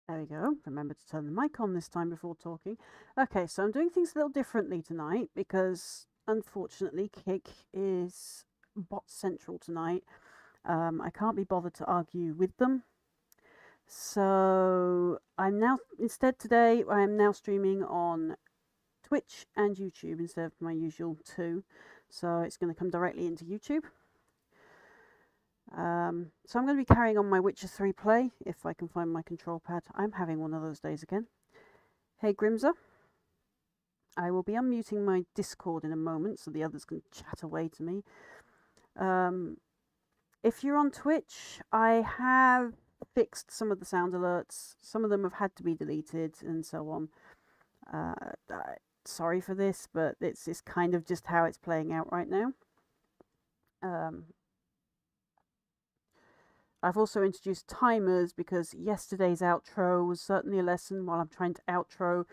There we go. Remember to turn the mic on this time before talking. Okay, so I'm doing things a little differently tonight because unfortunately Kick is bot central tonight. I can't be bothered to argue with them. So I'm now, instead today, I am now streaming on Twitch and YouTube instead of my usual two. So it's going to come directly into YouTube. So I'm going to be carrying on my Witcher 3 play, if I can find my control pad. I'm having one of those days again. Hey Grimza, I will be unmuting my Discord in a moment so the others can chat away to me. If you're on Twitch, I have fixed some of the sound alerts. Some of them have had to be deleted and so on. Sorry for this, but it's kind of just how it's playing out right now. I've also introduced timers because yesterday's outro was certainly a lesson while I'm trying to outro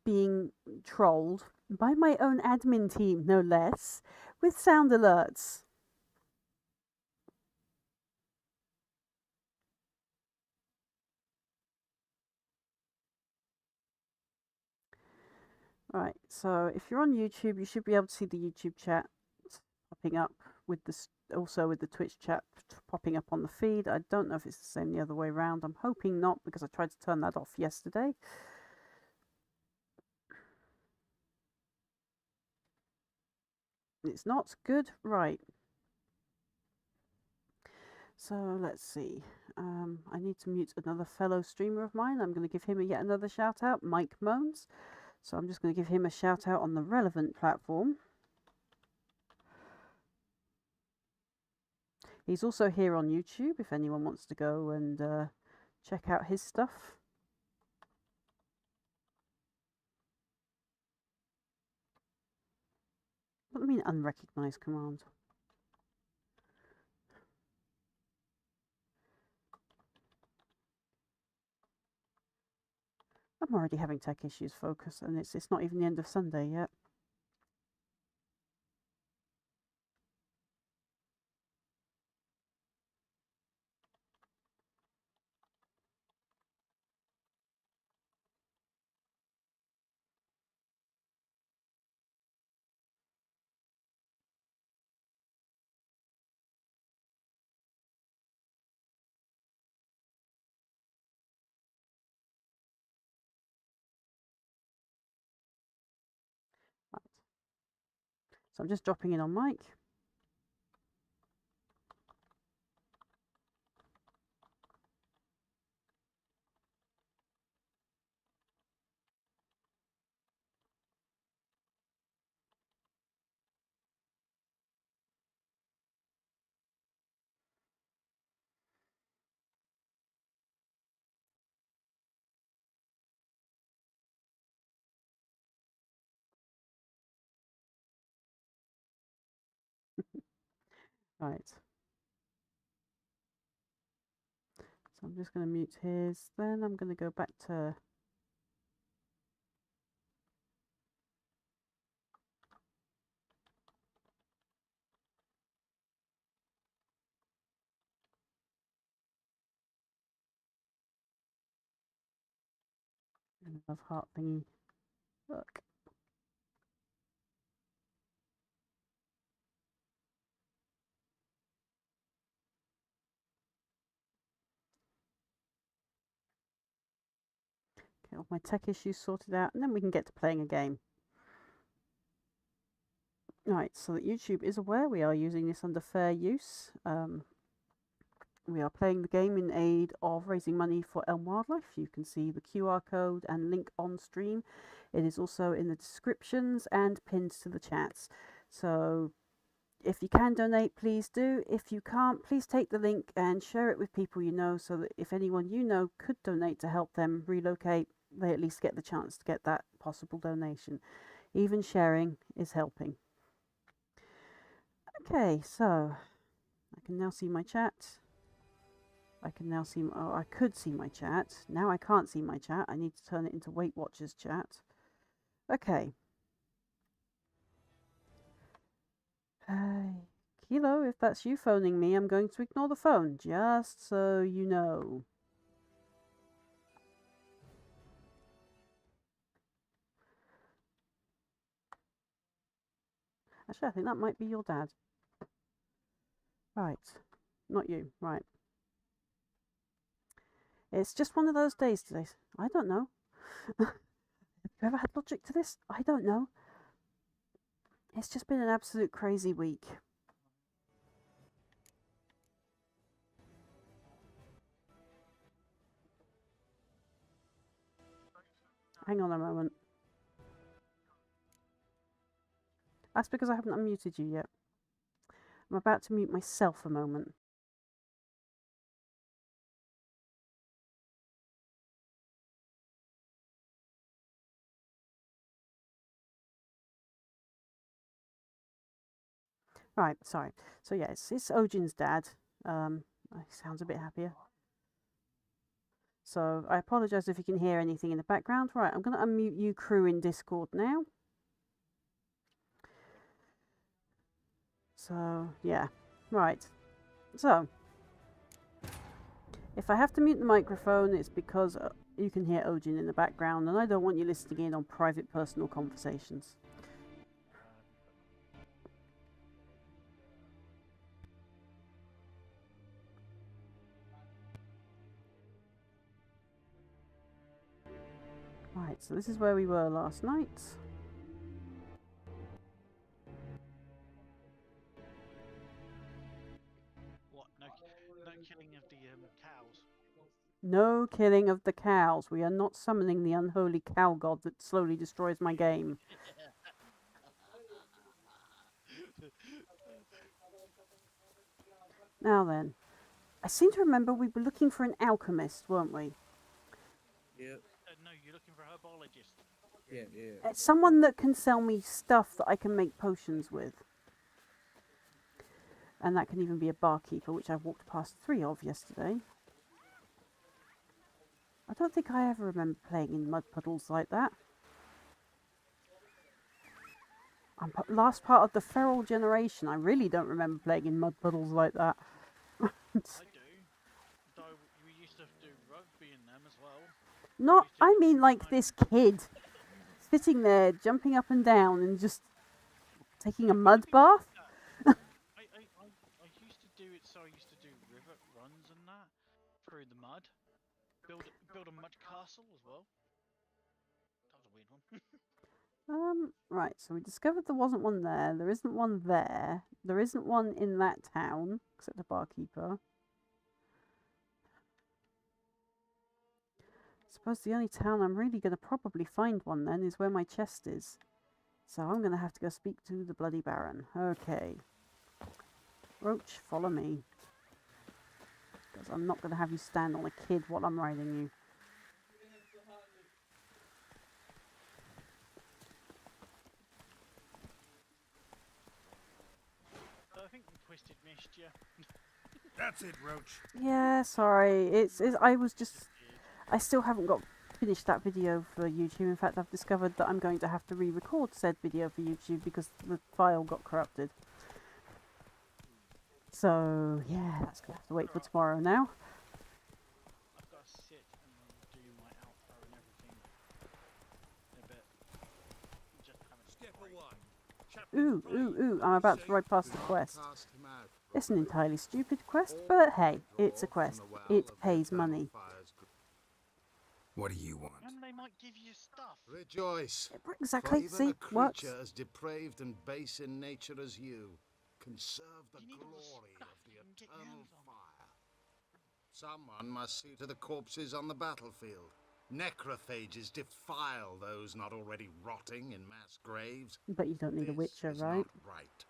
being trolled by my own admin team, no less, with sound alerts. Right, so if you're on YouTube, you should be able to see the YouTube chat popping up with also with the Twitch chat popping up on the feed. I don't know if it's the same the other way around. I'm hoping not because I tried to turn that off yesterday. It's not good. Right. So let's see. I need to mute another fellow streamer of mine. I'm going to give him yet another shout out, Mike Moans. So I'm just going to give him a shout out on the relevant platform. He's also here on YouTube if anyone wants to go and check out his stuff. What do you mean unrecognized command? I'm already having tech issues, Focus, and it's not even the end of Sunday yet. Right. So I'm just dropping in on Mike. Right. So I'm just going to mute his. Then I'm going to go back to love heart thingy. Look. Get all my tech issues sorted out, and then we can get to playing a game. Right, so that YouTube is aware we are using this under fair use. We are playing the game in aid of raising money for Elm Wildlife. You can see the QR code and link on stream. It is also in the descriptions and pinned to the chats. So if you can donate, please do. If you can't, please take the link and share it with people you know so that if anyone you know could donate to help them relocate, they at least get the chance to get that possible donation. Even sharing is helping. Okay, so I can now see my chat. I can now see, oh, I could see my chat. Now I can't see my chat. I need to turn it into Weight Watchers chat. Okay. Hey, Kilo, if that's you phoning me, I'm going to ignore the phone, just so you know. Actually, I think that might be your dad. Right. Not you. Right. It's just one of those days today. I don't know. Have you ever had logic to this? I don't know. It's just been an absolute crazy week. Hang on a moment. That's because I haven't unmuted you yet. I'm about to mute myself a moment. Right, sorry. So yeah, it's Ojin's dad. He sounds a bit happier. So I apologise if you can hear anything in the background. Right, I'm going to unmute you crew in Discord now. So yeah, right. So if I have to mute the microphone, it's because you can hear Ojin in the background, and I don't want you listening in on private, personal conversations. Right, so this is where we were last night. What? No killing of the cows? No killing of the cows. We are not summoning the unholy cow god that slowly destroys my game. Now then, I seem to remember we were looking for an alchemist, weren't we? Yeah. No, you're looking for a herbologist. Yeah. It's someone that can sell me stuff that I can make potions with. And that can even be a barkeeper, which I've walked past 3 of yesterday. I don't think I ever remember playing in mud puddles like that. I'm last part of the feral generation. I really don't remember playing in mud puddles like that. I do. Though we used to do rugby in them as well. Not, I mean like this kid. Sitting there, jumping up and down and just taking a mud bath. I used to do it, so I used to do river runs and that through the mud. Build a mud castle as well. That was a weird one. Right, so we discovered there wasn't one there. There isn't one there. There isn't one in that town, except a barkeeper. I suppose the only town I'm really going to probably find one then is where my chest is. So I'm going to have to go speak to the bloody Baron. Okay. Roach, follow me. Because I'm not going to have you stand on a kid while I'm riding you. I think we twisted missed you. That's it, Roach. Yeah, sorry. I still haven't got finished that video for YouTube. In fact, I've discovered that I'm going to have to re-record said video for YouTube because the file got corrupted. So, yeah, that's going to have to wait for tomorrow now. I've got to sit and do my outro and everything in a bit. Just haven't. Ooh, I'm about to ride past the quest. It's an entirely stupid quest, but hey, it's a quest. It pays money. What do you want? And they might give you stuff. Rejoice. Exactly, For see, even a works. creature as depraved and base in nature as you can serve the You need all the glory stuff of the you can get your eternal hands on. fire. Someone must see to the corpses on the battlefield. Necrophages defile those not already rotting in mass graves. But you don't need a This witcher, is right? not right.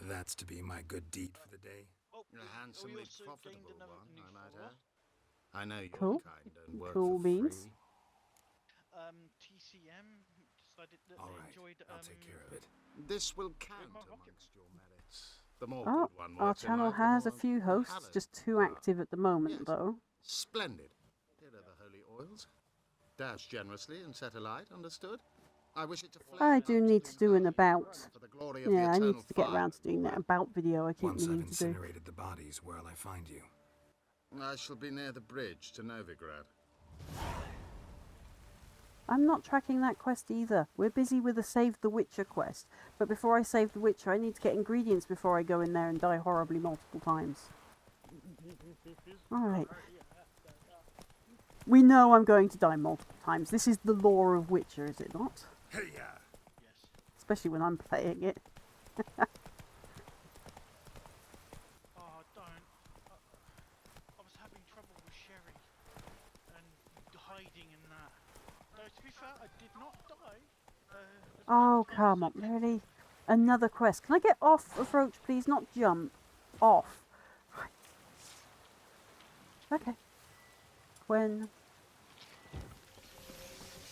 That's to be my good deed for the day. Oh, A handsomely we also gained profitable another one, new I might follower. add. I know your Cool. kind don't work Cool for beans. free. TCM decided that All they right, enjoyed. I'll take care of it. This will count my rocket. amongst your merits. The more Oh, good one our works in channel life, the has a more few hosts, hallowed just 2 you are. active at the moment, Yes. though. Splendid. Here are the holy oils. Dash generously and set alight, understood? I wish it to flame I up do need the to do an entire about. throne for the glory of Yeah, the I need eternal to get fire. around to doing that about video I keep Once I've meaning to do. incinerated the bodies, where'll I find you? I shall be near the bridge to Novigrad. I'm not tracking that quest either. We're busy with the Save the Witcher quest. But before I save the Witcher, I need to get ingredients before I go in there and die horribly multiple times. Alright. We know I'm going to die multiple times. This is the lore of Witcher, is it not? Hey, Yes. Especially when I'm playing it. Oh, don't. I was having trouble with Sherry and hiding in that. Though to be fair, I did not die. Oh, come on, really? Another quest. Can I get off of Roach, please? Not jump. Off. Okay. When?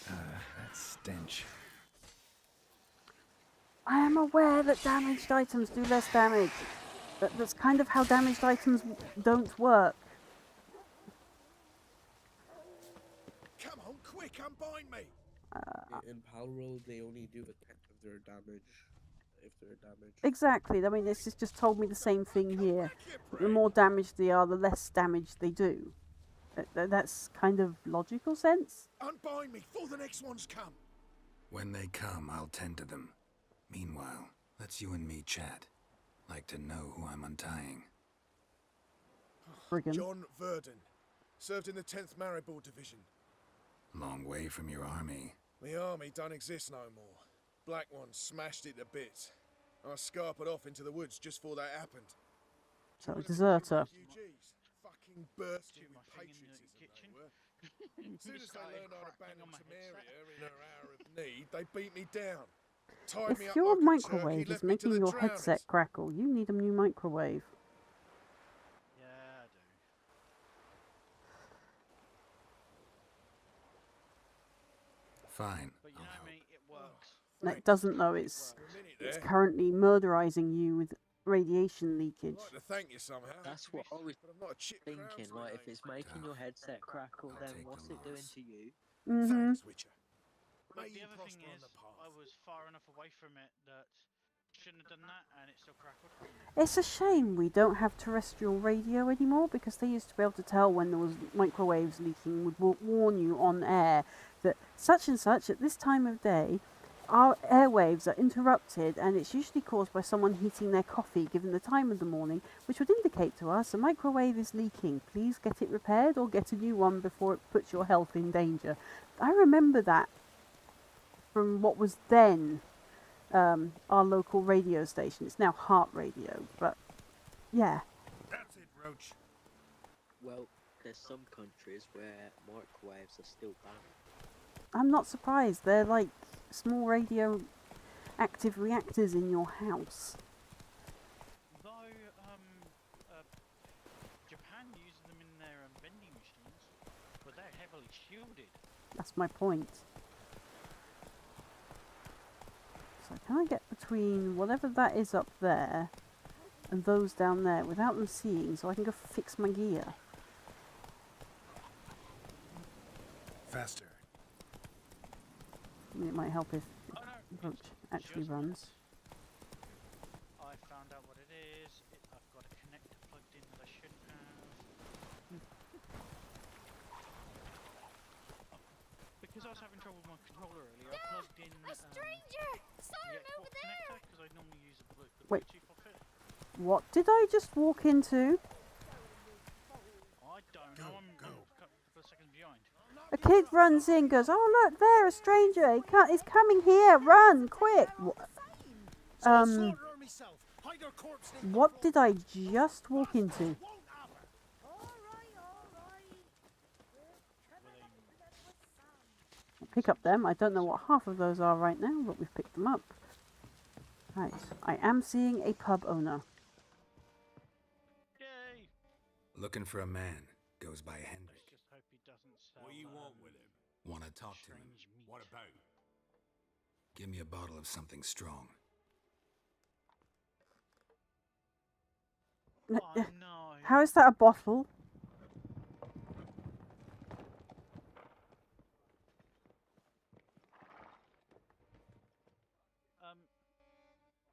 That stench. I am aware that damaged items do less damage. That's kind of how damaged items don't work. come on, quick, unbind me. In Palworld, they only do attack if they're damaged. Exactly. I mean, this has just told me the same thing here. The more damaged they are, the less damage they do. That's kind of logical sense. Unbind me before the next ones come. When they come, I'll tend to them. Meanwhile, let's you and me chat. Like to know who I'm untying. Friggin'. John Verdon. Served in the 10th Maribor Division. Long way from your army. The army don't exist no more. Black Ones smashed it to bits. I scarpered off into the woods just before that happened. So, a deserter. Refugees. Fucking bursting Shoot my with thing in the patriotism kitchen. they were. As soon as they Started learned I'd cracking on abandoned my Samaria headset. in her hour of need, they beat me down. Tied me If up your like a turkey, microwave left is me to making the your headset drowners. crackle, you need a new microwave. Yeah, I do. Fine, But you I'll know help. me, it works. No, it Thanks. doesn't though. It's For a minute it's there. currently murderizing you with radiation I'd leakage. like to thank you somehow. That's what I was But I'm not a chip thinking. Krauser Like, at if it's aim. making your headset crackle, I'll then take what's the it doing loss. to you? Thanks, Witcher. But May the you other thing prosper on is, the path. I was far enough away from it that shouldn't have done that, and it still crackled. It's a shame we don't have terrestrial radio anymore, because they used to be able to tell when there was microwaves leaking, would warn you on air that such and such at this time of day our airwaves are interrupted, and it's usually caused by someone heating their coffee given the time of the morning, which would indicate to us a microwave is leaking. Please get it repaired or get a new one before it puts your health in danger. I remember that from what was then our local radio station. It's now Heart Radio, but yeah. That's it, Roach. Well, there's some countries where microwaves are still banned. I'm not surprised. They're like small radio active reactors in your house. Though, Japan uses them in their vending machines, but they're heavily shielded. That's my point. So can I get between whatever that is up there and those down there without them seeing, so I can go fix my gear? Faster. I mean, it might help if Oh no, Roach it's actually just runs. I found out what it is. I've got a connector plugged in that I shouldn't have. Because I was having trouble with my controller earlier, I plugged in A stranger! the Siren Xbox over connector there! because I normally use the Wait. Bluetooth off it. What did I just walk into? I don't know. I'm a couple of seconds behind. A kid runs in, goes, "Oh look, there, a stranger! He's coming here! Run, quick!" What did I just walk into? Pick up them. I don't know what half of those are right now, but we've picked them up. Right, I am seeing a pub owner. Yay! Looking for a man. Goes by Let's Hendrik. just hope he doesn't sell. What do you want with him? Want to talk to him? Strange meat. What about? Give me a bottle of something strong. Oh no! How is that a bottle?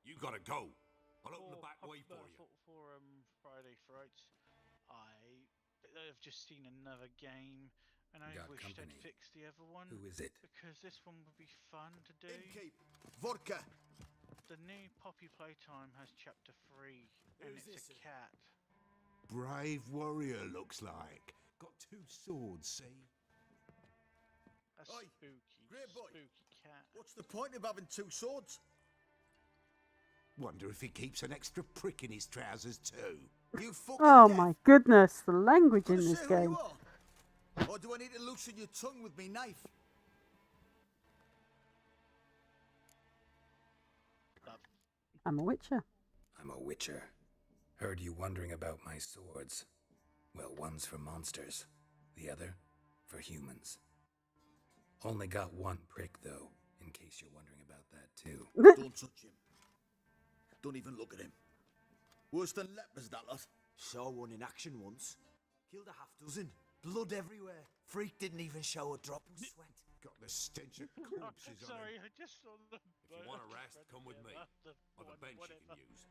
You gotta go. I'll open the back for, way for you. For Friday Frights, I've just seen another game And I Got wish company. they'd fix the other one. Who is it? Because this one would be fun to do. Innkeep, vodka. The new Poppy Playtime has chapter 3, and Who's it's this? a cat. Brave warrior, looks like. Got 2 swords, see? A Oi, spooky, great boy. spooky cat. What's the point of having 2 swords? Wonder if he keeps an extra prick in his trousers, too. You fucking Oh deaf? my goodness, the language in Couldn't this say who game. you are. Or do I need to loosen your tongue with me knife? I'm a witcher. I'm a witcher. Heard you wondering about my swords. Well, one's for monsters, the other for humans. Only got 1 prick, though, in case you're wondering about that, too. Don't touch him. Don't even look at him. Worse than lepers, that lot. Saw one in action once. Killed a half dozen. Blood everywhere. Freak didn't even show a drop of sweat. Got the stench of corpses on Sorry, him. I just saw the. If you want a rest, come with me. Or the bench you can use.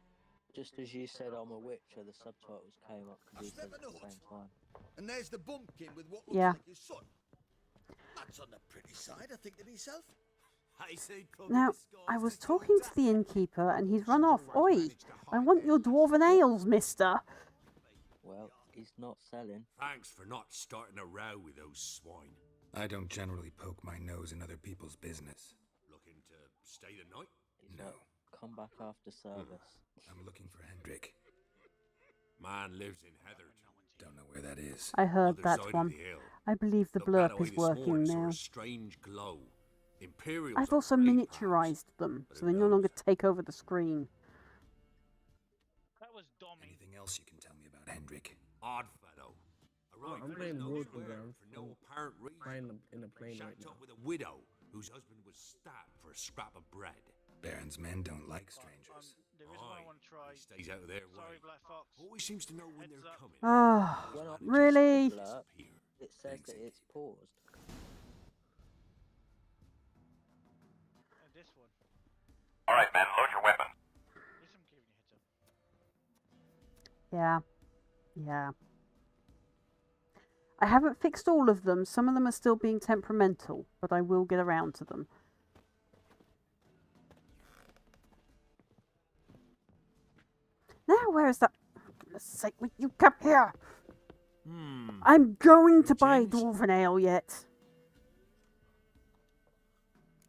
Just as you said I'm a witcher, the subtitles came up completely never at the known. same time. And there's the bumpkin with what looks Yeah. like his son. That's on the pretty side, I think to myself. I say Now, I was talking to the innkeeper and he's run off. Oi, I want your dwarven ales, mister. Well, he's not selling. Thanks for not starting a row with those swine. I don't generally poke my nose in other people's business. Looking to stay the night? He's No. not come back after service. I'm looking for Hendrik. Man lives in Heatherton. Don't know where that is. I heard Other that side of one. the hill. I believe the Looked that blurb way is this working morning, saw now. a strange glow. Imperials I've are also great miniaturized them, but so who they no longer knows? take over the screen. That was Dommy. Anything else you can tell me about Hendrik? pals. Odd fellow. Arrived I'm from playing nowhere Wolf Ground for no apparent reason. in a plane right Shacked now. up with a widow whose husband was stabbed for a scrap of bread. Baron's men don't like strangers. There is one I Aye, want to try. he stays out of their Sorry, way. Black Fox. Always seems to know when Heads they're up. coming. Oh, When I Manages to really? blurb, disappear. it says Thanks, that it's paused. And this one. Alright, men, load your weapon. At least I'm giving you a heads up. yeah. Yeah. I haven't fixed all of them. Some of them are still being temperamental, but I will get around to them. Now, where is that? For goodness sake, will you come here? I'm going to buy James? dwarven ale yet.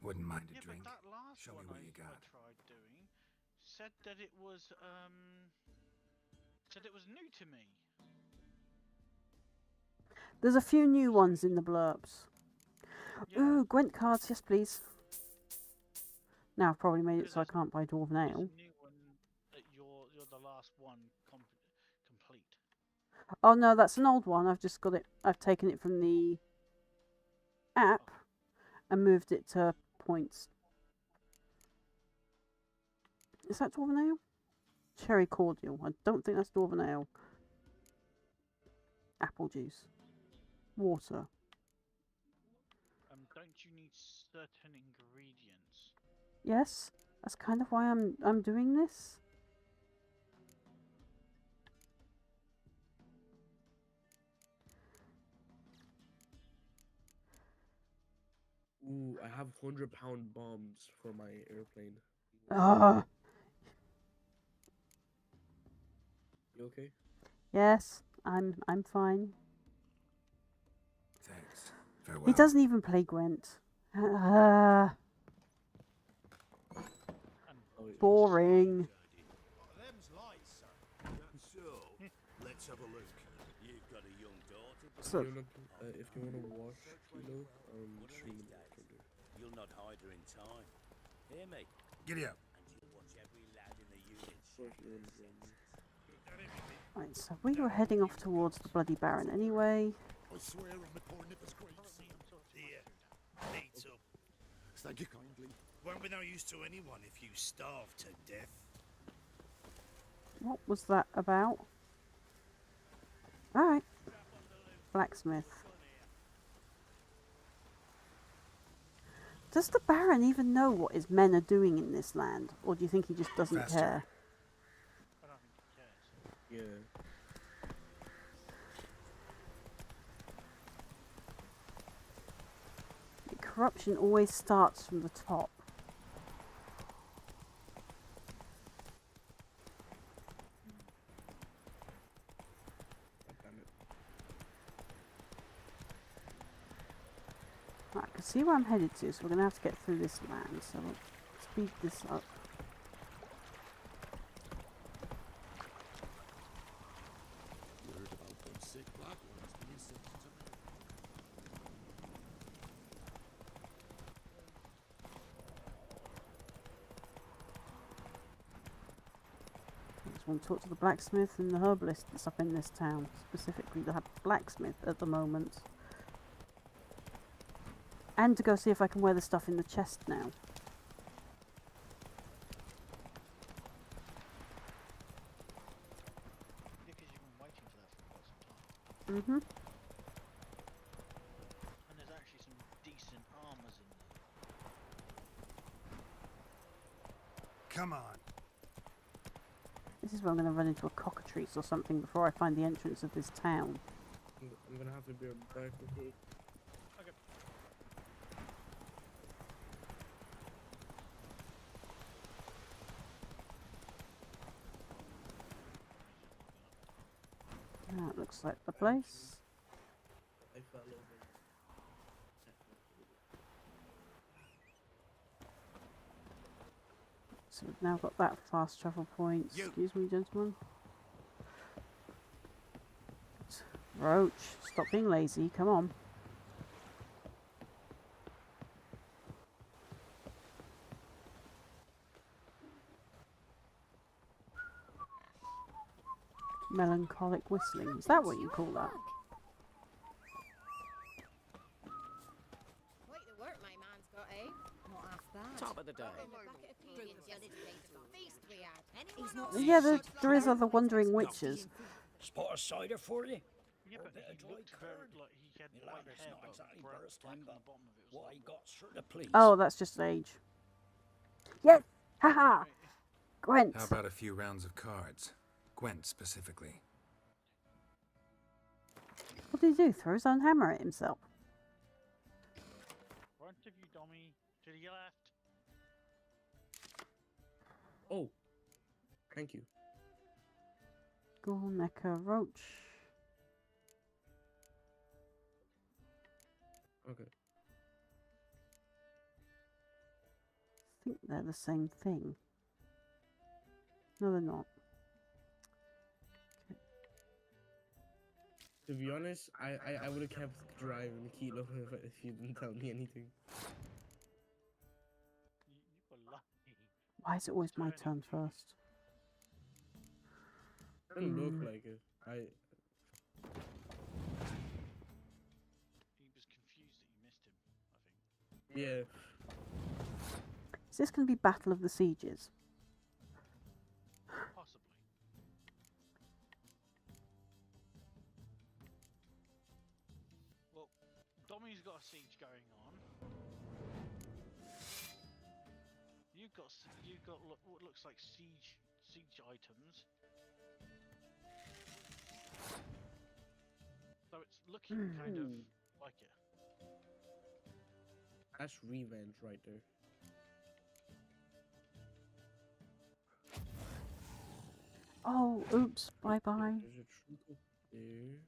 Wouldn't mind a Yeah, drink. but that last Show me one what I you got. tried doing said that it was new to me. There's a few new ones in the blurbs. Yeah. Ooh, Gwent cards, yes please. Now I've probably made it Because so I there's- can't buy dwarven There's ale. a new one that you're the last one complete. Oh no, that's an old one. I've just got it. I've taken it from the app and moved it to points. Is that dwarven ale? Cherry cordial. I don't think that's dwarven ale. Apple juice. Water. Don't you need certain ingredients? Yes, that's kind of why I'm doing this. Ooh, I have 100-pound bombs for my airplane. Ah, You okay? yes, I'm fine. Thanks. Farewell. He doesn't even play Gwent. Ah, Oh, wait. boring. Them's lights, sir. So, let's have a look. You've got a young daughter, but So, If you wanna watch Kilo, stream it after. You'll not hide her in time. Hear me? Giddy up. And you'll watch every lad in the unit. right, so we were heading off towards the Bloody Baron anyway. I swear on the poor nipper's grapes. Here, eat up. Thank you kindly. Won't be no use to anyone if you starve to death. What was that about? Alright. Blacksmith. Does the Baron even know what his men are doing in this land? Or do you think he just doesn't Faster. care? I don't think he cares. Yeah. corruption always starts from the top. Right, I can see where I'm headed to, so we're going to have to get through this land, so we'll speed this up. I just want to talk to the blacksmith and the herbalist that's up in this town, specifically the blacksmith at the moment. And to go see if I can wear the stuff in the chest now. Yeah, because you've been waiting for that for quite some time. Mm-hmm. And there's actually some decent armors in there. Come on. This is where I'm going to run into a cockatrice or something before I find the entrance of this town. I'm gonna have to be back with you. Okay. That looks like the place. I fell over. So we've now got that fast travel point. Excuse me, gentlemen. Roach, stop being lazy. Come on. Melancholic whistling. Is that what you call that? Quite the work my man's got, eh? Not half bad. Top of the day. Yeah, there is other wandering witches. Spot a cider for you? Yeah, but he looked very, like he had white hair, not but exactly black burst on him, the but bottom of it was what like... I got sort of please. Oh, that's just age. Yes! Haha! Gwent! How about a few rounds of cards? Gwent specifically. What did he do? Throw his own hammer at himself? Front of you, dummy. To the left. Oh, thank you. Gornecker Roach. Okay. I think they're the same thing. No, they're not. To be honest, I would have kept driving the kilo if you didn't tell me anything. You were lucky. Why is it always my turn first? Doesn't look like it. He was confused that you missed him, I think. Yeah. Is this going to be Battle of the Sieges? Possibly. Well, Dommy's got a siege going on. You've got what looks like siege items. So it's looking kind of like it. That's revenge right there. Oh, oops, bye-bye. There's a troop up there.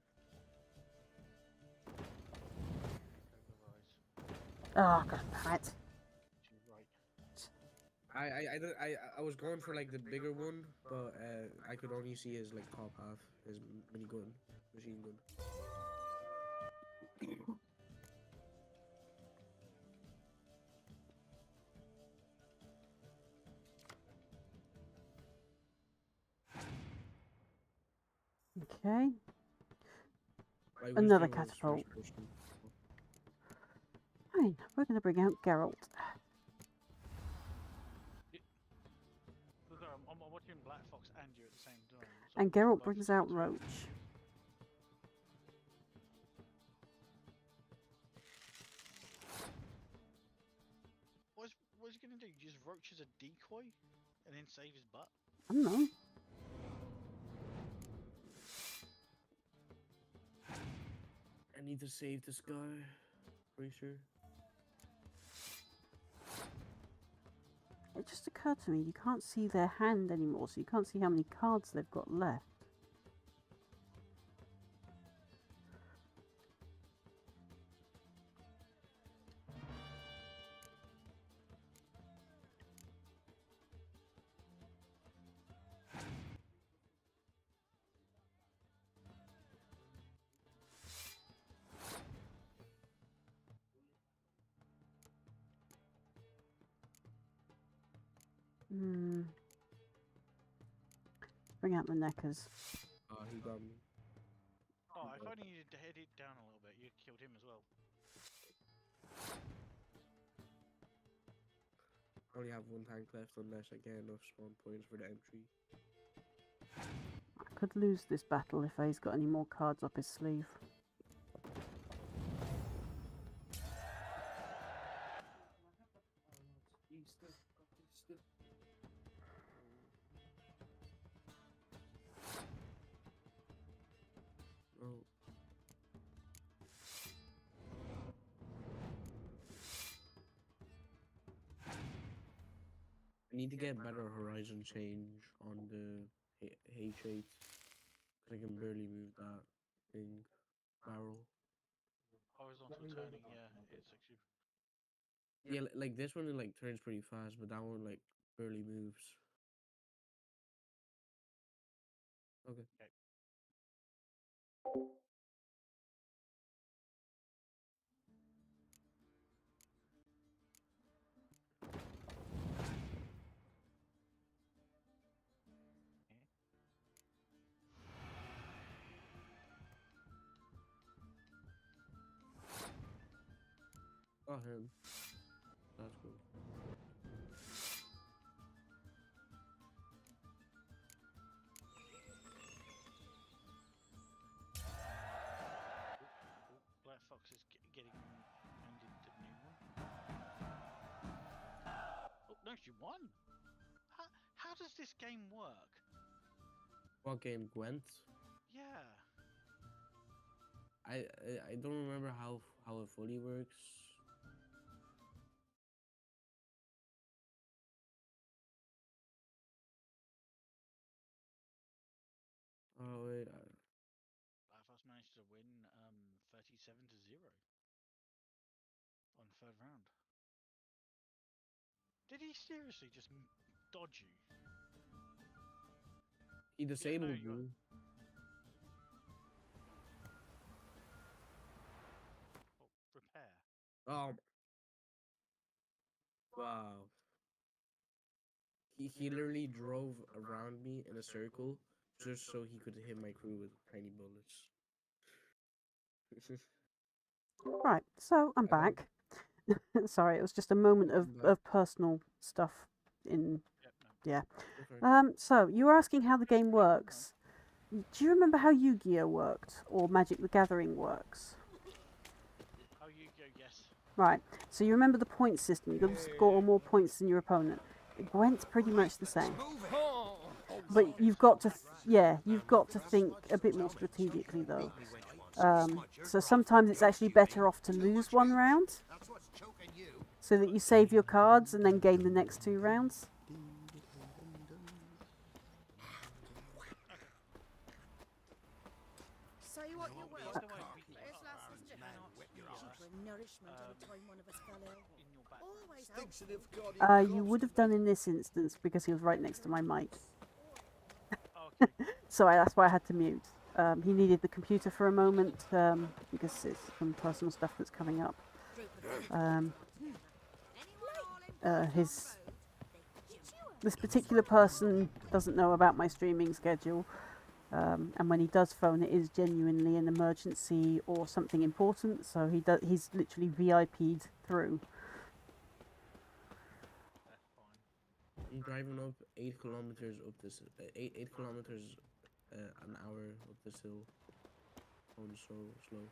Oh, god damn it. I was going for like the bigger one, but I could only see his like top half, his minigun, machine gun. Okay. My Another wisdom was catapult. first person. Fine, we're going to bring out Geralt. Look, I'm watching Black Fox and you at the same time. So And we're Geralt both brings at out the same time. Roach. What's he gonna do? Use Roach as a decoy and then save his butt? I don't know. I need to save this guy. Pretty sure. It just occurred to me you can't see their hand anymore, so you can't see how many cards they've got left. Bring out the neckers. Oh, he got me. Oh, if only you had head it down a little bit, you'd killed him as well. I only have one tank left unless I get enough spawn points for the M3. I could lose this battle if he's got any more cards up his sleeve. Oh. I need to get better horizon change on the H8. I can barely move that thing barrel. Horizontal turning, yeah, it's actually. Yeah, like this one, it like turns pretty fast, but that one like barely moves. Okay. Oh, him. That's cool. Black Fox is getting handed the new one. Oh, no, she won! How does this game work? What game, Gwent? Yeah. I don't remember how it fully works. Oh wait. Black Fox managed to win 37-0 on third round. Did he seriously just dodge you? He disabled you. me. Oh, repair. Oh. Wow. He literally drove around me in a circle just so he could hit my crew with tiny bullets. Right, so I'm back. Sorry, it was just a moment of personal stuff in... Yeah. So, you were asking how the game works. Do you remember how Yu-Gi-Oh worked? Or Magic the Gathering works? How Yu-Gi-Oh, yes. Right, so you remember the point system. You've got to score more points than your opponent. Gwent's pretty much the same. But you've got to... you've got to think a bit more strategically, though. So sometimes it's actually better off to lose one round so that you save your cards and then gain the next 2 rounds. Say what you will. There's lessons to cheaper nourishment every time one of us fell ill. Always You would have done in this instance because he was right next to my mic. So that's why I had to mute. He needed the computer for a moment because it's some personal stuff that's coming up. This particular person doesn't know about my streaming schedule, and when he does phone, it is genuinely an emergency or something important. So he's literally VIP'd through. I'm driving up 8 kilometers up this 8 kilometers an hour up this hill. Going so slow.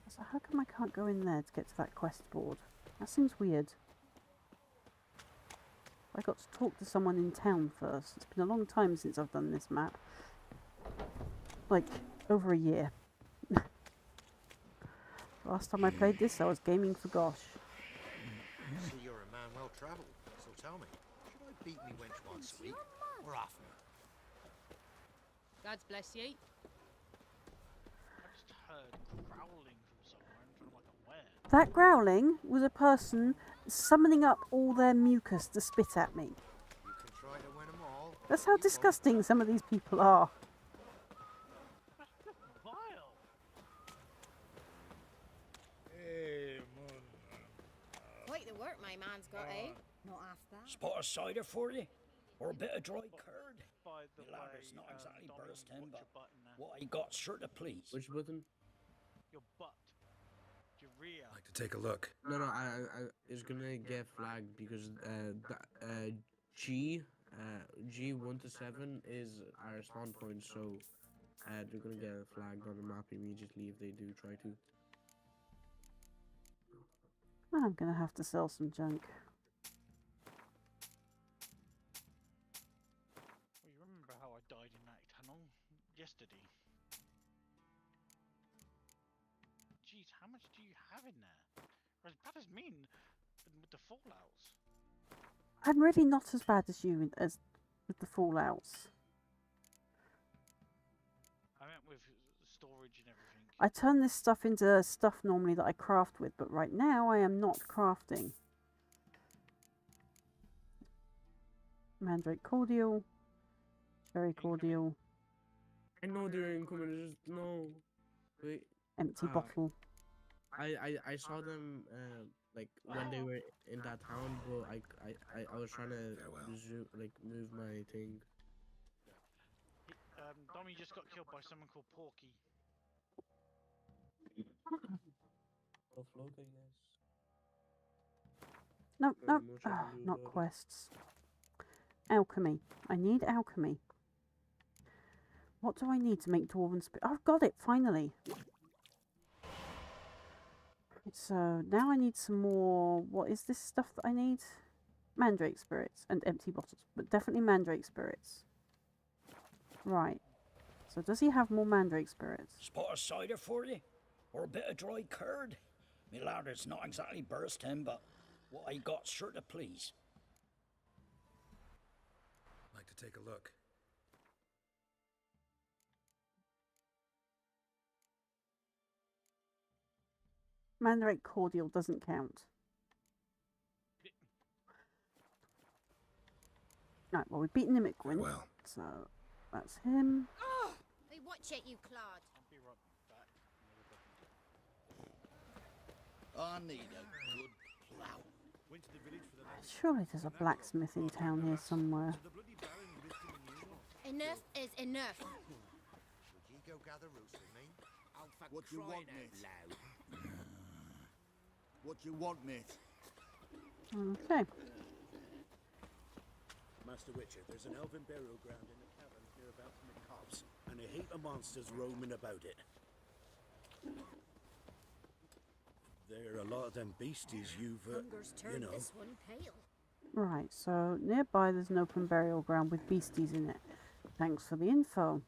So how come I can't go in there to get to that quest board? That seems weird. I got to talk to someone in town first. It's been a long time since I've done this map. Like, over a year. Last time I played this, I was gaming for gosh. See, you're a man well travelled. So tell me, should I beat me wench once a week or often? God bless ye. I just heard growling from somewhere. I'm trying to work out where. That growling was a person summoning up all their mucus to spit at me. You can try to win them all. That's how disgusting some of these people are. Vile. Hey, man. Quite the work my man's got, eh? Not half bad. Spot of cider for you? Or a bit of dry curd? By the The ladder's way, not exactly Dommy, bursting, watch but your button now. what I got sure to please. Which button? Your butt. Your rear. I'd like to take a look. No, I is gonna get flagged because G1 to 7 is our spawn point, so they're gonna get flagged on the map immediately if they do try to. I'm gonna have to sell some junk. Well, you remember how I died in that tunnel yesterday? Jeez, how much do you have in there? Or as bad as me with the fallouts. I'm really not as bad as you as with the fallouts. I meant with storage and everything. I turn this stuff into stuff normally that I craft with, but right now I am not crafting. Mandrake cordial, cherry cordial, I know they're incoming. Just no. Wait. empty bottle. I saw them like when they were in that town, but I was trying to move my thing. Dommy just got killed by someone called Porky. No, not quests. Alchemy. I need alchemy. What do I need to make dwarven spirit? I've got it finally. So now I need some more. What is this stuff that I need? Mandrake spirits and empty bottles, but definitely mandrake spirits. Right. So does he have more mandrake spirits? Spot of cider for you? Or a bit of dry curd? Me ladder's not exactly bursting, but what I got sure to please. I'd like to take a look. Mandrake cordial doesn't count. Right, well, we've beaten him at Gwyn, so that's him. Oh! Hey, watch it, you clod. I'll be right back. I need a good plough. Went to the village for the Surely there's a blacksmith in town here somewhere. Enough is enough. Would you go gather roots with me? Oh, for What you want, crying mate? out loud. What you want, mate? Okay. Master Witcher, there's an elven burial ground in the caverns hereabouts in the copse, and a heap of monsters roaming about it. There are a lot of them beasties you've, Hunger's you turned know. this one pale. Right, so nearby there's an open burial ground with beasties in it. Thanks for the info.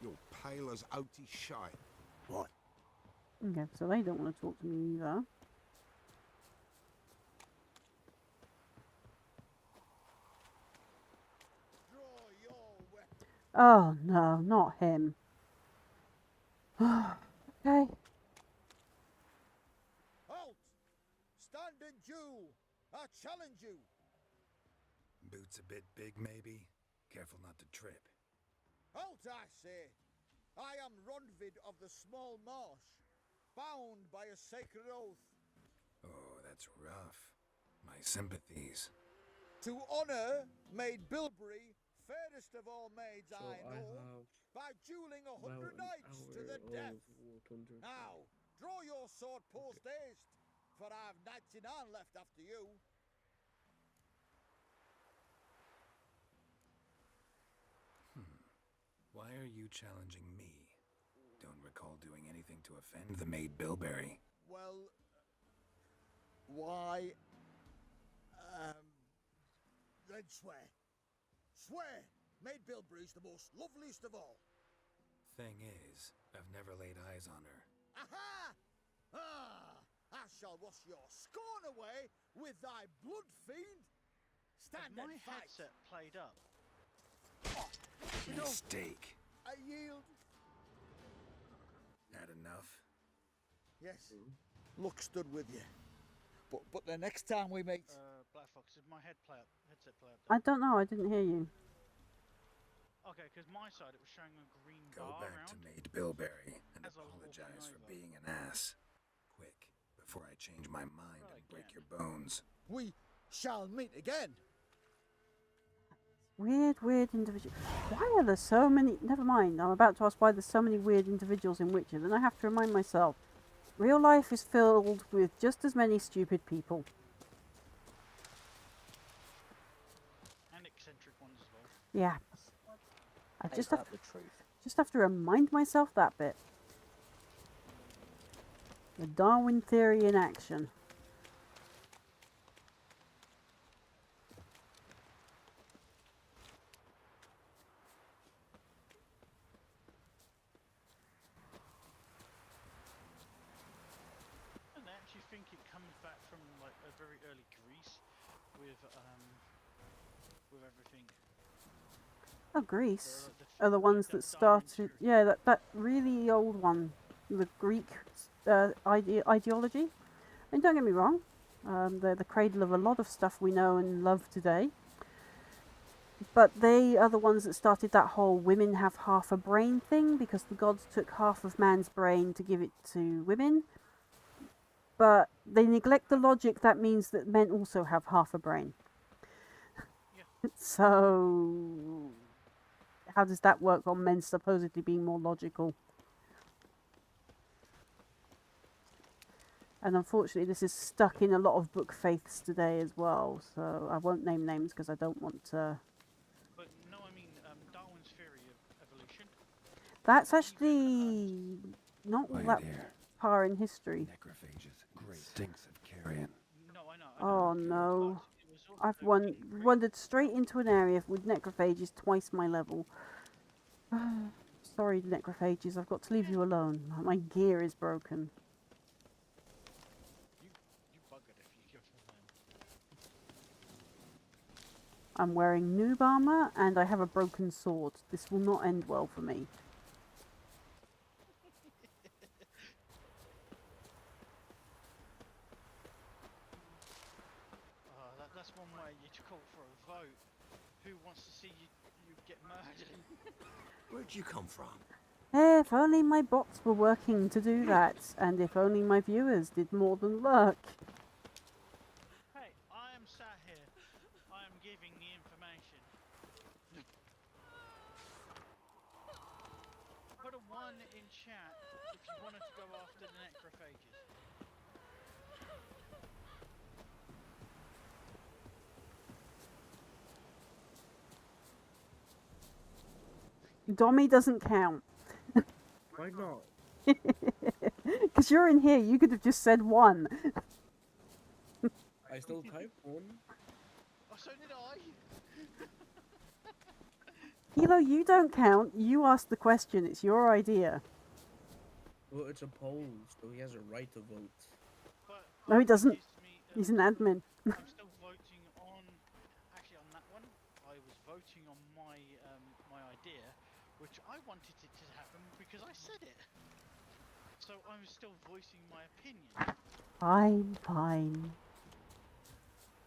You're pale as outy shite. What? Okay, so they don't want to talk to me either. Oh no, not him. Okay. Halt! Stand in Jew! I challenge you! Boots a bit big, maybe? Careful not to trip. Halt, I say! I am Ronvid of the Small Marsh, bound by a sacred oath. Oh, that's rough. My sympathies. To honour Maid Bilberry, fairest of all maids So I I know, have by dueling 100 about an knights to the hour death. of Thunder. Now, draw your sword post haste, for I've knights in hand left after you. Why are you challenging me? Don't recall doing anything to offend the maid Bilberry. Well, why, then swear. Swear, made Bilberry's the most loveliest of all. Thing is, I've never laid eyes on her. Aha! Ah! I shall wash your scorn away with thy blood, fiend. Stand Has my and fight. headset played up? Mistake. I yield. Had enough? Yes. Luck stood with you. But the next time we meet... Black Fox, did my headset play up? I don't know, I didn't hear you. Okay, because my side, it was showing a green Go bar back around. to Maid Bilberry and As I was apologize for walking over. being an ass. Quick, before I change my mind and break again. your bones. We shall meet again. Weird individual. Why are there so many? Never mind. I'm about to ask why there's so many weird individuals in Witcher. Then I have to remind myself, real life is filled with just as many stupid people. And eccentric ones as well. Yeah. I Ain't just that have, the truth? just have to remind myself that bit. The Darwin theory in action. And I actually think it comes back from like a very early Greece with everything. Oh, Greece The are the ones that started. Yeah, that really old one, the Greek ideology. I mean, don't get me wrong, they're the cradle of a lot of stuff we know and love today. But they are the ones that started that whole women have half a brain thing because the gods took half of man's brain to give it to women. But they neglect the logic that means that men also have half a brain. Yeah. So, how does that work on men supposedly being more logical? And unfortunately, this is stuck in a lot of book faiths today as well. So I won't name names because I don't want to. But no, I mean Darwin's theory of evolution. That's actually not all Quiet that here. far in history. Necrophages, great stinks of carrion. No, I know. Oh no. But it was also I've wandered straight into an area with necrophages twice my level. Sorry, necrophages, I've got to leave you alone. My gear is broken. You buggered if you give them. I'm wearing noob armor and I have a broken sword. This will not end well for me. That's one way you call for a vote. Who wants to see you get murdered? Where'd you come from? If only my bots were working to do that, and if only my viewers did more than lurk. Hey, I am sat here. I am giving the information. Put a 1 in chat if you wanted to go after the necrophages. Dommy doesn't count. Why not? Because you're in here, you could have just said 1. I still typed 1. Oh, so did I. Hilo, you don't count. You asked the question. It's your idea. Well, it's a poll, so he has a right to vote. But No, he doesn't. excuse me, He's an admin. I'm still voting on. Actually, on that one, I was voting on my my idea, which I wanted it to happen because I said it. So I'm still voicing my opinion. Fine.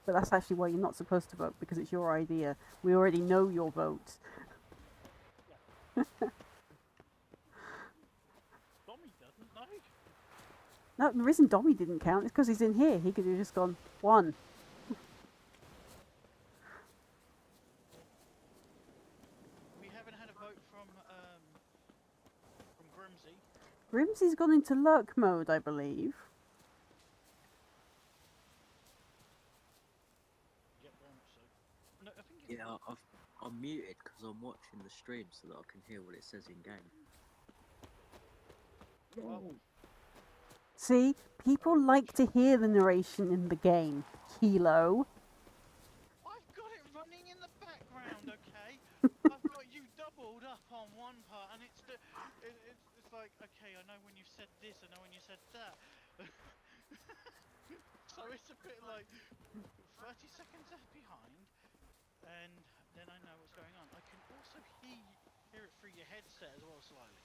But that's actually why you're not supposed to vote, because it's your idea. We already know your vote. Dommy doesn't know. No, the reason Dommy didn't count is because he's in here. He could have just gone 1. We haven't had a vote from Grimsy. Grimsy's gone into lurk mode, I believe. Yeah, very much so. No, I think it's Yeah, I'm muted because I'm watching the stream so that I can hear what it says in game. See, people like to hear the narration in the game. Hilo. I've got it running on one part, and it's like, okay, I know when you said this, I know when you said that. So it's a bit like 30 seconds behind, and then I know what's going on. I can also hear it through your headset as well, slightly.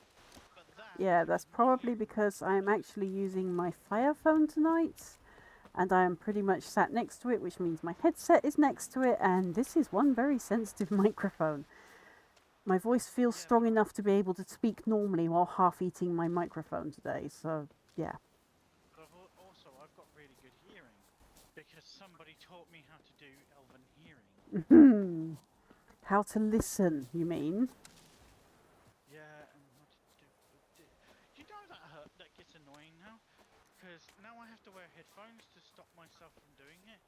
But that Yeah, that's probably because I'm actually using my Fire phone tonight, and I am pretty much sat next to it, which means my headset is next to it, and this is one very sensitive microphone. My voice feels strong enough to be able to speak normally while half eating my microphone today, so yeah. But I've got really good hearing because somebody taught me how to do elven hearing. How to listen, you mean? Yeah, and what to do. You know that gets annoying now, because now I have to wear headphones to stop myself from doing it.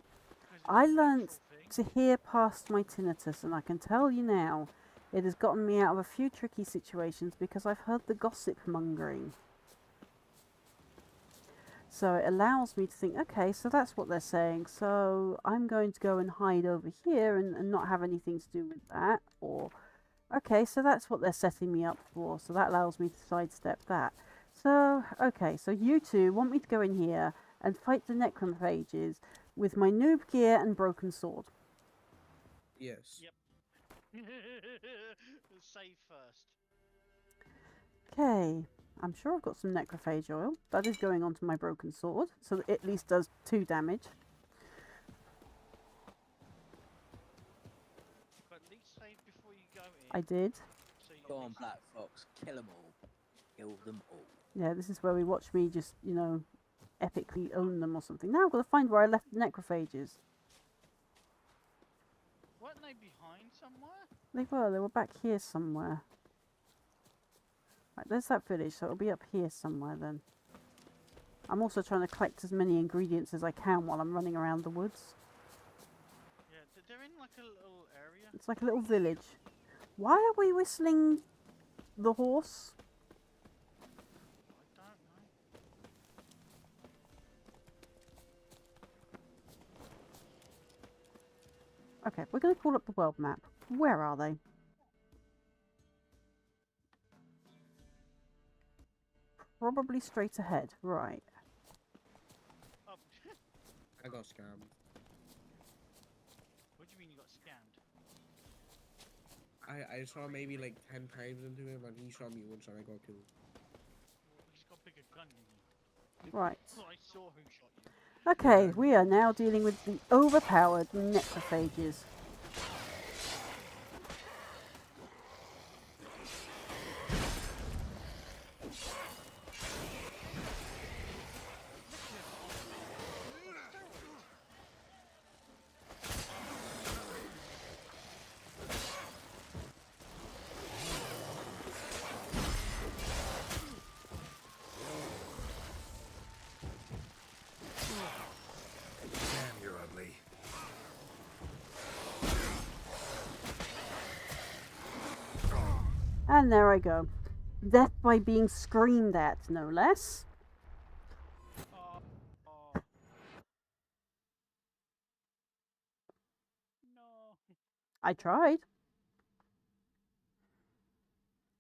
I learnt to hear past my tinnitus, and I can tell you now, it has gotten me out of a few tricky situations because I've heard the gossip mongering. So it allows me to think, okay, so that's what they're saying, so I'm going to go and hide over here and not have anything to do with that. Or, okay, so that's what they're setting me up for, so that allows me to sidestep that. So, okay, so you two want me to go in here and fight the necrophages with my noob gear and broken sword. Yes. Yep. Save first. Okay, I'm sure I've got some necrophage oil. That is going onto my broken sword, so that it at least does 2 damage. But at least save before you go in. I did. So Go on, Black Fox, kill them all. Kill them all. Yeah, this is where we watch me just, you know, epically own them or something. Now I've got to find where I left the necrophages. Weren't they behind somewhere? They were back here somewhere. Right, there's that village, so it'll be up here somewhere then. I'm also trying to collect as many ingredients as I can while I'm running around the woods. Yeah, they're in like a little area. It's like a little village. Why are we whistling the horse? I don't know. Okay, we're going to pull up the world map. Where are they? Probably straight ahead. Right. Oh. I got scammed. What do you mean you got scammed? I saw maybe like 10 times into him, and he saw me once and I got killed. Well, he's got a bigger gun than you. Right. Well, I saw who shot you. Okay, we are now dealing with the overpowered necrophages. Damn, you're ugly. And there I go. Death by being screamed at, no less. No. I tried.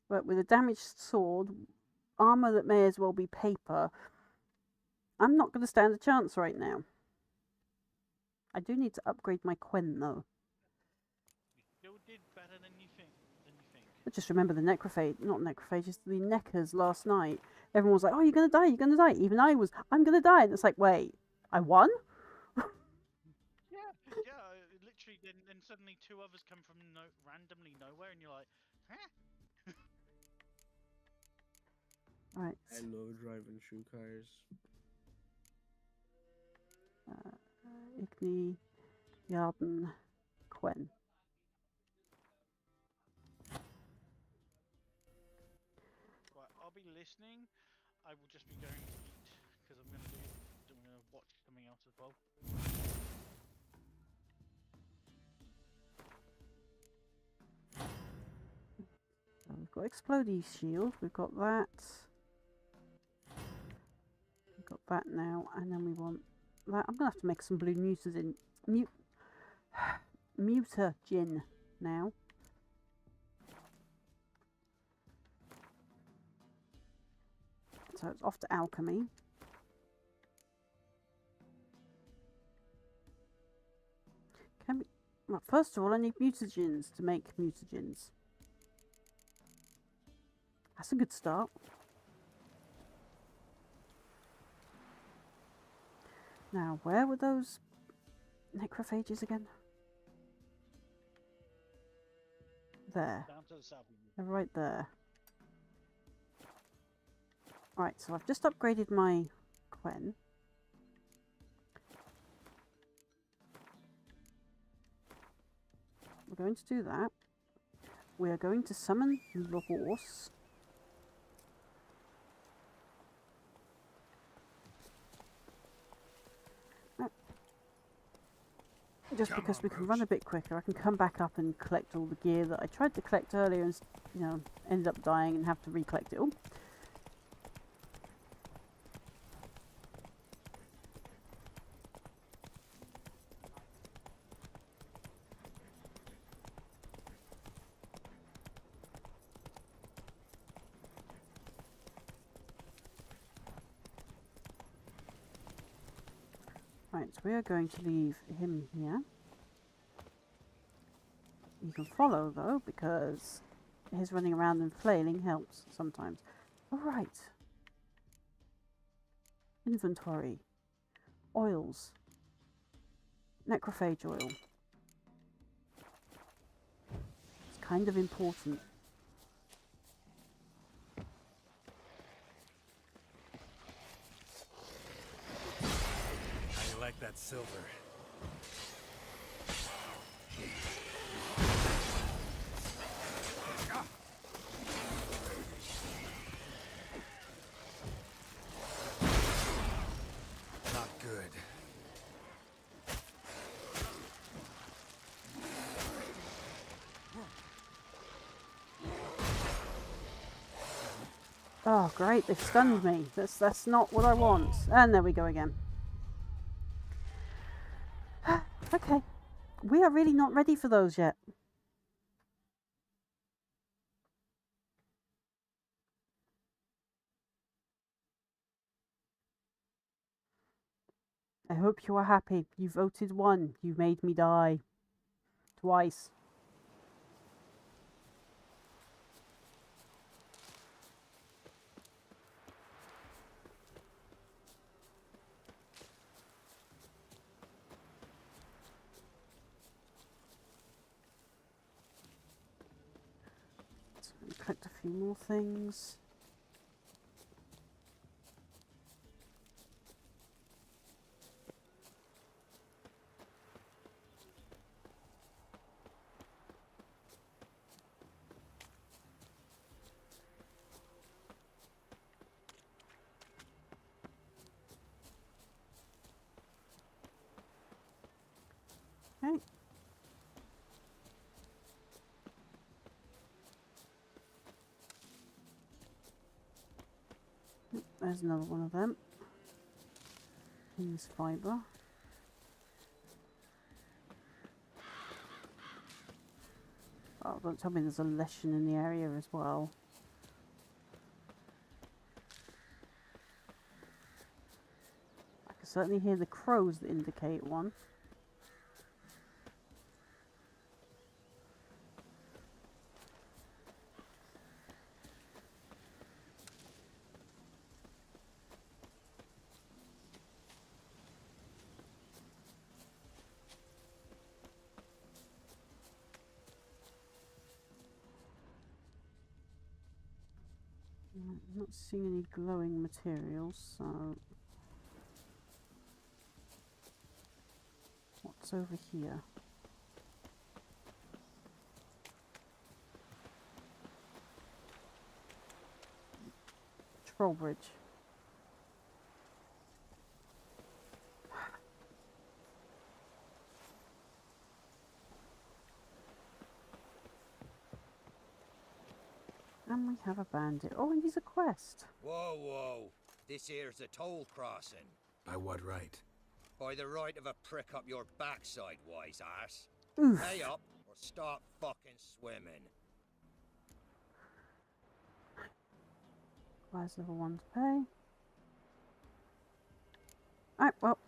But with a damaged sword, armour that may as well be paper, I'm not going to stand a chance right now. I do need to upgrade my Quen though. You still did better than you think. I just remember the not necrophages, the neckers last night. Everyone was like, oh, you're going to die, you're going to die. Even I was, I'm going to die. And it's like, wait, I won? Yeah, literally. Then suddenly 2 others come from randomly nowhere, and you're like, huh? Right. I love driving shoe cars. Igni, Yarden, Quen. Right, I'll be listening. I will just be going to eat because I'm gonna watch something else as well. So we've got Explodey Shield, we've got that. We've got that now, and then we want that. I'm going to have to make some blue mutagen now. So it's off to alchemy. Can we... Well, first of all, I need mutagens to make mutagens. That's a good start. Now, where were those necrophages again? There. Down to the south. They're right there. Right, so I've just upgraded my Quen. We're going to do that. We are going to summon the horse. Just because we can run a bit quicker, I can come back up and collect all the gear that I tried to collect earlier and, you know, ended up dying and have to recollect it all. Right, so we are going to leave him here. You can follow though, because his running around and flailing helps sometimes. Alright. Inventory. Oils. Necrophage oil. It's kind of important. How you like that silver? Not good. Oh great, they've stunned me. That's not what I want. And there we go again. Okay. We are really not ready for those yet. I hope you are happy. You voted one. You made me die. Twice. So we collect a few more things. Okay. There's another one of them. King's fibre. Oh, don't tell me there's a lesson in the area as well. I can certainly hear the crows that indicate one. I'm not seeing any glowing materials, so what's over here? Troll bridge. And we have a bandit. Oh, and he's a quest. Whoa, whoa. This here's a toll crossing. By what right? By the right of a prick up your backside, wise ass. Oof. Pay up or start fucking swimming. Where's level 1 to pay? Alright, well.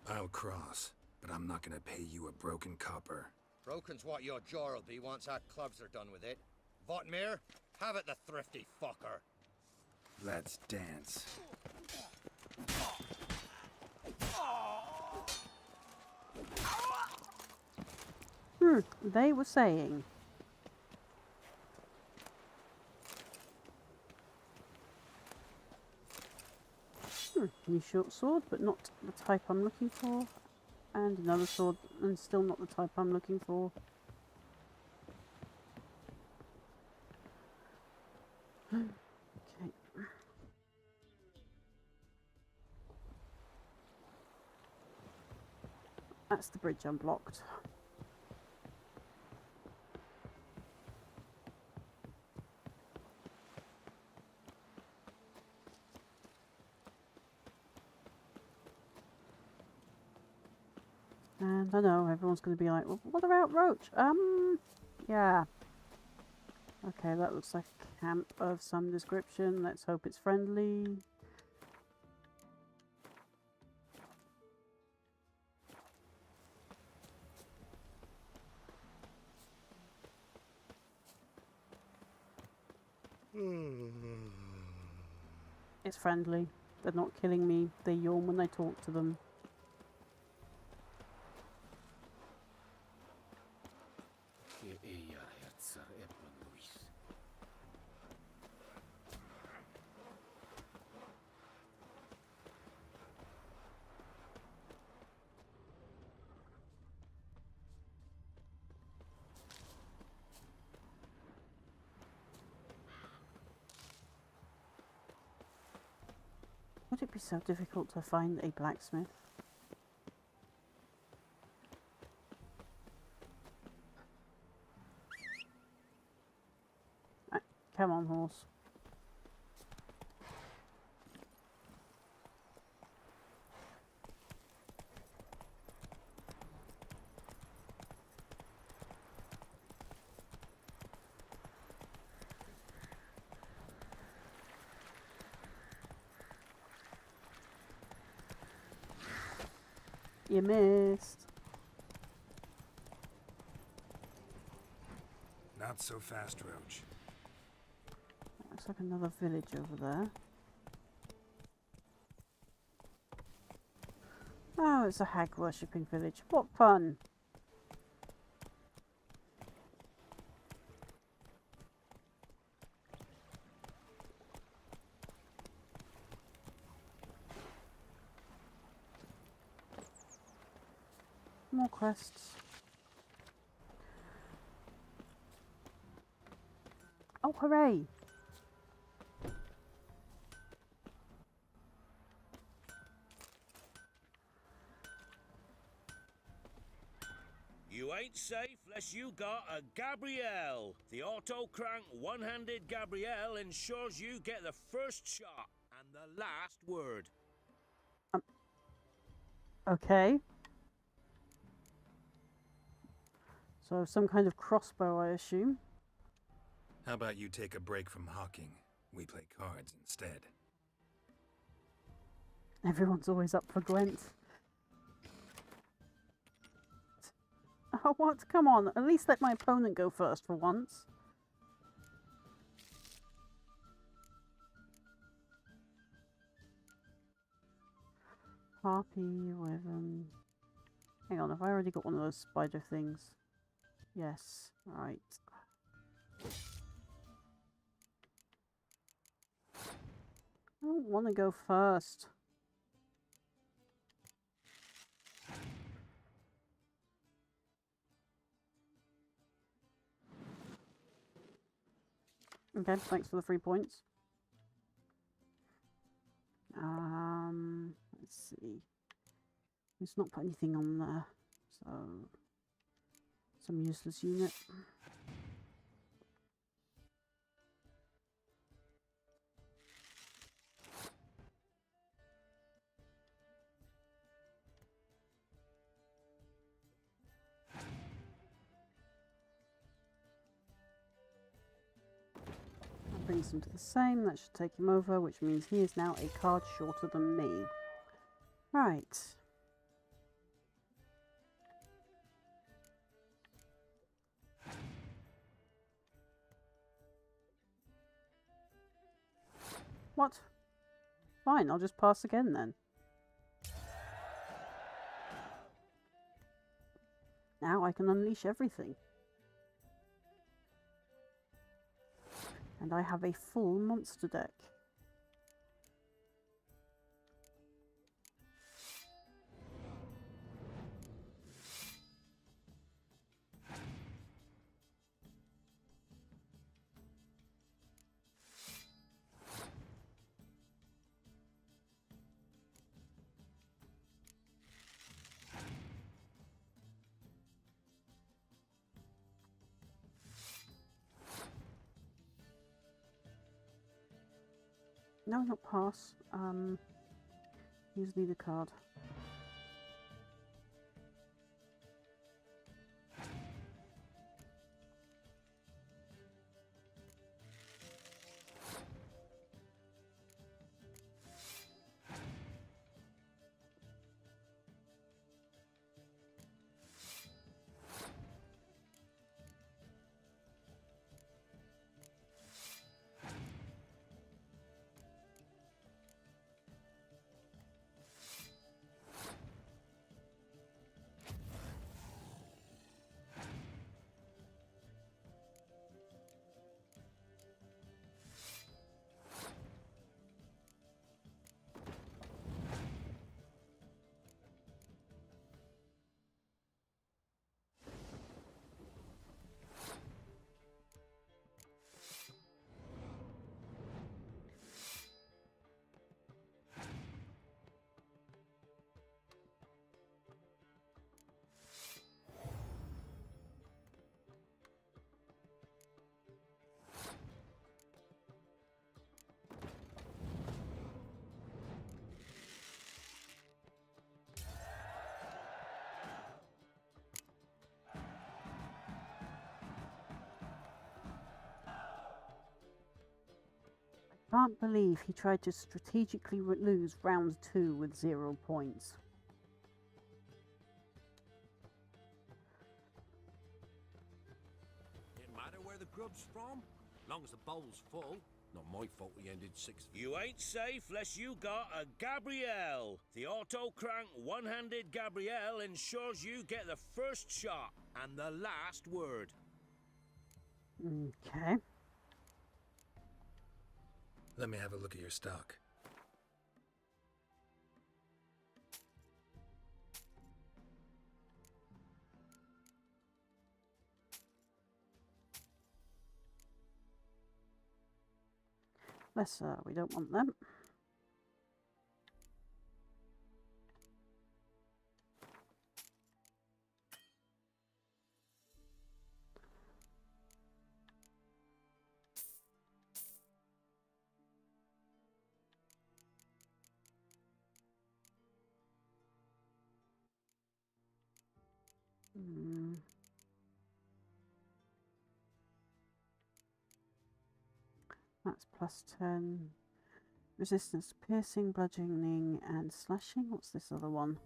I'll cross, but I'm not gonna pay you a broken copper. Broken's what your jaw'll be once our clubs are done with it. Votmir, have it, the thrifty fucker. Let's dance. They were saying. New short sword, but not the type I'm looking for. And another sword, and still not the type I'm looking for. Okay. That's the bridge unblocked. And I know everyone's going to be like, well, what about Roach? Yeah. Okay, that looks like a camp of some description. Let's hope it's friendly. It's friendly. They're not killing me. They yawn when I talk to them. Would it be so difficult to find a blacksmith? Right, come on, horse. You missed. Not so fast, Roach. Looks like another village over there. Oh, it's a hag worshipping village. What fun! More quests. Oh, hooray! You ain't safe unless you got a Gabrielle. The auto-crank one-handed Gabrielle ensures you get the first shot and the last word. Okay. So some kind of crossbow, I assume. How about you take a break from hawking? We play cards instead. Everyone's always up for Gwent. Oh, what? Come on. At least let my opponent go first for once. Harpy with Hang on, have I already got one of those spider things? Yes. Right. I don't want to go first. Okay, thanks for the 3 points. Let's see. It's not put anything on there, so some useless unit. brings him to the same. That should take him over, which means he is now a card shorter than me. Right. What? Fine, I'll just pass again then. Now I can unleash everything. And I have a full monster deck. No, not pass. Use leader card. Can't believe he tried to strategically lose round 2 with 0 points. Didn't matter where the grub's from, long as the bowl's full. Not my fault we ended 6. You ain't safe less you got a Gabrielle. The auto-crank one-handed Gabrielle ensures you get the first shot and the last word. Okay. Let me have a look at your stock. Lesser, we don't want them. That's plus 10. Resistance to piercing, bludgeoning, and slashing. What's this other one?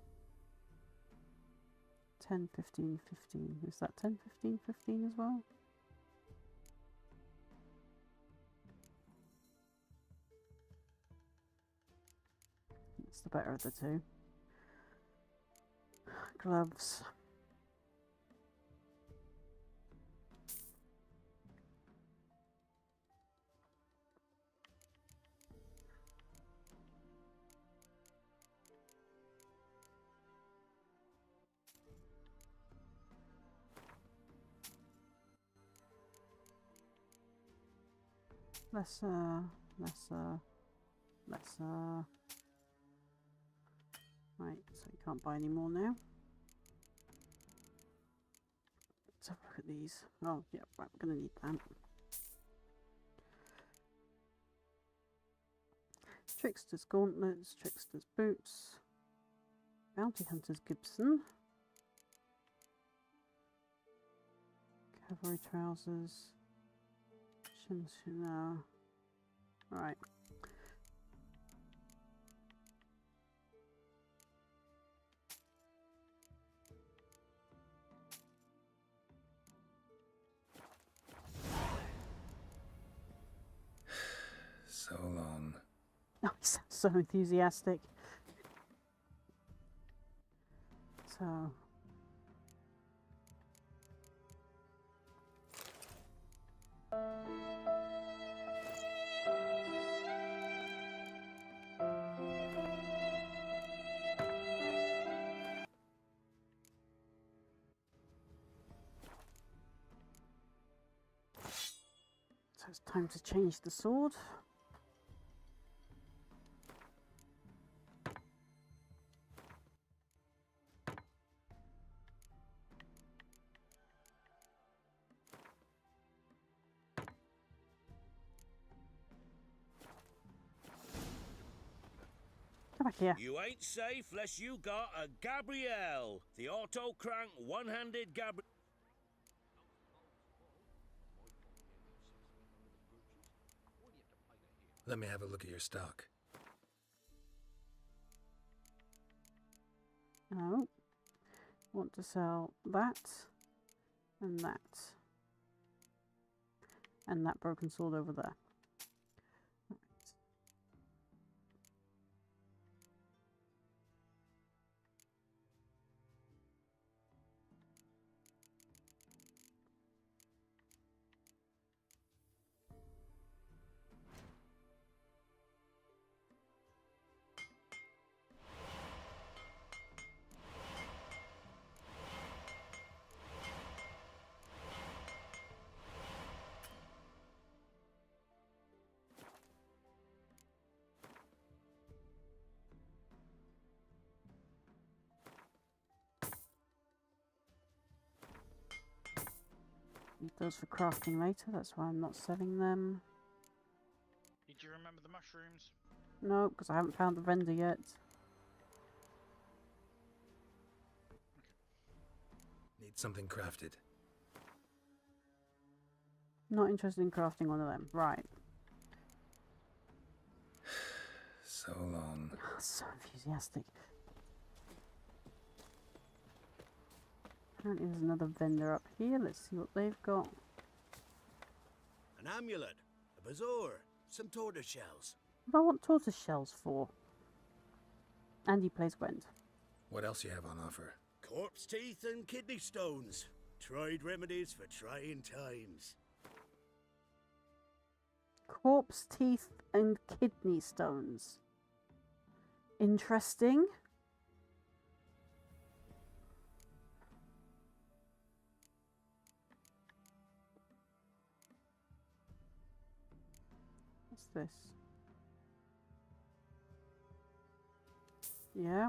10, 15, 15. Is that 10, 15, 15 as well? It's the better of the two. Gloves. Lesser, lesser, lesser. Right, so you can't buy any more now. Let's have a look at these. Oh, yeah, right, we're going to need that. Trickster's gauntlets, Trickster's boots, Bounty Hunter's Gibson, Cavalry trousers, Chinchilla, Right. So long. Oh, he sounds so enthusiastic. So. So it's time to change the sword. Come back here. You ain't safe unless you got a Gabrielle, the auto crank one-handed Gabrielle. Let me have a look at your stock. No. Want to sell that and that. And that broken sword over there. Need those for crafting later, that's why I'm not selling them. Did you remember the mushrooms? No, because I haven't found the vendor yet. Need something crafted. Not interested in crafting one of them. Right. So long. So enthusiastic. Apparently there's another vendor up here. Let's see what they've got. An amulet, a bazaar, some tortoise shells. What do I want tortoise shells for? And he plays Gwent. What else you have on offer? Corpse teeth and kidney stones. Tried remedies for trying times. Corpse teeth and kidney stones. Interesting. What's this? Yeah.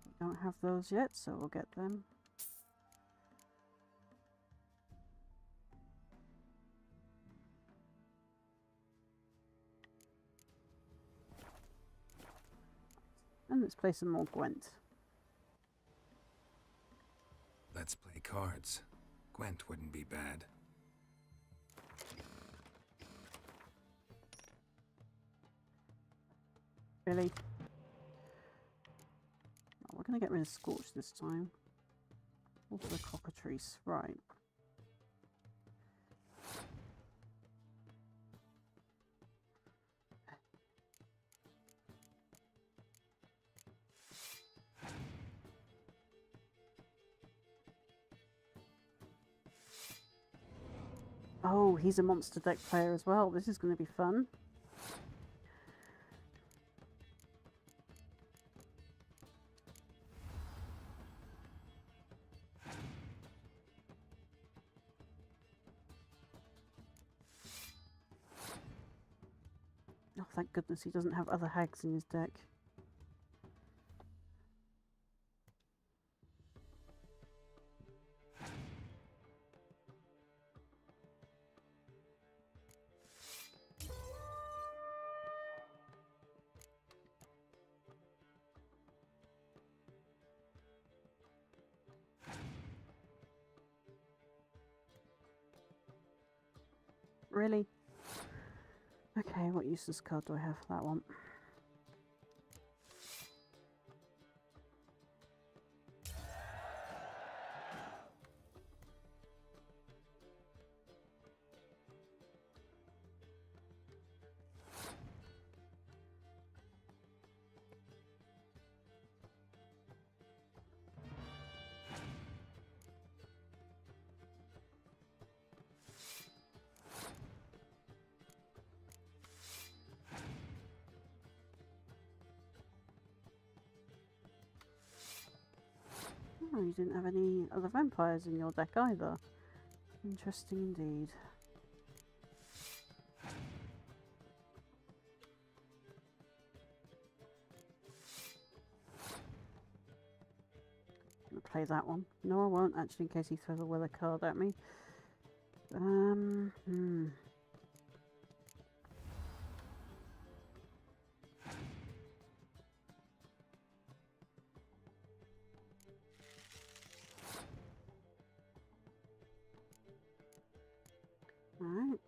We don't have those yet, so we'll get them. And let's play some more Gwent. Let's play cards. Gwent wouldn't be bad. Really? Oh, we're going to get rid of Scorch this time. Also the cockatrice. Right. Oh, he's a monster deck player as well. This is going to be fun. Oh, thank goodness he doesn't have other hags in his deck. Really? Okay. Okay, what useless card do I have for that one? Oh, you didn't have any other vampires in your deck either. Interesting indeed. I'll play that one. No, I won't, actually, in case he throws a weather card at me. Alright.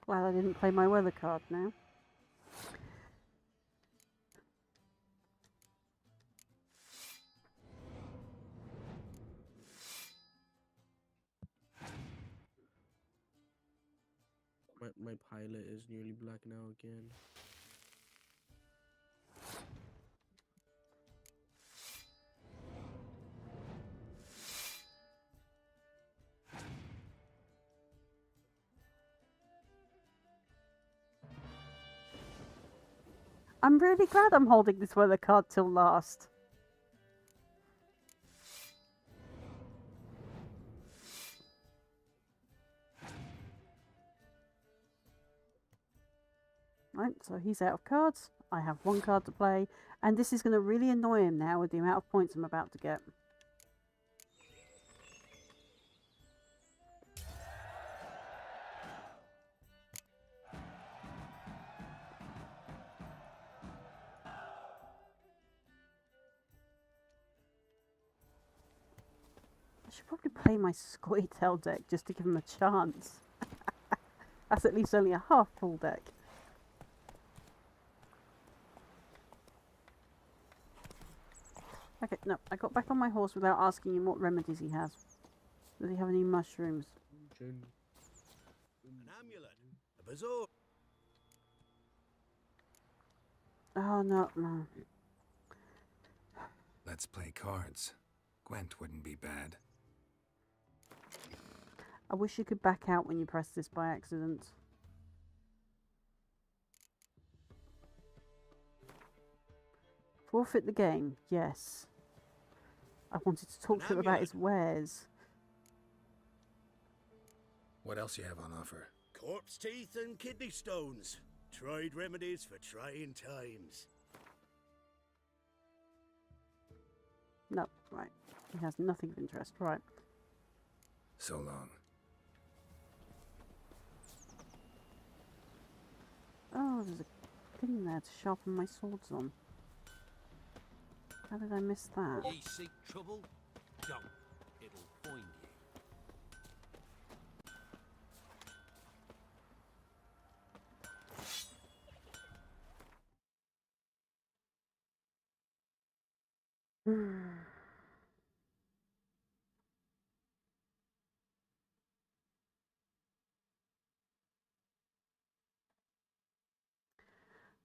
Glad I didn't play my weather card now. My pilot is nearly black now again. I'm really glad I'm holding this weather card till last. Right, so he's out of cards. I have one card to play, and this is going to really annoy him now with the amount of points I'm about to get. I should probably play my Scoia'tael deck just to give him a chance. That's at least only a half full deck. Okay, no, I got back on my horse without asking him what remedies he has. Does he have any mushrooms? An amulet. A bazaar. Oh, no, no. Let's play cards. Gwent wouldn't be bad. I wish you could back out when you press this by accident. Forfeit the game, yes. I wanted to talk to him about his wares. What else you have on offer? Corpse teeth and kidney stones. Tried remedies for trying times. No, right. He has nothing of interest, right. So long. Oh, there's a thing there to sharpen my swords on. How did I miss that? Ye seek trouble? Don't. It'll find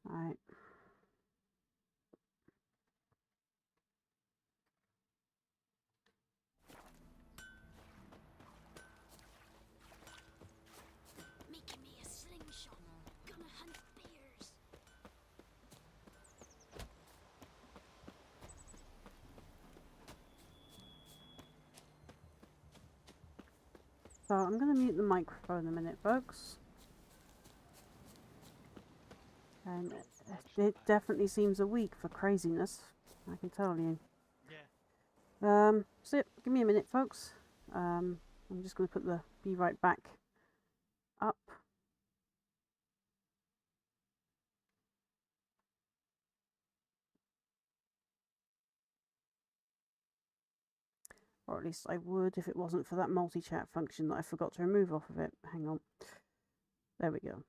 Right. Making me a slingshot. Gonna hunt bears. So I'm going to mute the microphone a minute, folks. And it definitely seems a week for craziness, I can tell you. Yeah. So give me a minute, folks. I'm just going to put the be right back up. Or at least I would if it wasn't for that multi-chat function that I forgot to remove off of it. Hang on. There we go.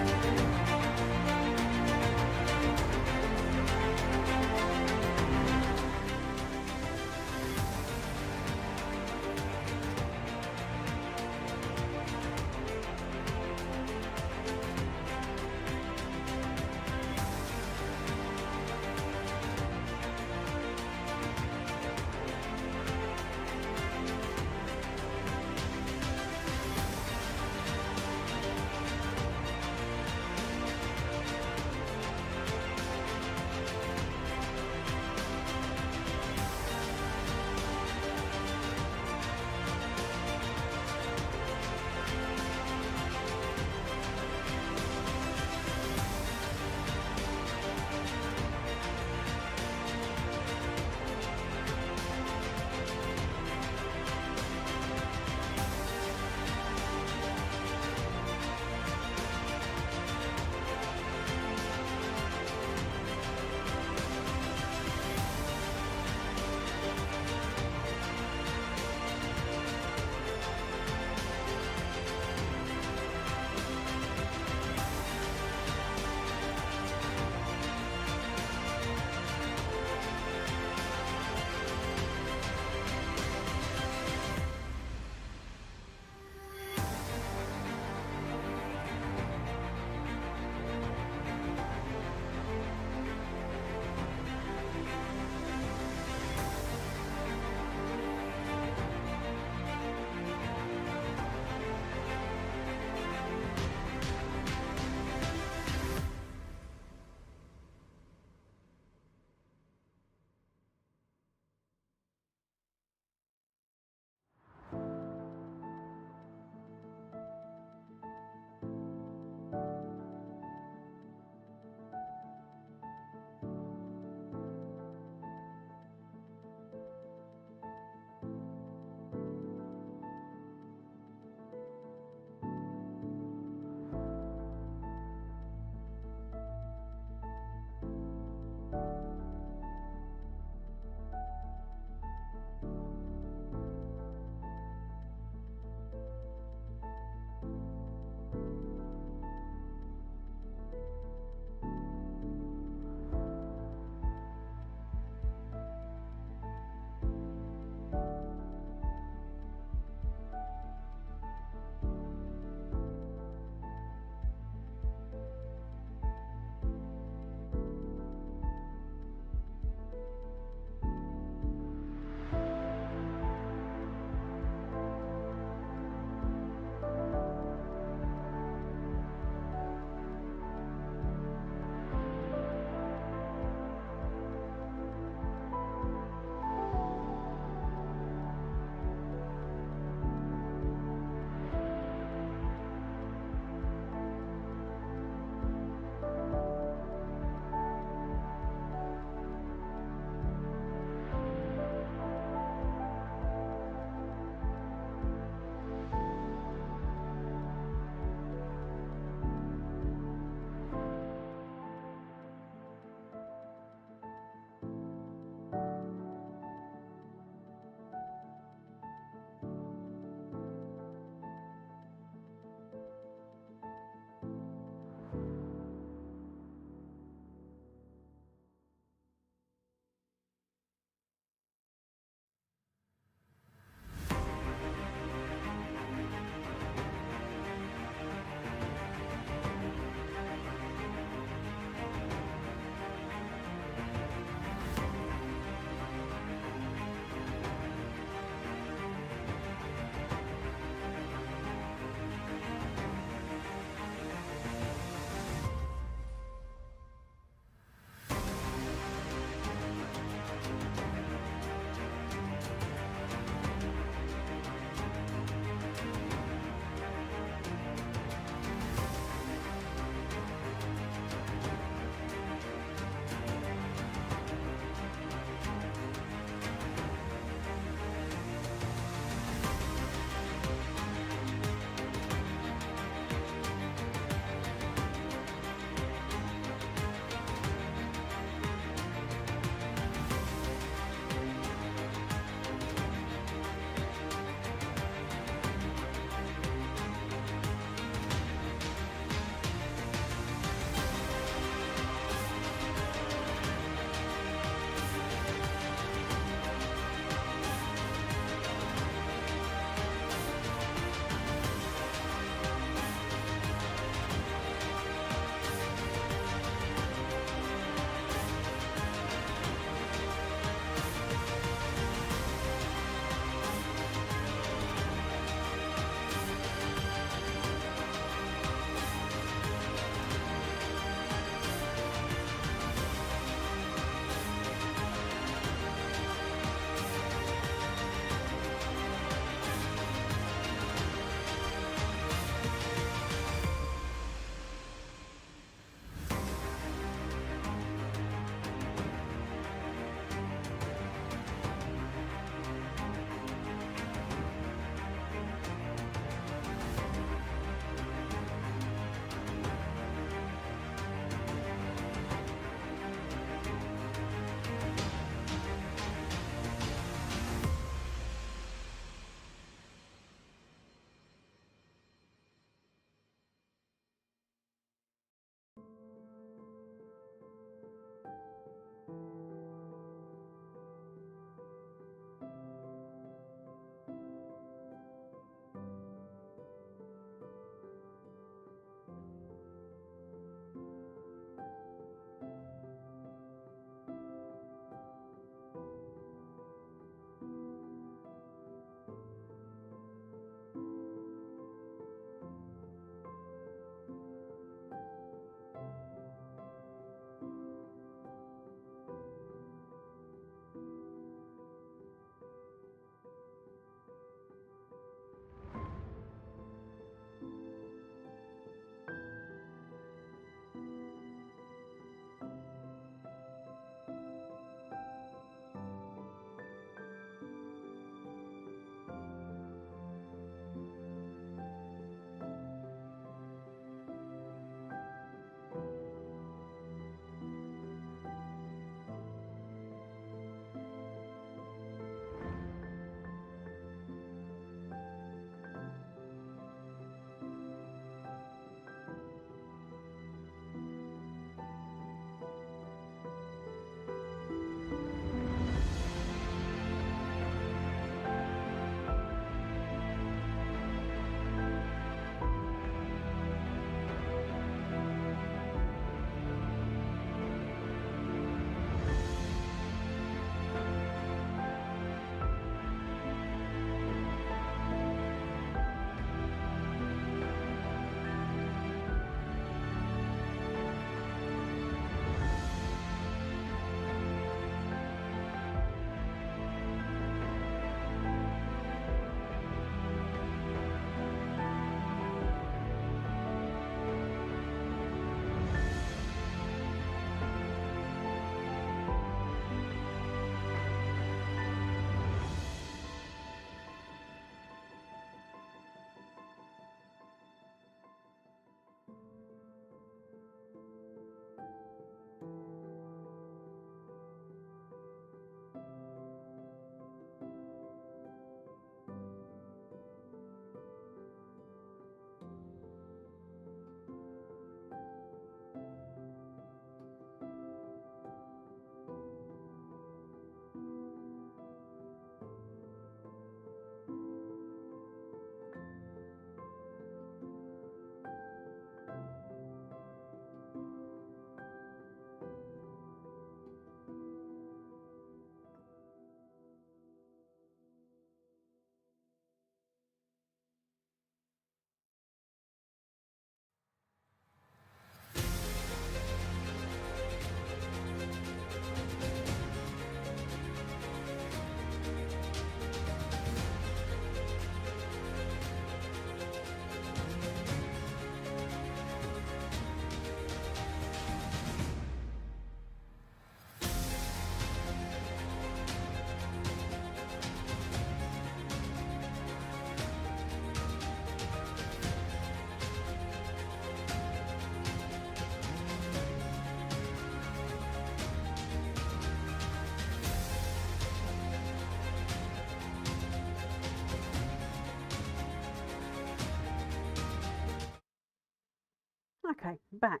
Okay, back.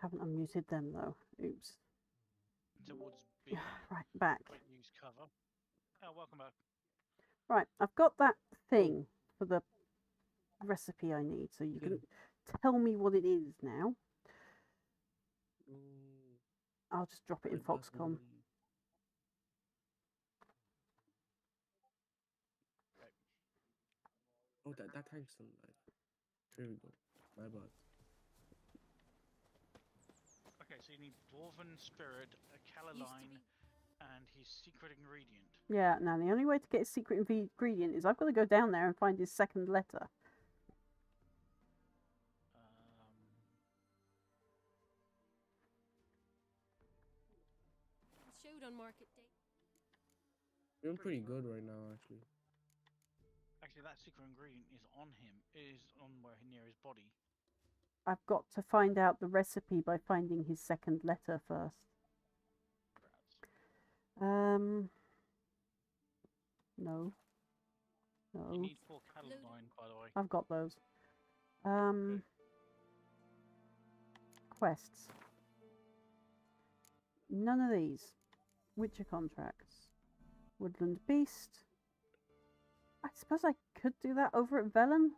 Haven't unmuted them though. Oops. Towards B. Right, back. Quick use cover. Oh, welcome back. Right, I've got that thing for the recipe I need, so you can tell me what it is now. I'll just drop it in Foxconn. Oh, that tank's still alive. There we go. My bad. Okay, so you need Dwarven Spirit, a Caroline, and his secret ingredient. Yeah, now the only way to get his secret ingredient is I've got to go down there and find his second letter. Showed on market day. Doing pretty good right now, actually. Actually, that secret ingredient is on him, is on where near his body. I've got to find out the recipe by finding his second letter first. No. No. You need 4 Caroline, by the way. I've got those. Quests. None of these. Witcher contracts. Woodland Beast. I suppose I could do that over at Velen.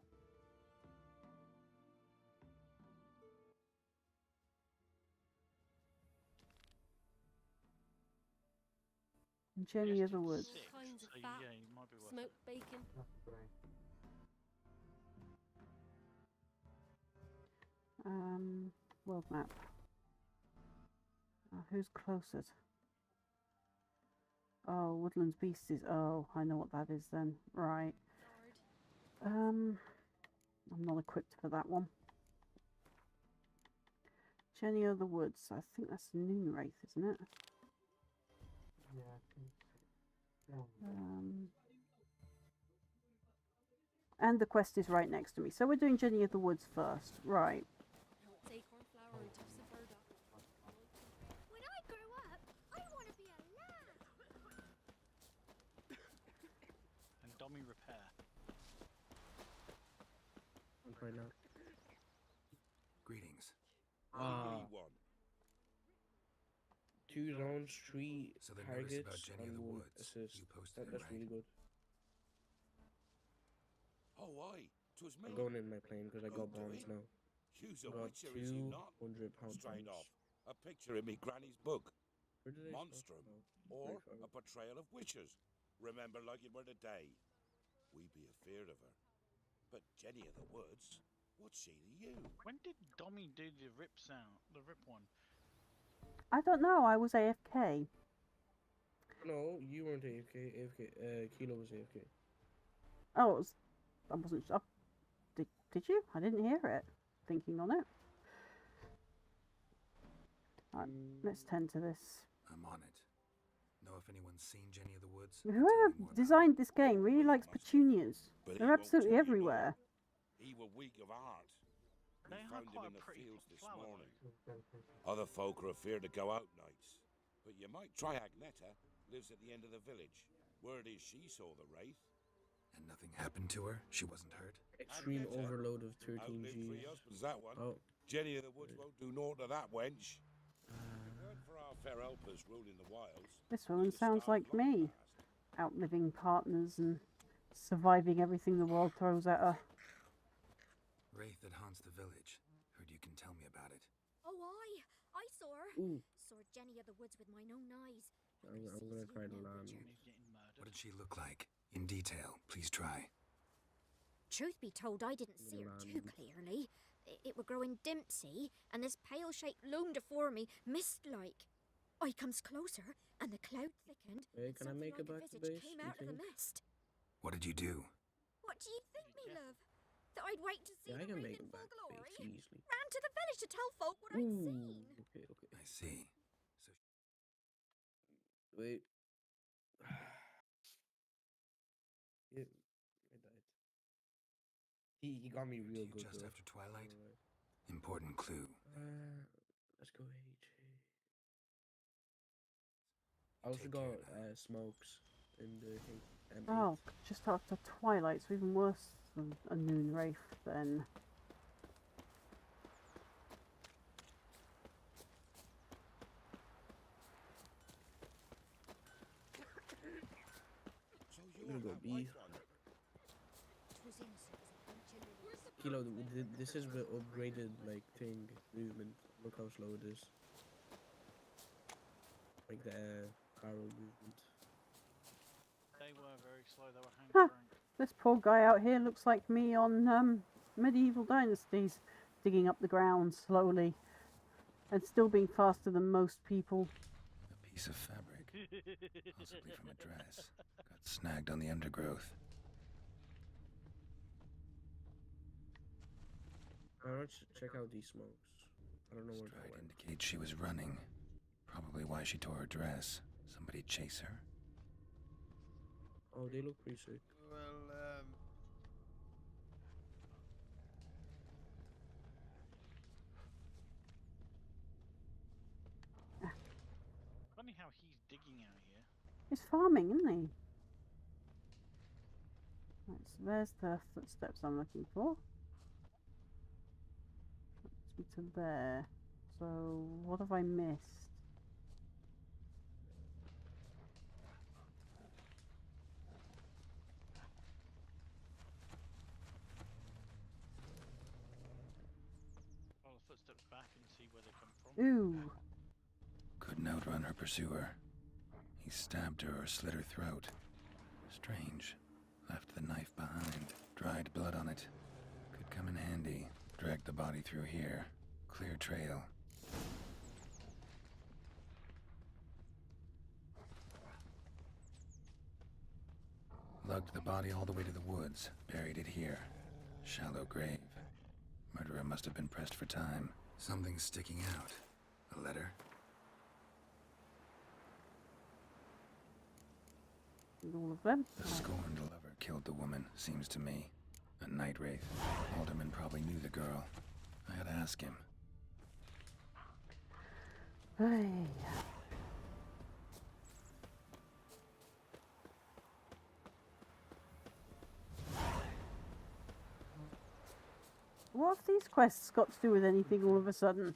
Jenny of the Woods. Kinds of So, fat, yeah, you might be worth smoked bacon. World map. Who's closest? Oh, Woodlands Beast is. Oh, I know what that is then. Right. I'm not equipped for that one. Jenny of the Woods. I think that's Noonwraith, isn't it? And the quest is right next to me. So we're doing Jenny of the Woods first. Right. Acorn flour and tufts of burdock. When I grow up, I want to be a lamb. And dummy repair. Right now. Greetings. One. 2 zones, 3 So the notice targets, about Jenny of and the 1 Woods. assist. You posted it, That's right? really good. Oh, aye. 'Twas me. I'm going in my plane because I got Go to bonds it. now. You's a Got witcher, is you not? £200 Straight bonds. off. A picture in me granny's book. Where did I start? Monstrum. Oh, Or very a portrayal of witches. Remember like it were the day. We be afeard of her. But Jenny of the Woods, what's she to you? When did Dommy do the rip sound? The rip one? I don't know. I was AFK. No, you weren't AFK. Kilo was AFK. Oh, it was, I wasn't sure. Did you? I didn't hear it. Thinking on it. Alright, let's tend to this. I'm on it. Know if anyone's seen Jenny of the Woods? Whoever designed this game really likes petunias. They're absolutely everywhere. He were weak of heart. We They are found him quite in the pretty fields this flower, morning. Other folk are afeard to go out nights. But you might try Agneta, lives at the end of the village. Word is she saw the wraith. And nothing happened to her? She wasn't hurt? Extreme Agneta overload of outlived 13 3 Gs. husbands, that one. Oh. Jenny of the Woods won't do naught to that wench. If it weren't for our fair helpers ruling the wilds, This woman sounds like me. Outliving partners and surviving everything the world throws at her. Wraith that haunts the village. Heard you can tell me about it. Oh, I saw her. Ooh. Saw Jenny of the Woods with mine own eyes. I'm gonna try to land. What did she look like? In detail, please try. Truth be told, I didn't see her too clearly. It were growing dimpsy, and this pale shape loomed afore me, mist-like. I comes closer, and the cloud thickened. Hey, and can I something make it like a back to visage base, came you out of the think? mist. What did you do? What do you think, me love? That I'd wait to see Yeah, I the can wraith make in it full back to glory? base easily. Ran to the village to tell folk what I'd seen. Okay, okay. I see. So Wait. Yeah, I died. He got me real good just though. after twilight? Alright. Important clue. Let's go HA. I also got smokes in the Oh, just after twilight, so even worse a noon wraith then. I'm gonna go B. Kilo, this is the upgraded like thing movement. Look how slow it is. Like the barrel movement. They were very slow. They were Huh. hankering. This poor guy out here looks like me on Medieval Dynasties, digging up the ground slowly, and still being faster than most people. A piece of fabric, possibly from a dress, got snagged on the undergrowth. Let's check out these smokes. I don't know where Stride indicates she was running. Probably why she tore her dress. Somebody chase her? Oh, they look pretty sick. Well, Funny how he's digging out here. He's farming, isn't he? Right, so there's the footsteps I'm looking for. Takes me to there. So what have I missed? Follow the footsteps back and see where they come from. Ooh. Couldn't outrun her pursuer. He stabbed her or slit her throat. Strange. Left the knife behind. Dried blood on it. Could come in handy. Dragged the body through here. Clear trail. Lugged the body all the way to the woods. Buried it here. Shallow grave. Murderer must have been pressed for time. Something's sticking out. A letter? All of them. The scorned lover killed the woman, seems to me. A night wraith. Alderman probably knew the girl. I had to ask him. Hey. What have these quests got to do with anything all of a sudden?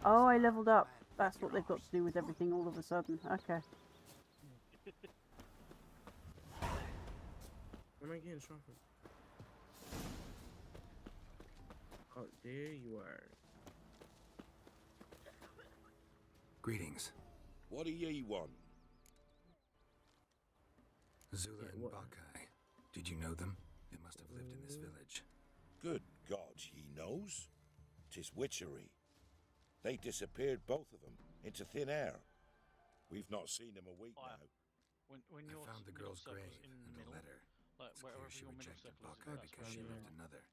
Oh, I leveled up. That's what they've got to do with everything all of a sudden. Okay. Am I getting shot from? Oh, there you are. Greetings. What do ye want? Zula Yeah, and what- Bakai. Did you know them? They must have lived in this village. Good God, he knows. 'Tis witchery. They disappeared, both of them, into thin air. We've not seen them a week now. When I your found the middle girl's circle's grave in the and a middle, letter. like It's clear wherever she your middle rejected circle is, Bakai that's because where she you loved are. another.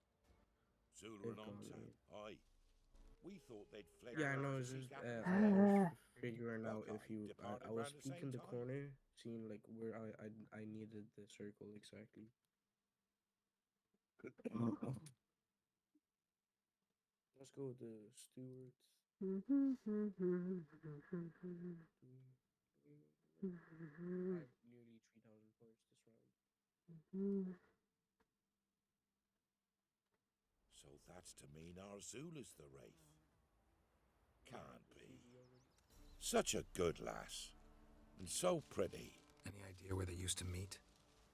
Zula They've and gone, Onta. Aye. We thought they'd fled. Yeah, I know. to It's seek just apples. I was figuring out if Bakai you. departed I was round the same peeking the time. corner, seeing like where I needed the circle exactly. Let's go with the Stewart. I've nearly 3,000 points this round. So that's to mean our Zula's the wraith. Can't be. Such a good lass. And so pretty. Any idea where they used to meet?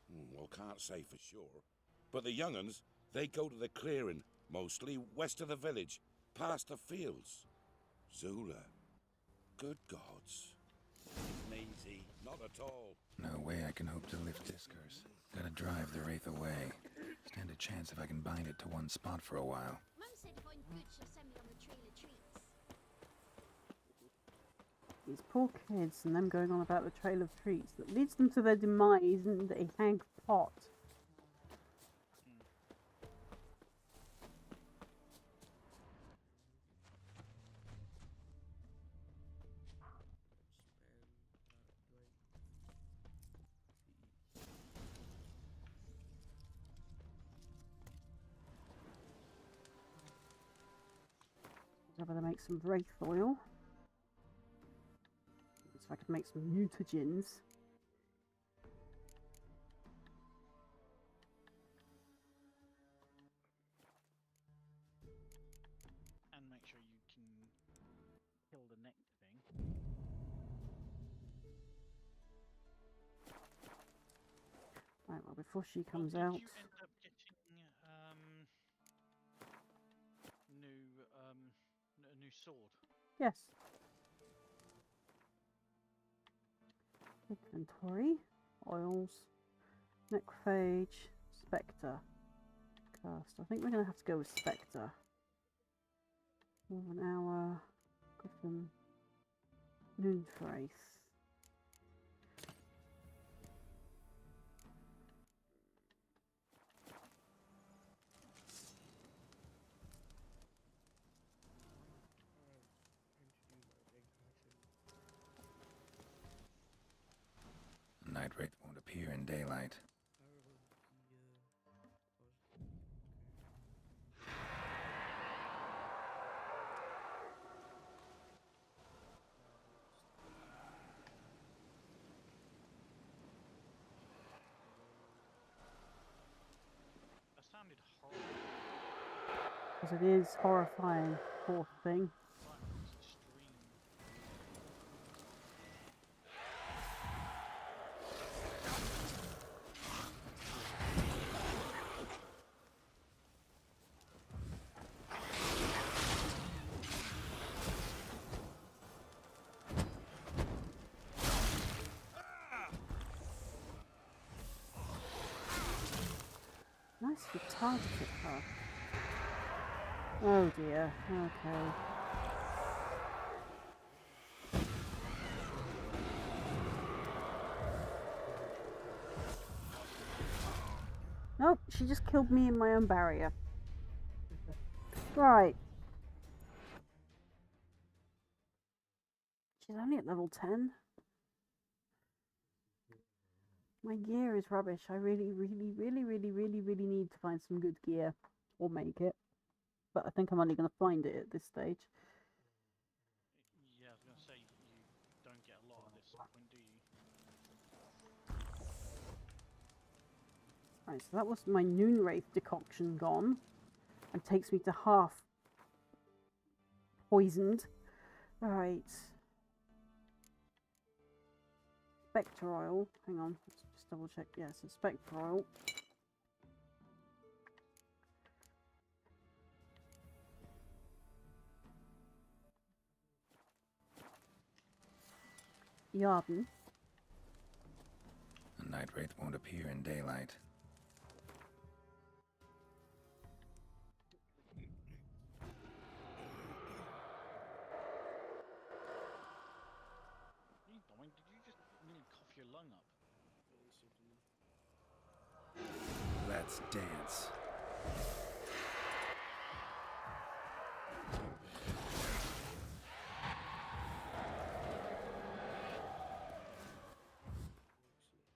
Well, can't say for sure. But the young'uns, they go to the clearing, mostly west of the village, past the fields. Zula. Good gods. Isn't easy. Not at all. No way I can hope to lift this curse. Gotta drive the wraith away. Stand a chance if I can bind it to one spot for a while. Mum said if I'm good, she'll send me on the trail of treats. These poor kids and them going on about the trail of treats that leads them to their demise in a hag pot. I'm gonna make some wraith oil. So I could make some mutagens. kill the next thing. Right, well, before she Oh, comes did out. you end up getting a new sword? Yes. Inventory, oils, necrophage, spectre, cast. I think we're going to have to go with spectre. More than an hour, griffin, noon wraith. A night wraith won't appear in daylight. That sounded horrible. Because it is horrifying, poor thing. That was extreme. Nicely targeted her. Oh dear, okay. Nope, she just killed me in my own barrier. Right. She's only at level 10. My gear is rubbish. I really need to find some good gear. Or make it. But I think I'm only going to find it at this stage. Yeah, I was going to say, you don't get a lot at this point, do you? Right, so that was my Noon Wraith decoction gone. And takes me to half poisoned. Right. Spectre oil. Hang on, let's just double check. Yes, yeah, so Spectre oil. Yarden. A night wraith won't appear in daylight. Did you just nearly cough your lung up? Let's dance.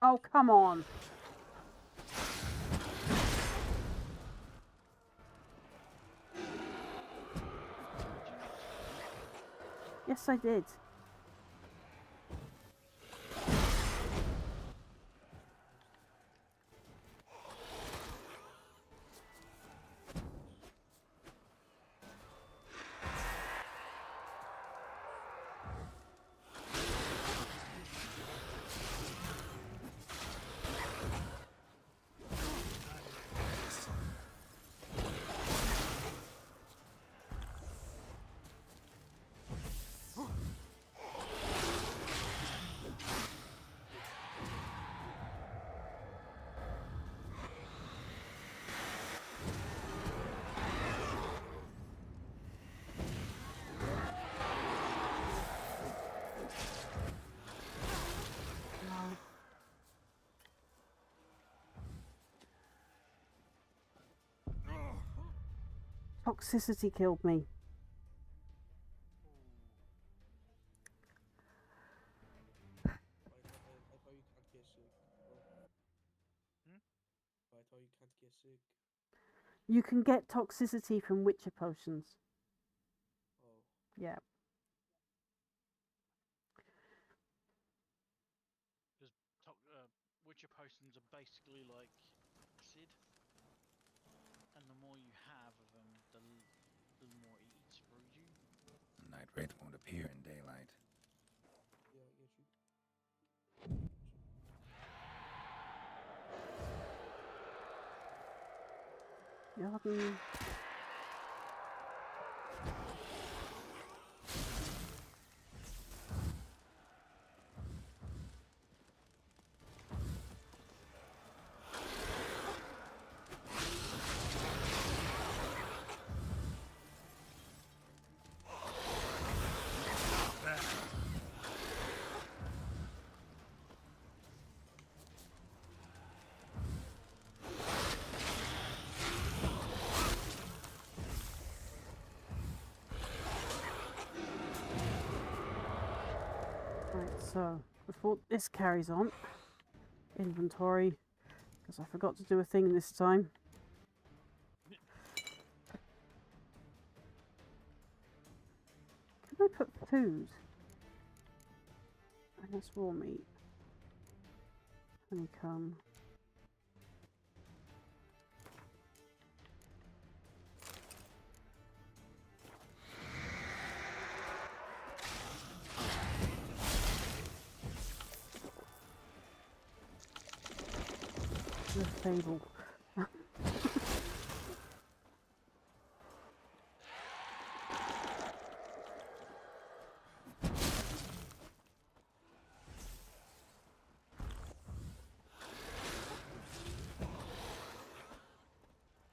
Oh, come on. Yes, I did. Toxicity killed me. I thought you can't get sick. I thought you can't get sick. You can get toxicity from Witcher potions. Oh. Yeah. Witcher potions are basically like acid, and the more you have of them, the more it eats through you. A Night wraith won't appear in daylight. Yarden. Right, so before this carries on, inventory, because I forgot to do a thing this time. Can I put food? I guess raw meat. Honeycomb. The table.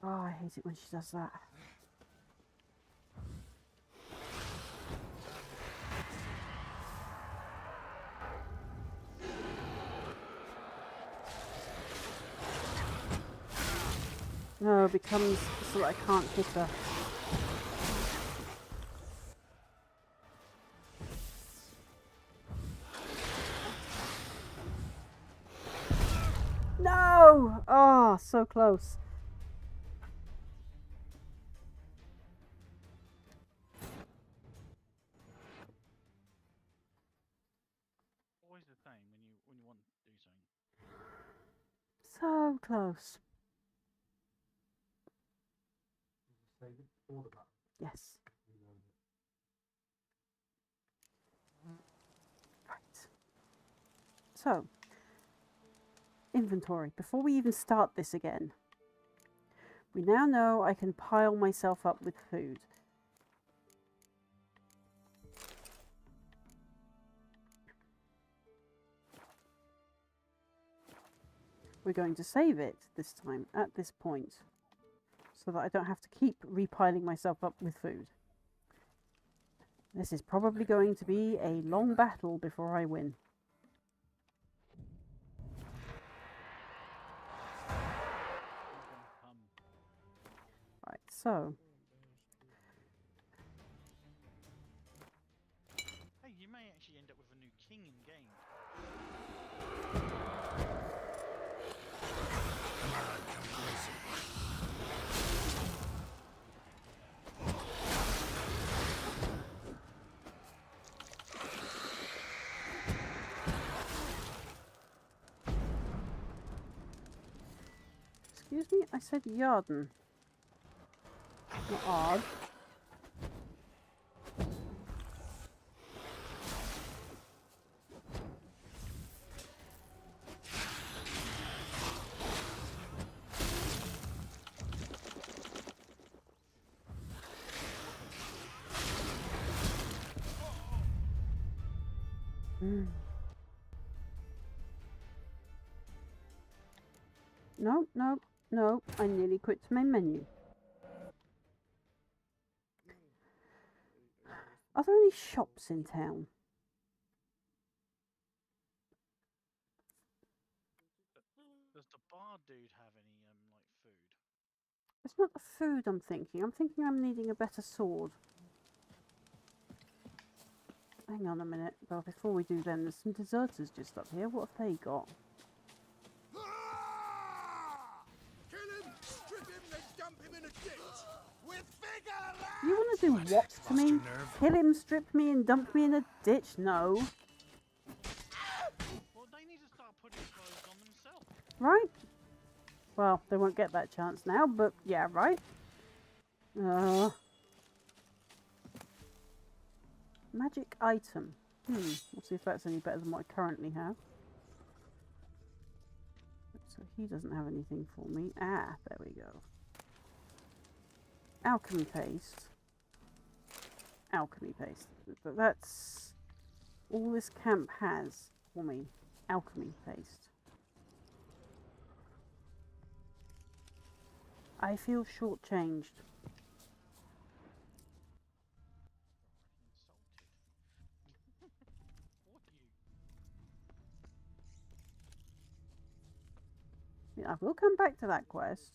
Oh, I hate it when she does that. No, it becomes so that I can't hit her. No! Oh, so close. Always the same when you want to do something. So close. Yes. Right. So, inventory. Before we even start this again, we now know I can pile myself up with food. We're going to save it this time at this point, so that I don't have to keep repiling myself up with food. This is probably going to be a long battle before I win. Right, so Hey, you may actually end up with a new king in game. Come on, come closer. excuse me, I said Yarden. Not odd. No, no, no, I nearly quit my menu. Are there any shops in town? Does the bar dude have any like food? It's not the food I'm thinking. I'm thinking I'm needing a better sword. Hang on a minute. Well, before we do then, there's some deserters just up here. What have they got? Kill him, strip him, then dump him in a ditch. With vigor, lad! You want to do what to me? Kill him, strip me, and dump me in a ditch? No. Well, they need to start putting clothes on themselves. Right? Well, they won't get that chance now, but yeah, right? Magic item. We'll see if that's any better than what I currently have. So he doesn't have anything for me. Ah, there we go. Alchemy paste. Alchemy paste. But that's all this camp has for me. Alchemy paste. I feel shortchanged. I will come back to that quest.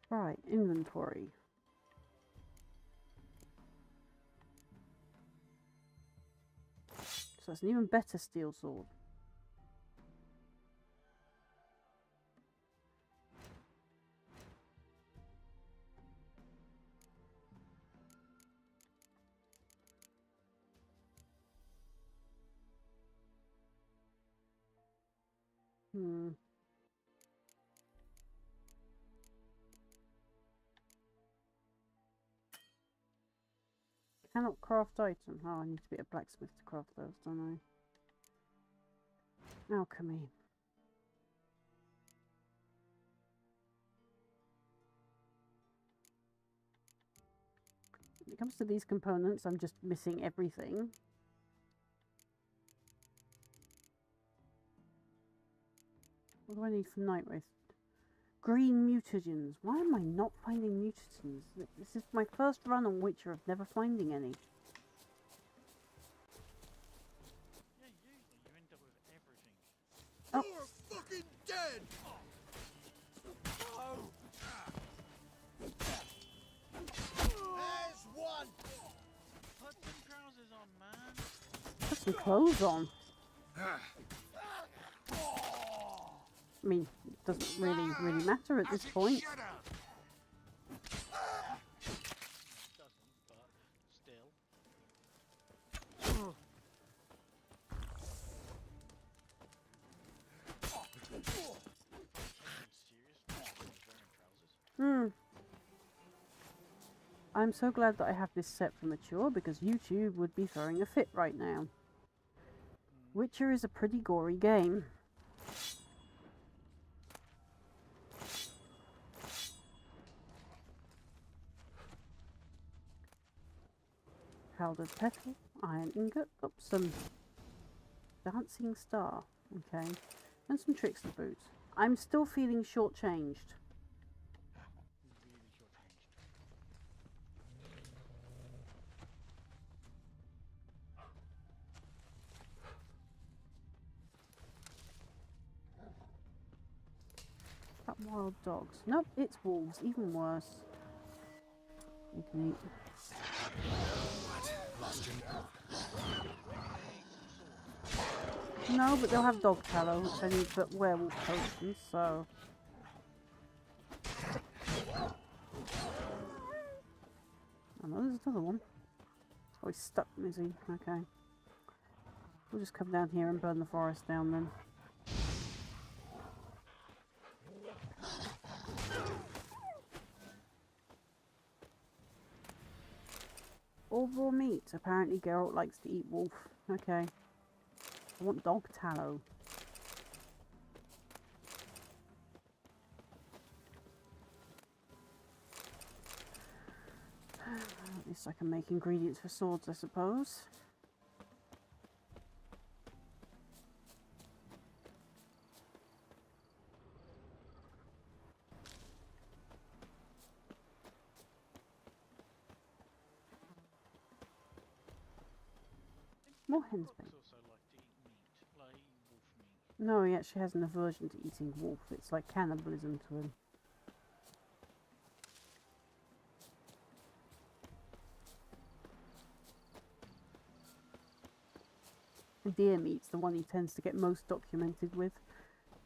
Right, inventory. So it's an even better steel sword. Cannot craft item. Oh, I need to be a blacksmith to craft those, don't I? Alchemy. When it comes to these components, I'm just missing everything. What do I need for night wraith? Green mutagens. Why am I not finding mutagens? This is my first run on Witcher of never finding any. Yeah, usually you end up with everything. Oh. You're fucking dead! There's one! Put some trousers on, man. Put some clothes on. I mean, it doesn't really matter at this point. Doesn't, but still. I'm so glad that I have this set for mature because YouTube would be throwing a fit right now. Witcher is a pretty gory game. Powdered petal, iron ingot, some dancing star, okay, and some trickster boots. I'm still feeling shortchanged. Really shortchanged. That wild dogs. Nope, it's wolves, even worse. You can eat. No, but they'll have dog tallow, which I need for werewolf potions, so... Oh no, there's another one. Oh, he's stuck, is he? Okay. We'll just come down here and burn the forest down then. All raw meat. Apparently Geralt likes to eat wolf. Okay. I want dog tallow. At least I can make ingredients for swords, I suppose. More hen's bane. Also like to eat meat, like wolf meat. No, he actually has an aversion to eating wolf. It's like cannibalism to him. Deer meat's the one he tends to get most documented with,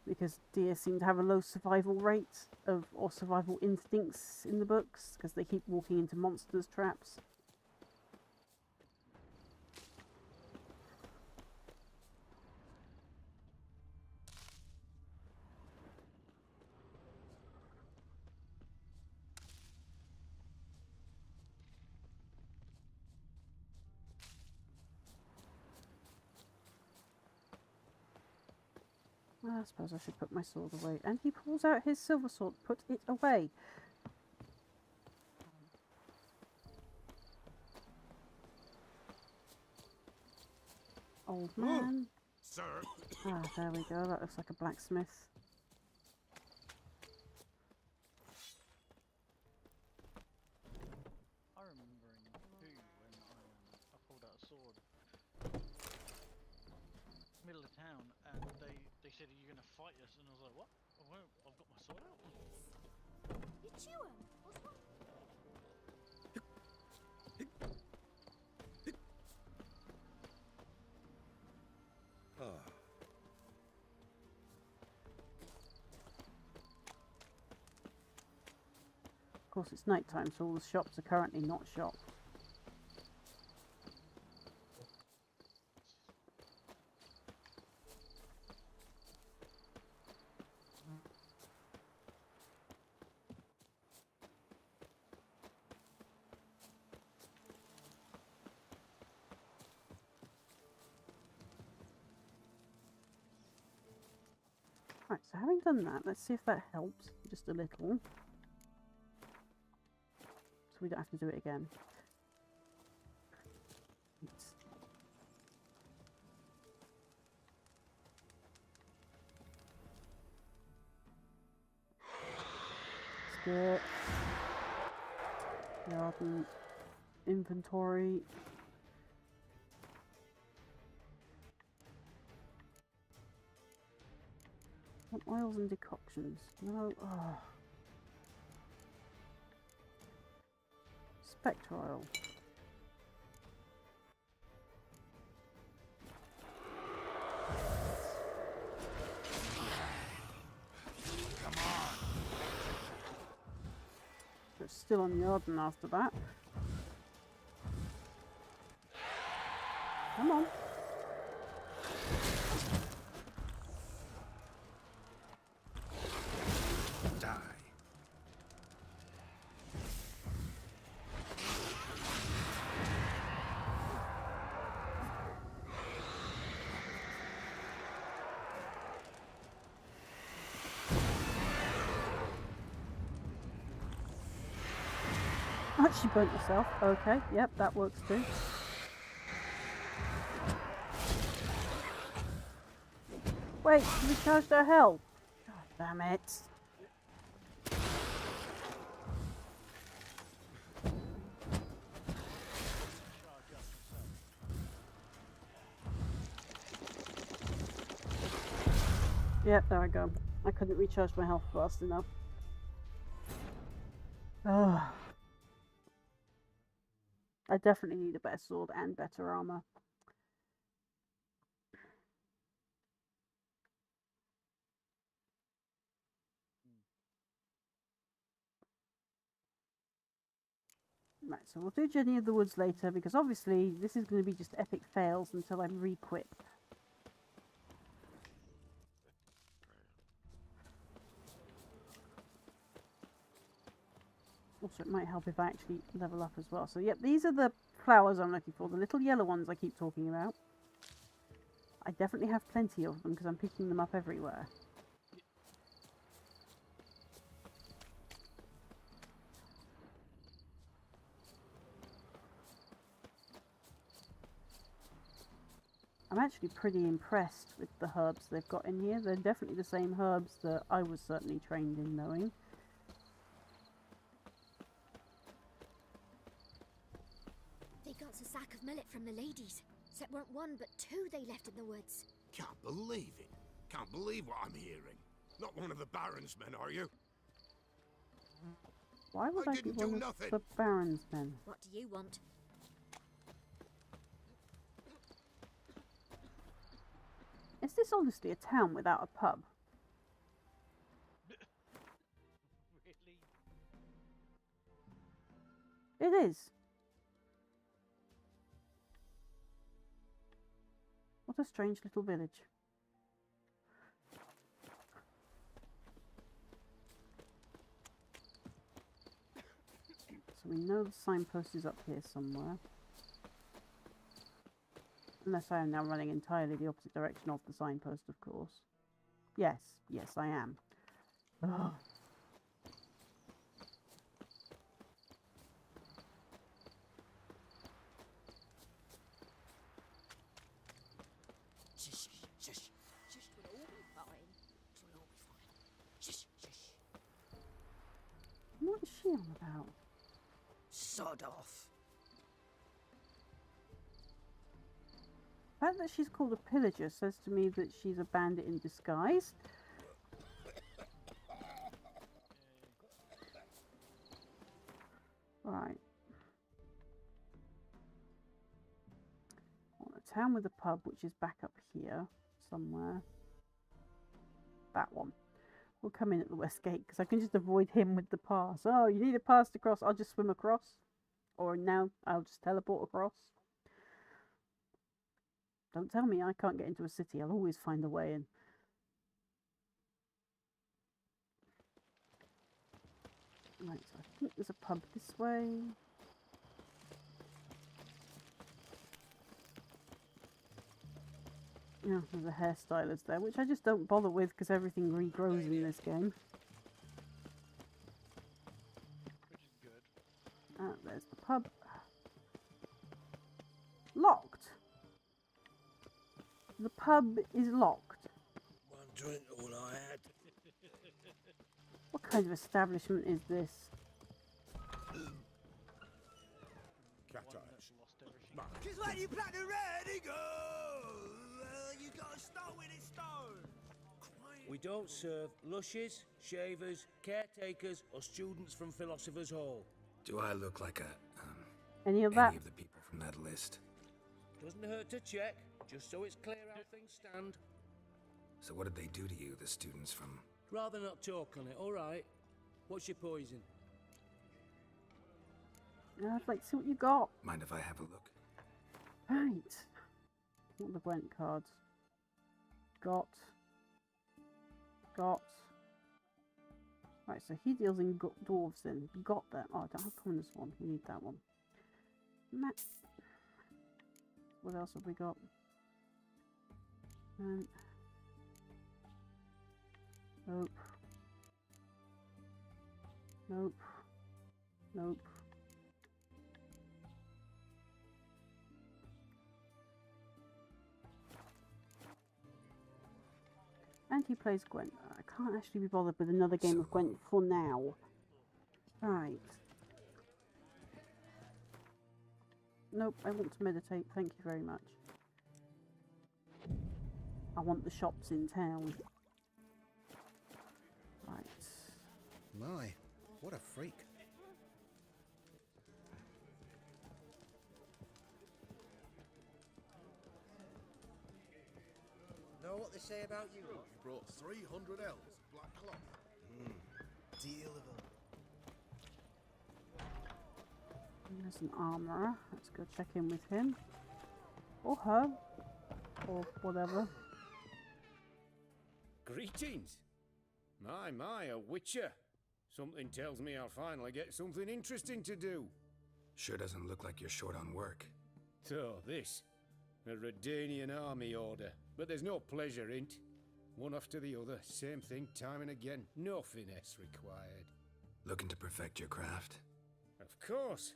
because deer seem to have a low survival rate or survival instincts in the books, because they keep walking into monsters' traps. I suppose I should put my sword away. And he pulls out his silver sword. Put it away. Old man. Sir. Ah, there we go. That looks like a blacksmith. I remember in 2 when I pulled out a sword. Middle of town, and they said, "Are you going to fight us?" And I was like, "What? I won't. I've got my sword out." You chew him. What's wrong? Of course, it's night time, so all the shops are currently not shop. Right, so having done that, let's see if that helps just a little. So we don't have to do it again. Skirt. Garden. Inventory. What oils and decoctions? No. Oh. Spectre oil. Come on. So it's still on the Arden after that. Come on. She burnt herself. Okay, yep, that works too. Wait, she recharged her health. God damn it. Yep, there I go. I couldn't recharge my health fast enough. Ugh. I definitely need a better sword and better armor. Right, so we'll do Journey of the Woods later because obviously this is going to be just epic fails until I'm re-equipped. Also, it might help if I actually level up as well. So, yep, these are the flowers I'm looking for. The little yellow ones I keep talking about. I definitely have plenty of them because I'm picking them up everywhere. I'm actually pretty impressed with the herbs they've got in here. They're definitely the same herbs that I was certainly trained in knowing. They got a sack of millet from the ladies. So it weren't one, but 2 they left in the woods. Can't believe it. Can't believe what I'm hearing. Not one of the Baron's men, are you? Why would I be one of the Baron's men? What do you want? Is this honestly a town without a pub? Really? It is. What a strange little village. So we know the signpost is up here somewhere. Unless I am now running entirely the opposite direction of the signpost, of course. Yes, yes, I am. Ugh. Shush, shush, shush, twill all be fine. Twill all be fine. Shush, shush. What is she on about? Sod off. The fact that she's called a pillager says to me that she's a bandit in disguise. Right. Well, a town with a pub, which is back up here somewhere. That one. We'll come in at the west gate because I can just avoid him with the pass. Oh, you need a pass to cross. I'll just swim across. Or now I'll just teleport across. Don't tell me I can't get into a city. I'll always find a way in. Right, so I think there's a pub this way. Yeah, there's a hairstylist there, which I just don't bother with because everything regrows in this game. There's the pub. Locked. The pub is locked. One drink, all I had. What kind of establishment is this? Cat eyes. Cause when you plant the red, it goes. You gotta start with it stone. We don't serve lushes, shavers, caretakers, or students from Philosopher's Hall. Do I look like a, any of that? Any of the people from that list? Doesn't hurt to check, just so it's clear how things stand. So what did they do to you, the students from... Rather not talk on it, alright? What's your poison? I'd like to see what you got. Mind if I have a look? Right. What are the Gwent cards? Got. Right, so he deals in dwarves then. Got that. Oh, I don't have common this one. We need that one. What else have we got? Nope. Nope. Nope. And he plays Gwent. I can't actually be bothered with another game of Gwent for now. Right. Nope, I want to meditate. Thank you very much. I want the shops in town. Right. My, what a freak. Know what they say about you? You brought 300 elves, black cloth. Deal of them. There's an armourer. Let's go check in with him. Or her. Or whatever. Greetings. My, a witcher. Something tells me I'll finally get something interesting to do. Sure doesn't look like you're short on work. So, this. A Redanian army order. But there's no pleasure in't. One after the other, same thing time and again. No finesse required. Looking to perfect your craft? Of course.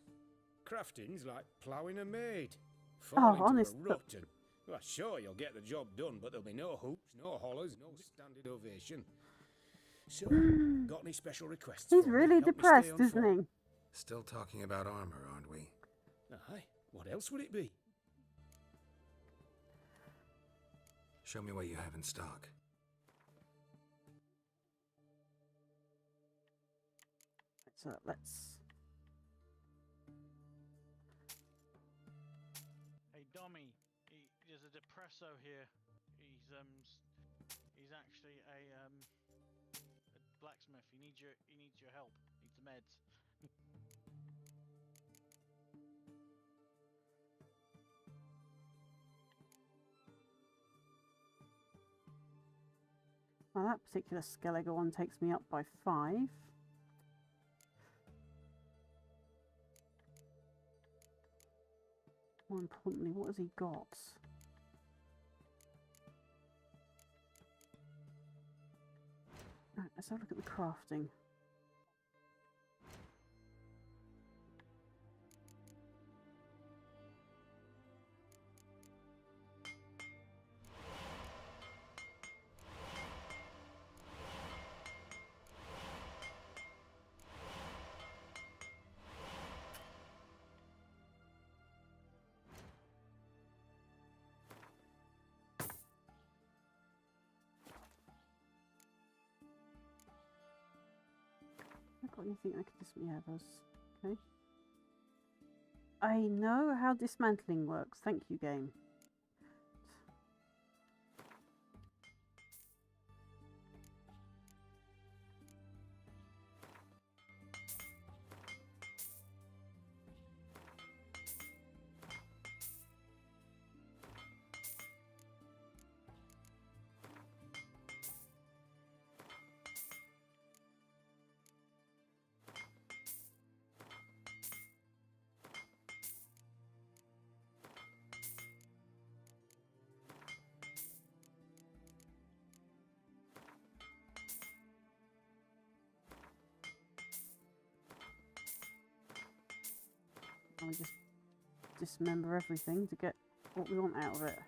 Crafting's like ploughing a maid. Fall into honest. a rut and... Well, sure, you'll get the job done, but there'll be no hoops, no hollers, no standing ovation. So, got any special requests? He's for me? really Help me stay depressed, on isn't form. he? Still talking about armor, aren't we? Aye, what else would it be? Show me what you have in stock. So let's... Hey, Dommy, there's a depresso here. He's actually a blacksmith. He needs your help. He needs meds. Now that particular Skellige one takes me up by 5. More importantly, what has he got? Let's have a look at the crafting. Got anything I could yeah, those. Okay. I know how dismantling works. Thank you, game. And we just dismember everything to get what we want out of it.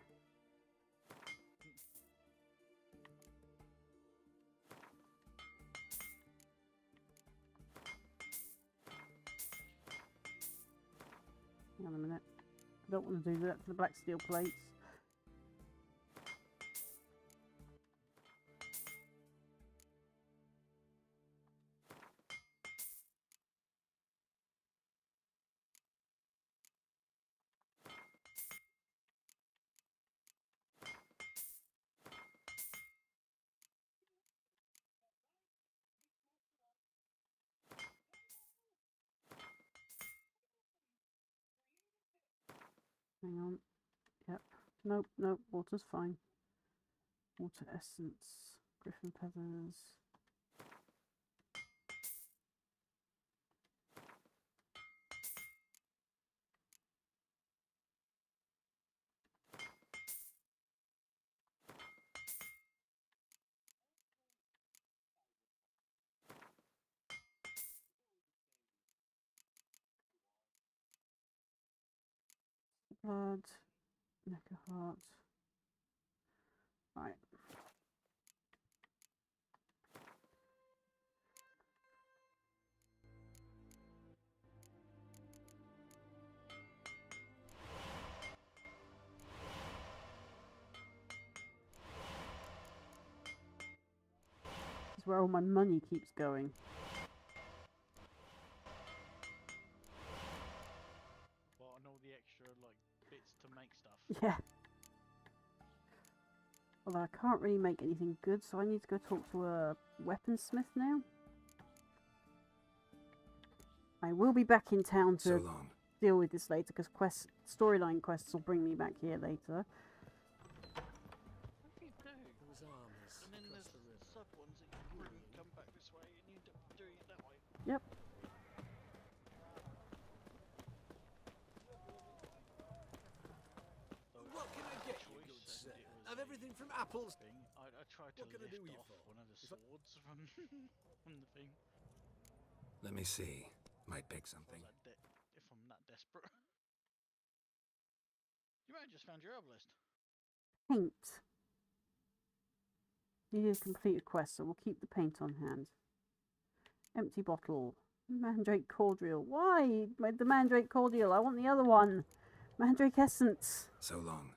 Hang on a minute. I don't want to do that to the black steel plates. Hang on. Yep. Nope, nope. Water's fine. Water essence. Griffin feathers. Blood. Neck of heart. Right. This is where all my money keeps going. Well, and all the extra like bits to make stuff. Yeah. Although I can't really make anything good, so I need to go talk to a weaponsmith now. I will be back in town to deal with this later, because storyline quests will bring me back here later. You do. And then there's sub ones that you bring come back this way, and you end up doing it that way. Yep. What can I get you, good sir? Of everything from apples. I tried to lift off one of the swords from from the thing. Let me see. Might pick something. If I'm that desperate. You might have just found your herbalist. Paint. You did complete a quest, so we'll keep the paint on hand. Empty bottle. Mandrake cordial. Why? The mandrake cordial. I want the other one. Mandrake essence. So long.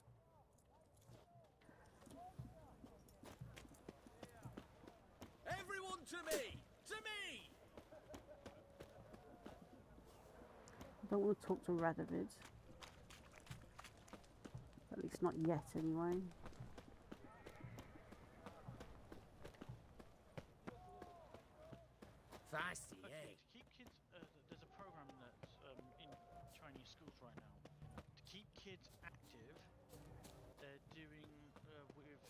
Everyone to me! To me! I don't want to talk to Radovid. At least not yet, anyway. Feisty, Okay, to keep kids, there's a program that's in Chinese schools right now. To keep kids active, they're doing with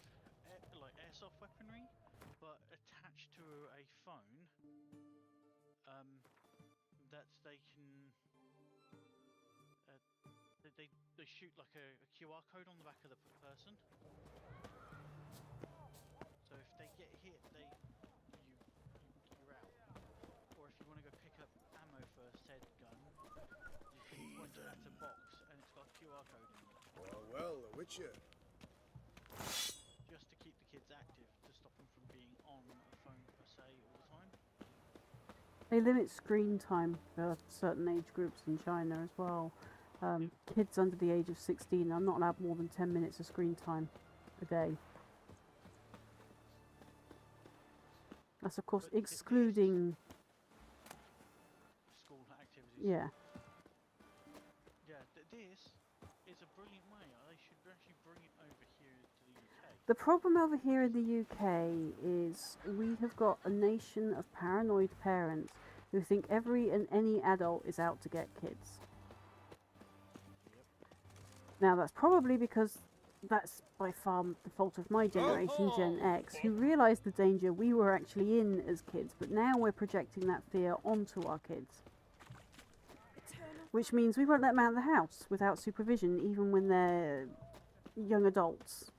like airsoft weaponry, but attached to a phone. That they can. They shoot like a QR code on the back of the person. So if they get hit, you first said gun, you can point it at a box and it's got a QR code in it. Well, The Witcher. Just to keep the kids active, to stop them from being on a phone per se all the time. They limit screen time for certain age groups in China as well. Kids under the age of 16 are not allowed more than 10 minutes of screen time a day. That's of course excluding school activities. Yeah. Yeah, this is a brilliant way. They should actually bring it over here to the UK. The problem over here in the UK is we have got a nation of paranoid parents who think every and any adult is out to get kids. Now that's probably because that's by far the fault of my generation, Gen X, who realised the danger we were actually in as kids, but now we're projecting that fear onto our kids. Which means we won't let them out of the house without supervision, even when they're young adults.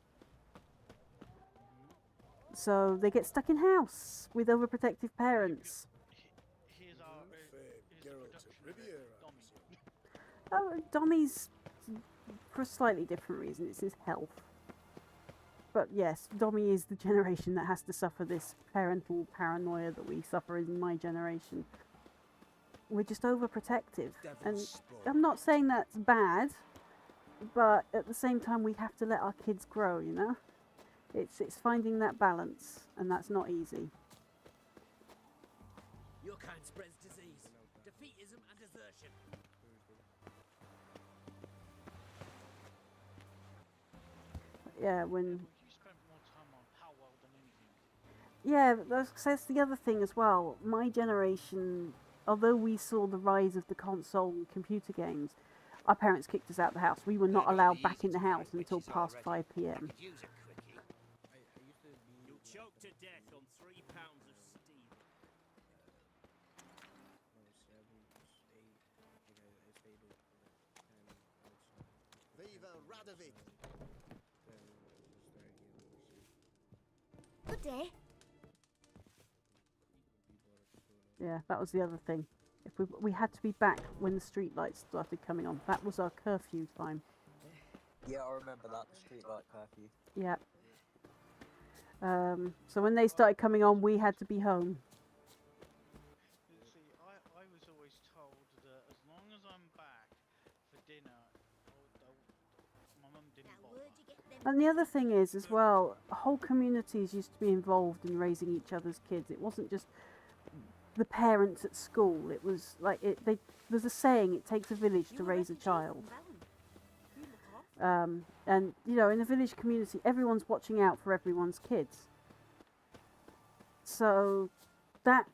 So they get stuck in house with overprotective parents. Here's our Dommy's for a slightly different reason. It's his health. But yes, Dommy is the generation that has to suffer this parental paranoia that we suffer in my generation. We're just overprotective. And I'm not saying that's bad, but at the same time we have to let our kids grow, you know? It's finding that balance, and that's not easy. Your kind spreads disease, defeatism and desertion. Yeah, when... You spent more time on Powell than anything. Yeah, that's the other thing as well. My generation, although we saw the rise of the console and computer games, our parents kicked us out of the house. We were not allowed back in the house until past 5 p.m. You choked to death on 3 pounds of steam. Viva Radovic! Good day. Yeah, that was the other thing. If we had to be back when the street lights started coming on. That was our curfew time. Yeah, I remember that, the streetlight curfew. Yeah. So when they started coming on, we had to be home. See, I was always told that as long as I'm back for dinner, my mum didn't bother. And the other thing is, as well, whole communities used to be involved in raising each other's kids. It wasn't just the parents at school. It was like there's a saying: it takes a village to raise a child. And you know, in a village community, everyone's watching out for everyone's kids. So that,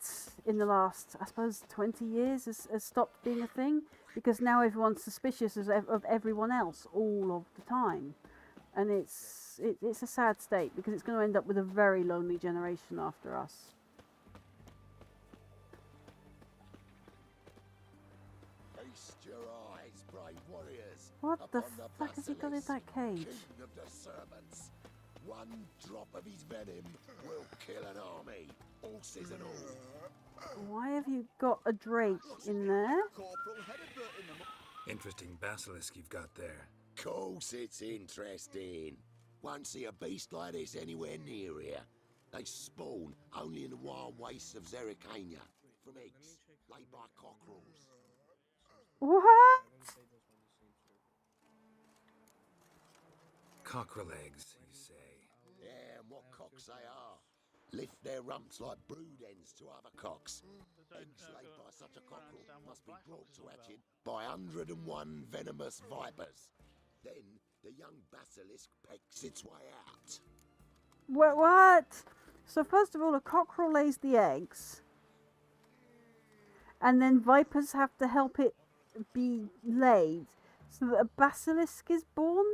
in the last, I suppose, 20 years has stopped being a thing, because now everyone's suspicious of everyone else all of the time. And it's a sad state, because it's going to end up with a very lonely generation after us. Feast your eyes, brave warriors. What the upon fuck has he got in that cage? King of the serpents. One drop of his venom will kill an army, horses and all. Why have you got a drake in there? Interesting basilisk you've got there. Course it's interesting. Won't see a beast like this anywhere near here. They spawn only in the wild wastes of Zerikania, from eggs laid by cockerels. What? Cockerel eggs, you say? Yeah, and what cocks they are. Lift their rumps like brood hens to other cocks. Eggs laid by such a cockerel must be brought to hatching by 101 venomous vipers. Then the young basilisk pecks its way out. What? So first of all, a cockerel lays the eggs, and then vipers have to help it be laid, so that a basilisk is born?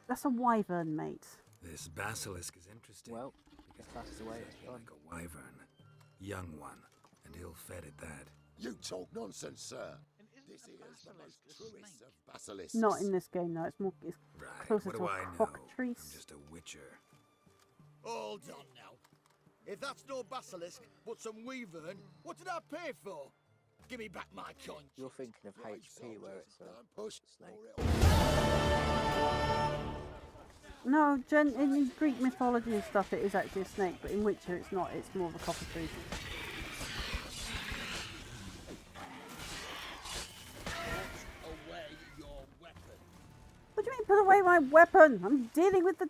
That's a wyvern, mate. This basilisk is interesting. Well, because that's the way it's it's done. like a wyvern. Young one, and ill-fed at that. You talk nonsense, sir. This is the most truest of basilisks. Not in this game, no. It's Right, closer what to do a I know? cockatrice. I'm just a witcher. Hold on now. If that's no basilisk, but some wyvern, what did I pay for? Give me back my coin. You're thinking of HP where it's a snake. No, in Greek mythology and stuff, it is actually a snake, but in Witcher, it's not. It's more of a cockatrice. Away your weapon. What do you mean, put away my weapon? I'm dealing with the.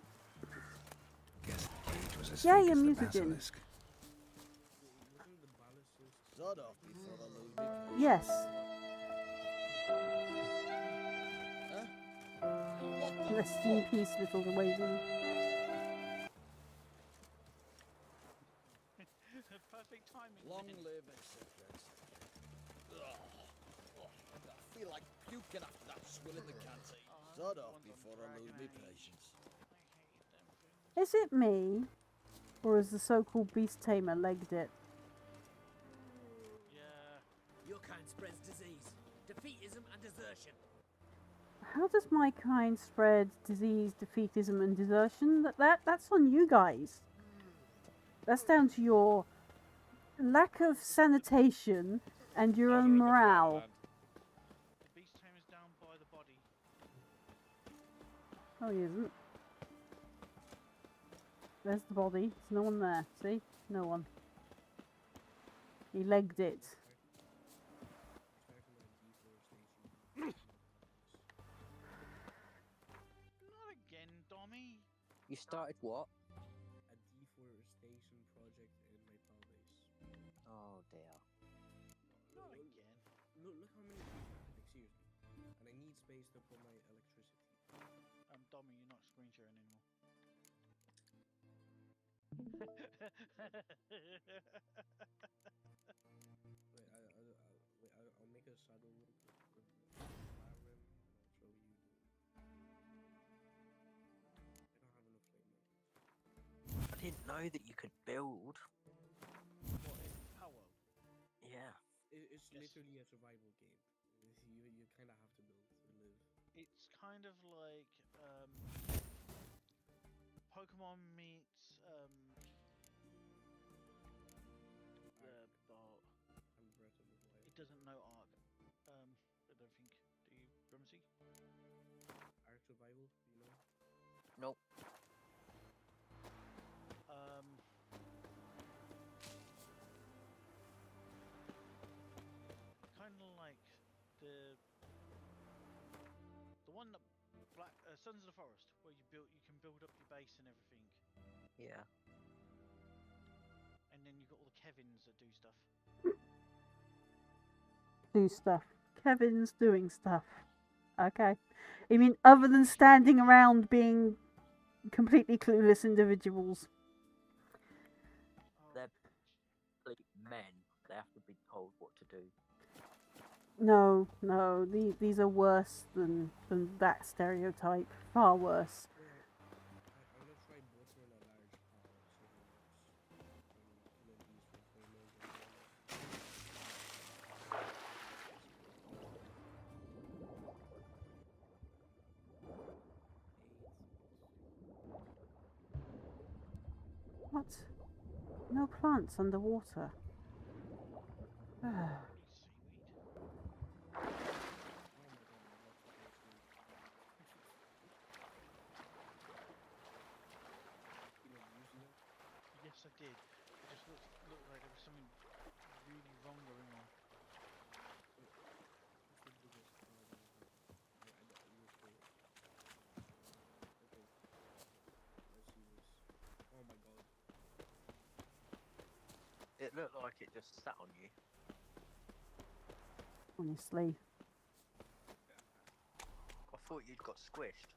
Guess the cage was as Yeah, fake your as the mutagen. basilisk. Sod off before I lose my patience. Yes. Rest in peace, little Wazen. Perfect timing. Long live, etc. I feel like puking after that swill in the canteen. Sod off before I lose my patience. Is it me, or has the so-called beast tamer legged it? Yeah. Your kind spreads disease, defeatism, and desertion. How does my kind spread disease, defeatism, and desertion? That's on you guys. That's down to your lack of sanitation and your own morale. The beast tamer's down by the body. Oh, he isn't. There's the body. There's no one there. See? No one. He legged it. Not again, Dommy. You started what? A deforestation project in my pal base. Oh dear. Not again. Look how many people, like seriously. And I need space to put my electricity. Dommy, you're not screen sharing anymore. I'll make a saddle with fire rim, and I'll show you. I don't have enough flame markers. I didn't know that you could build. What, in Power? Yeah. It's literally a survival game. You kind of have to build to live. It's kind of like Pokemon meets it doesn't know Ark. I don't think. Do you, Grimsy? Ark survival, you know? Nope. Kind of like the one that Sons of the Forest, where you can build up your base and everything. Yeah. And then you've got all the Kevins that do stuff. Do stuff. Kevin's doing stuff. Okay. You mean other than standing around being completely clueless individuals? They're men. They have to be told what to do. No, these are worse than that stereotype. Far worse. I'm gonna try butchering a large cow, see if it works. Killing these for pheromones and What? No plants underwater. Yes, I did. It just looked like there was something really wrong going on. Oh my god. It looked like it just sat on you. Honestly. I thought you'd got squished.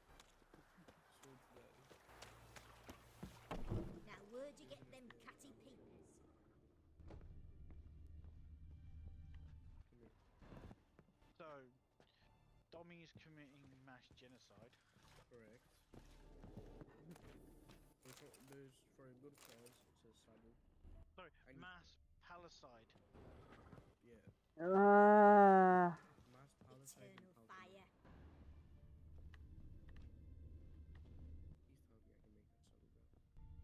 Now, where'd you get them catty peepers? So, Dommy is committing mass genocide. Correct. There's for a good cause, it's a saddle. Sorry, mass palicide. Yeah. Mass palicide and Eternal fire. Please tell me I can make that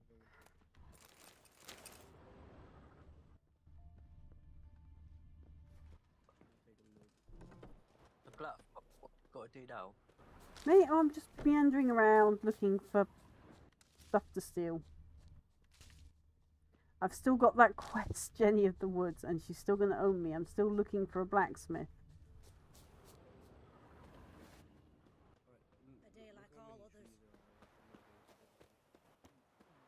saddle go. got to do now? Mate, I'm just meandering around looking for stuff to steal. I've still got that quest, Jenny of the Woods, and she's still going to own me. I'm still looking for a blacksmith. A day like all others.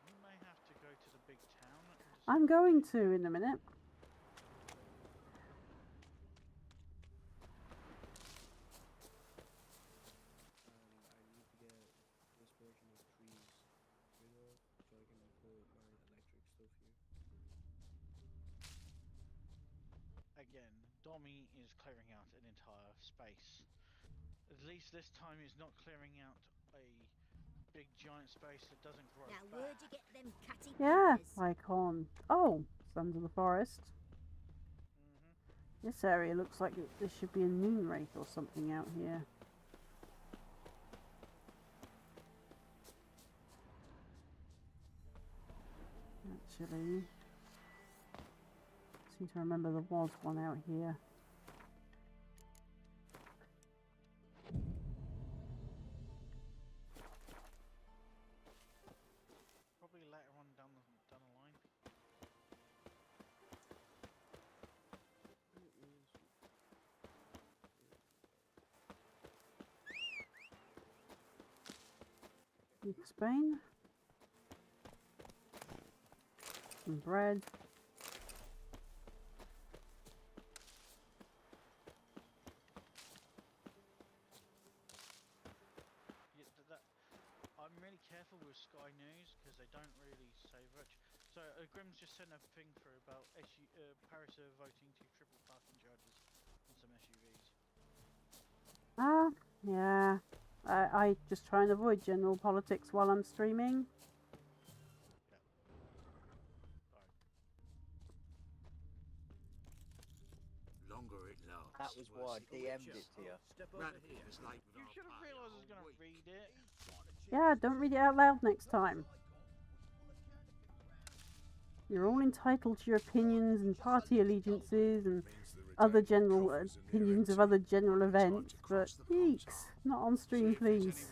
You may have to go to the big town. I'm going to in a minute. I need to get this portion of trees rid of so I can put my electric stuff here. Again, Dommy is clearing out an entire space. At least this time he's not clearing out a big giant space that doesn't grow Now, back. where'd you get them catty Yeah, papers? icon. Oh, it's under the forest. This area looks like there should be a moon wraith or something out here. Actually, I seem to remember there was one out here. Probably later on down the line. Spain. Some bread. Yeah, I'm really careful with Sky News because they don't really say much. So Grim's just sent a thing through about Paris are voting to triple parking charges on some SUVs. Ah, yeah. I just try and avoid general politics while I'm streaming. Longer it lasts. That was why I DM'd it to you. You should have realised I was going to read it. Yeah, don't read it out loud next time. You're all entitled to your opinions and party allegiances and other general opinions of other general events, but yeeks, not on stream, please.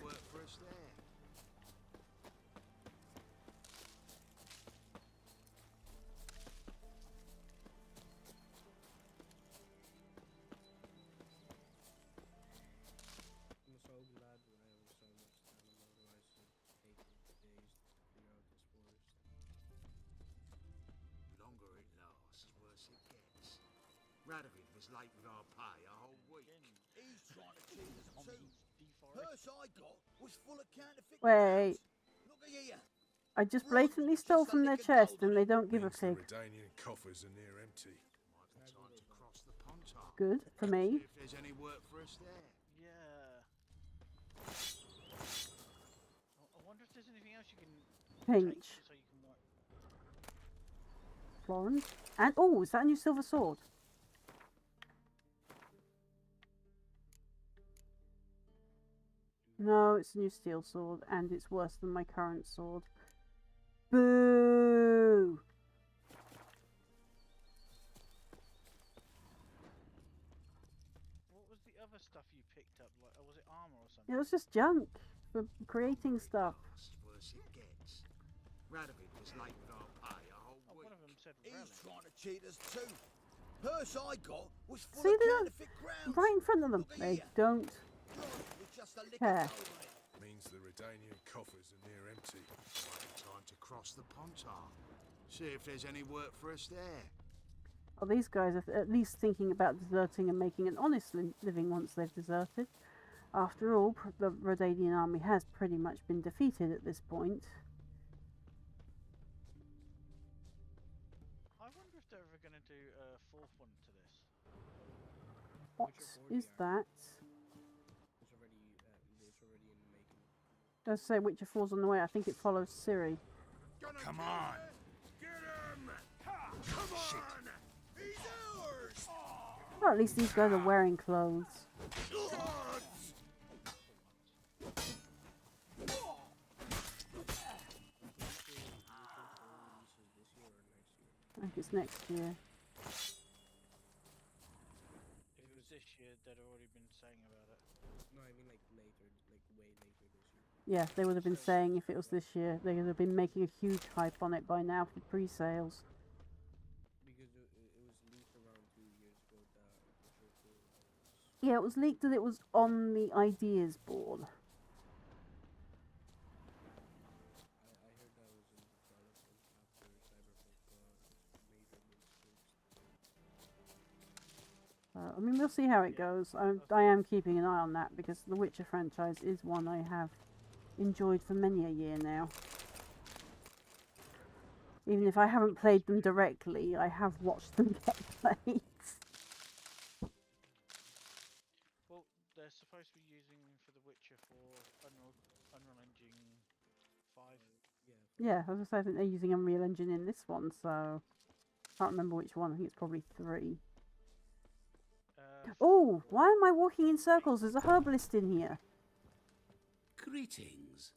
I'm so glad that I have so much stamina, otherwise it would take me days to clear out this forest. Longer it lasts, worse it gets. Radovid was late with our pay a whole week. He's trying to cheat us too. Purse I got was full of counterfeit Wait, Look at here. I just blatantly stole from their chest and they don't give a pig. Redanian coffers are near empty. Might be time to cross the Pontar. Good for me. See if there's any work for us there. Yeah. I wonder if there's anything else you can Pinch. take so you can work. Florence. And oh, is that a new silver sword? No, it's a new steel sword, and it's worse than my current sword. Boo! What was the other stuff you picked up? Like, was it armor or something? It was just junk for creating stuff. Worse it gets. Radovid was late with our pay a whole week. One of them said He's relic. trying to cheat us too. Purse I got was full See, of they don't. counterfeit grounds. Right in front of them. Look at They here. don't With just a lick care. of gold on it. Means the Redanian coffers are near empty. Might be time to cross the Pontar. See if there's any work for us there. Well, these guys are at least thinking about deserting and making an honest living once they've deserted. After all, the Redanian army has pretty much been defeated at this point. I wonder if they're ever going to do a fourth one to this. What is that? It's already in the making. Does say Witcher 4's on the way. I think it follows Ciri. Come on! Get him! Come on! He's ours! Well, at least these guys are wearing clothes. I think it's next year. If it was this this year, they'd already been saying about it. No, I mean like later, like way later this year. Yeah, they would have been saying if it was this year, they would have been making a huge hype on it by now for pre-sales. Because it was leaked around 2 years ago that Witcher 4 was... Yeah, it was leaked that it was on the ideas board. I heard that was in development after Cyberpunk got major mistakes. I mean, we'll see how it goes. I am keeping an eye on that because the Witcher franchise is one I have enjoyed for many a year now. Even if I haven't played them directly, I have watched them get played. Well, they're supposed to be using for The Witcher for Unreal Engine 5. Yeah, as I say, I think they're using Unreal Engine in this one, so I can't remember which one. I think it's probably 3. Oh, why am I walking in circles? There's a herbalist in here. Greetings.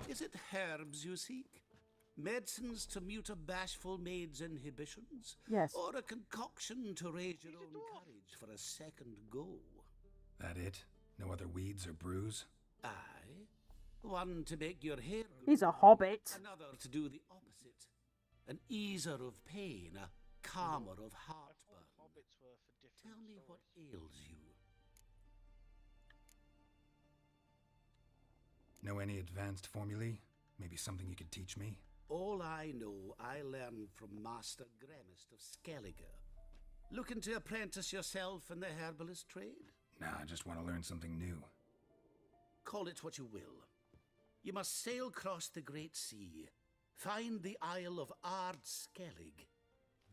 Is it herbs you seek? Medicines to mute a bashful maid's inhibitions? Yes. Or a concoction to raise your own courage for a second go? That it? No other weeds or brews? Aye. One to make your hair grow. He's a hobbit. Another to do the opposite. An easer of pain, a calmer of heartburn. Tell me what ails you. Know any advanced formulae? Maybe something you could teach me? All I know, I learned from Master Gremist of Skellige. Looking to apprentice yourself in the herbalist trade? Nah, I just want to learn something new. Call it what you will. You must sail across the great sea, find the Isle of Ard Skellig.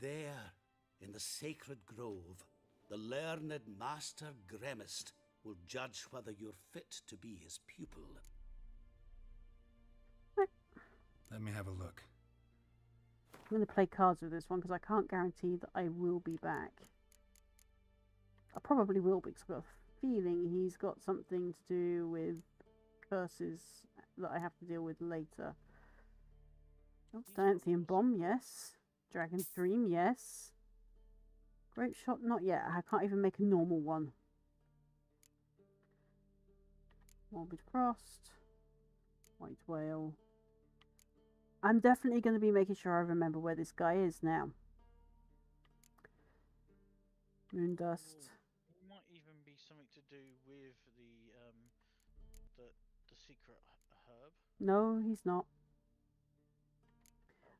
There, in the sacred grove, the learned Master Gremist will judge whether you're fit to be his pupil. Let me have a look. I'm going to play cards with this one because I can't guarantee that I will be back. I probably will be because I've got a feeling he's got something to do with curses that I have to deal with later. Oh, Dianthian Bomb, yes. Dragon's Dream, yes. Grape Shot, not yet. I can't even make a normal one. Morbid Frost. White Whale. I'm definitely going to be making sure I remember where this guy is now. Moondust. It might even be something to do with the secret herb. No, he's not.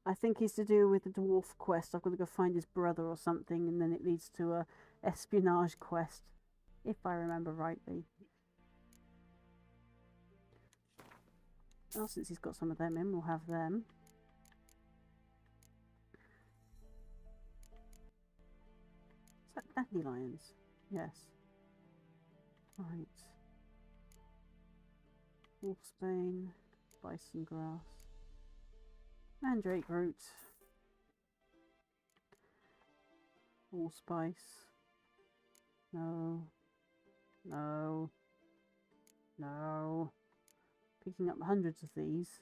I think he's to do with the dwarf quest. I've got to go find his brother or something, and then it leads to a espionage quest, if I remember rightly. Well, since he's got some of them in, we'll have them. Is that dandelions? Yes. Right. Wolfsbane, bison grass. Mandrake root. Allspice. No. No. No. Picking up hundreds of these.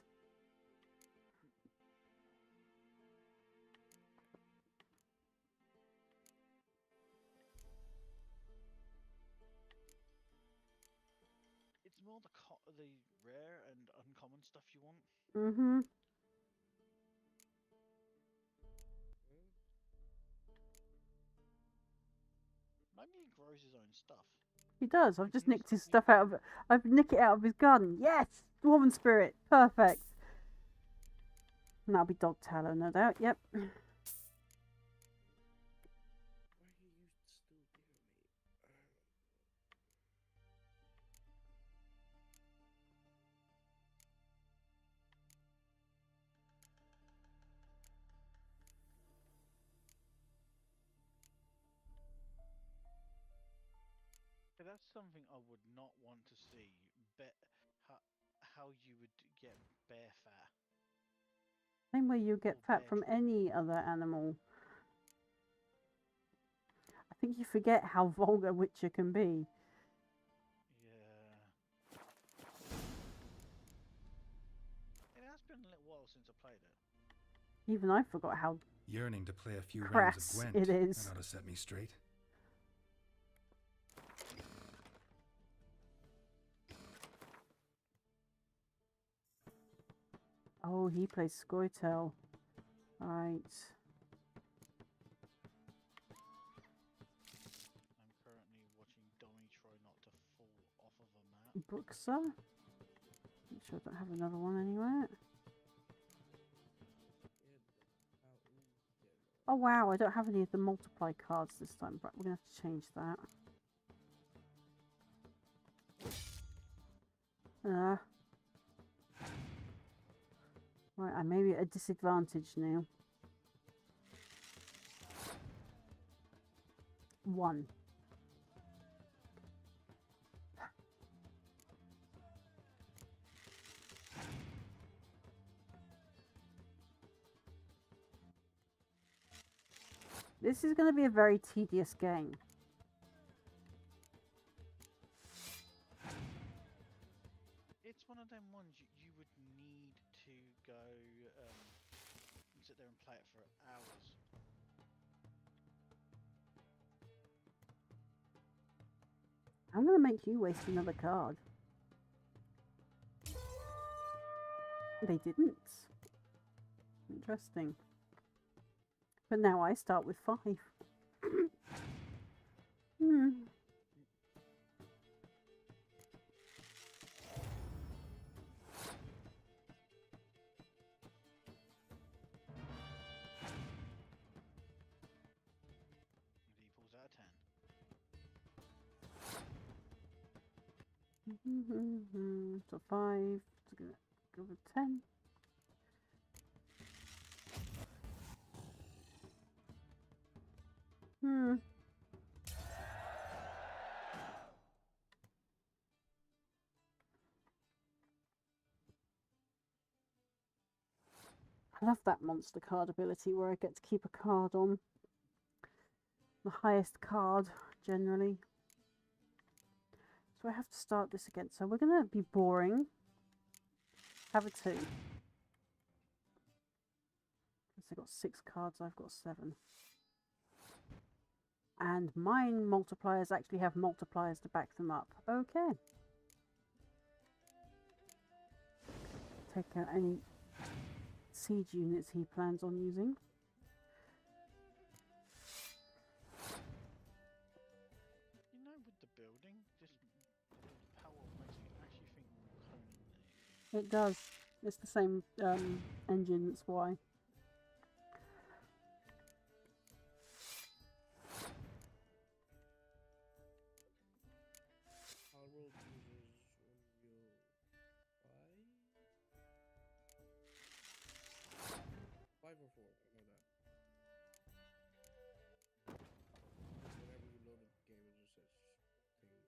It's more the rare and uncommon stuff you want. Mm-hmm. Maybe he grows his own stuff. He does. I've just nicked his stuff out of it. I've nicked it out of his garden. Yes! Dwarven spirit. Perfect. And that'll be dog tallow, no doubt. Yep. That's something I would not want to see. How you would get bear fat. Same way you get fat from any other animal. I think you forget how vulgar Witcher can be. Yeah. It has been a little while since I played it. Even I forgot how Yearning to play a few rounds crass of Gwent. it is. That ought to set me straight. Oh, he plays Scoia'tael. Right. I'm currently watching Dommy try not to fall off of a map. Brooksa. Make sure I don't have another one anywhere. Oh wow, I don't have any of the multiply cards this time. Right, we're gonna have to change that. Right, I may be at a disadvantage now. 1. This is going to be a very tedious game. It's one of them ones you would need to go and sit there and play it for hours. I'm going to make you waste another card. They didn't. Interesting. But now I start with 5. Hmm. And he pulls out a 10. So 5. So gonna go with 10. I love that monster card ability where I get to keep a card on. The highest card, generally. So I have to start this again. So we're going to be boring. Have a 2. Because I've got 6 cards, I've got 7. And mine multipliers actually have multipliers to back them up. Okay. Take out any siege units he plans on using. You know, with the building, just the power makes me actually think more Conan than it is. It does. It's the same engine, that's why. Our world uses Unreal 5 or 4, I know that. Whenever you load the game, it just says thing Unreal.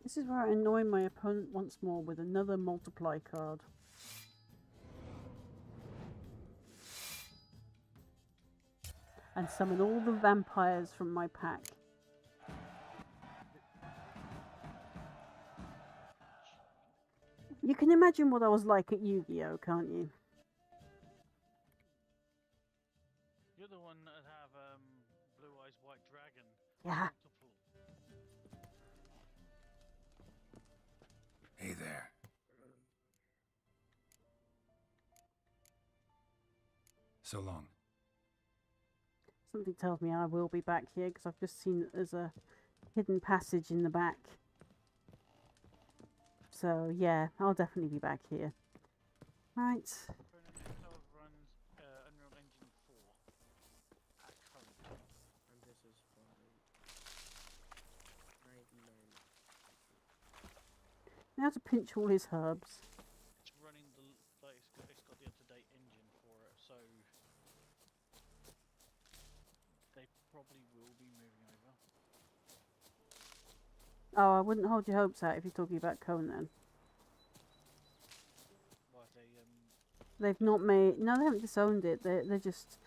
This is where I annoy my opponent once more with another multiply card. And summon all the vampires from my pack. You can imagine what I was like at Yu-Gi-Oh, can't you? You're the one that have Blue Eyes White Dragon. Yeah. Multiple. Hey there. So long. Something tells me I will be back here because I've just seen that there's a hidden passage in the back. So yeah, I'll definitely be back here. Right. Conan runs Unreal Engine 4 at current. And this is 599. Now to pinch all his herbs. It's running the like it's got the up-to-date engine for it, so they probably will be moving over. Oh, I wouldn't hold your hopes out if you're talking about Conan. Why They've not made... No, they haven't disowned it. They're just...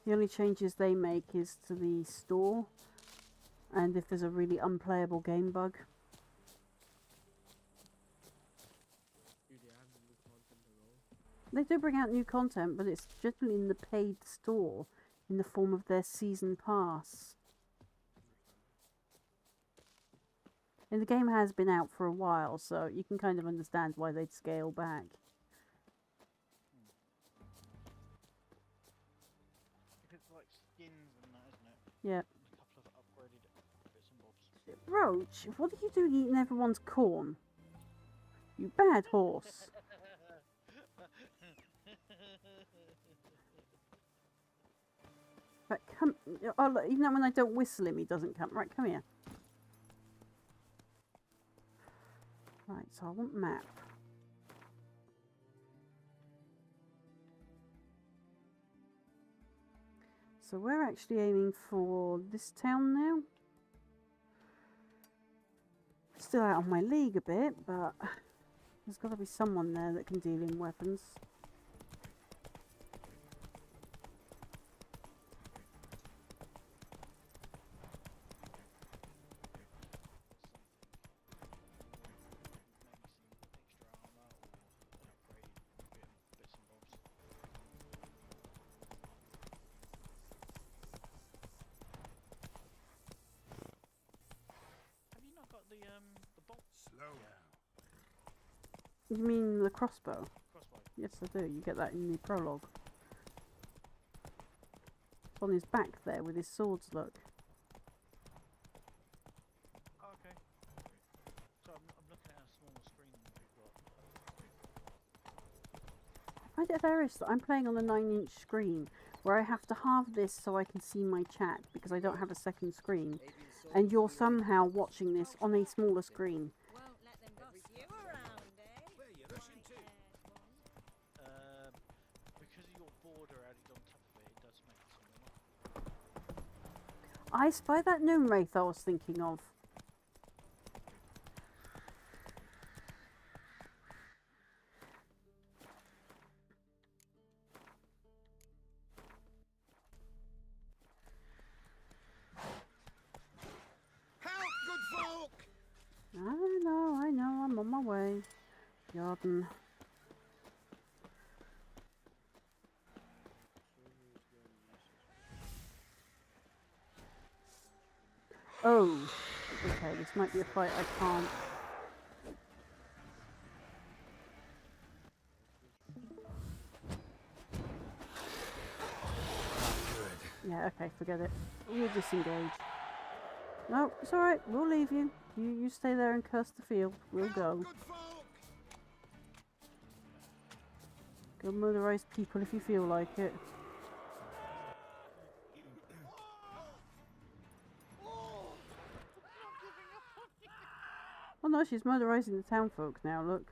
The only changes they make is to the store. And if there's a really unplayable game bug. They do bring out new content, but it's generally in the paid store in the form of their season pass. And the game has been out for a while, so you can kind of understand why they'd scale back. It's like skins and that, isn't it? Yeah. A couple of upgraded bits and bobs. Roach, what are you doing eating everyone's corn? You bad horse. Right, come. Oh, look, even when I don't whistle him, he doesn't come. Right, come here. Right, so I want map. So we're actually aiming for this town now. Still out of my league a bit, but there's got to be someone there that can deal in weapons. The bolt. Slow down. You mean the crossbow? Crossbow. Yes, I do. You get that in the prologue. It's on his back there with his swords, look. Oh, okay. So I'm looking at a smaller screen than we've got. I find it hilarious that I'm playing on a 9-inch screen where I have to halve this so I can see my chat because I don't have a second screen. And you're somehow watching this on a smaller screen. Won't let them boss you around, eh? Where you rushing to? Because of your border added on top of it, it does make it smaller. I spy that gnome wraith I was thinking of. I know, I'm on my way. Jordan. Oh, okay, this might be a fight I can't. Yeah, okay, forget it. We'll disengage. No, it's alright, we'll leave you. You stay there and curse the field. We'll go. Go murderize people if you feel like it. Oh no, she's murderizing the town folk now, look.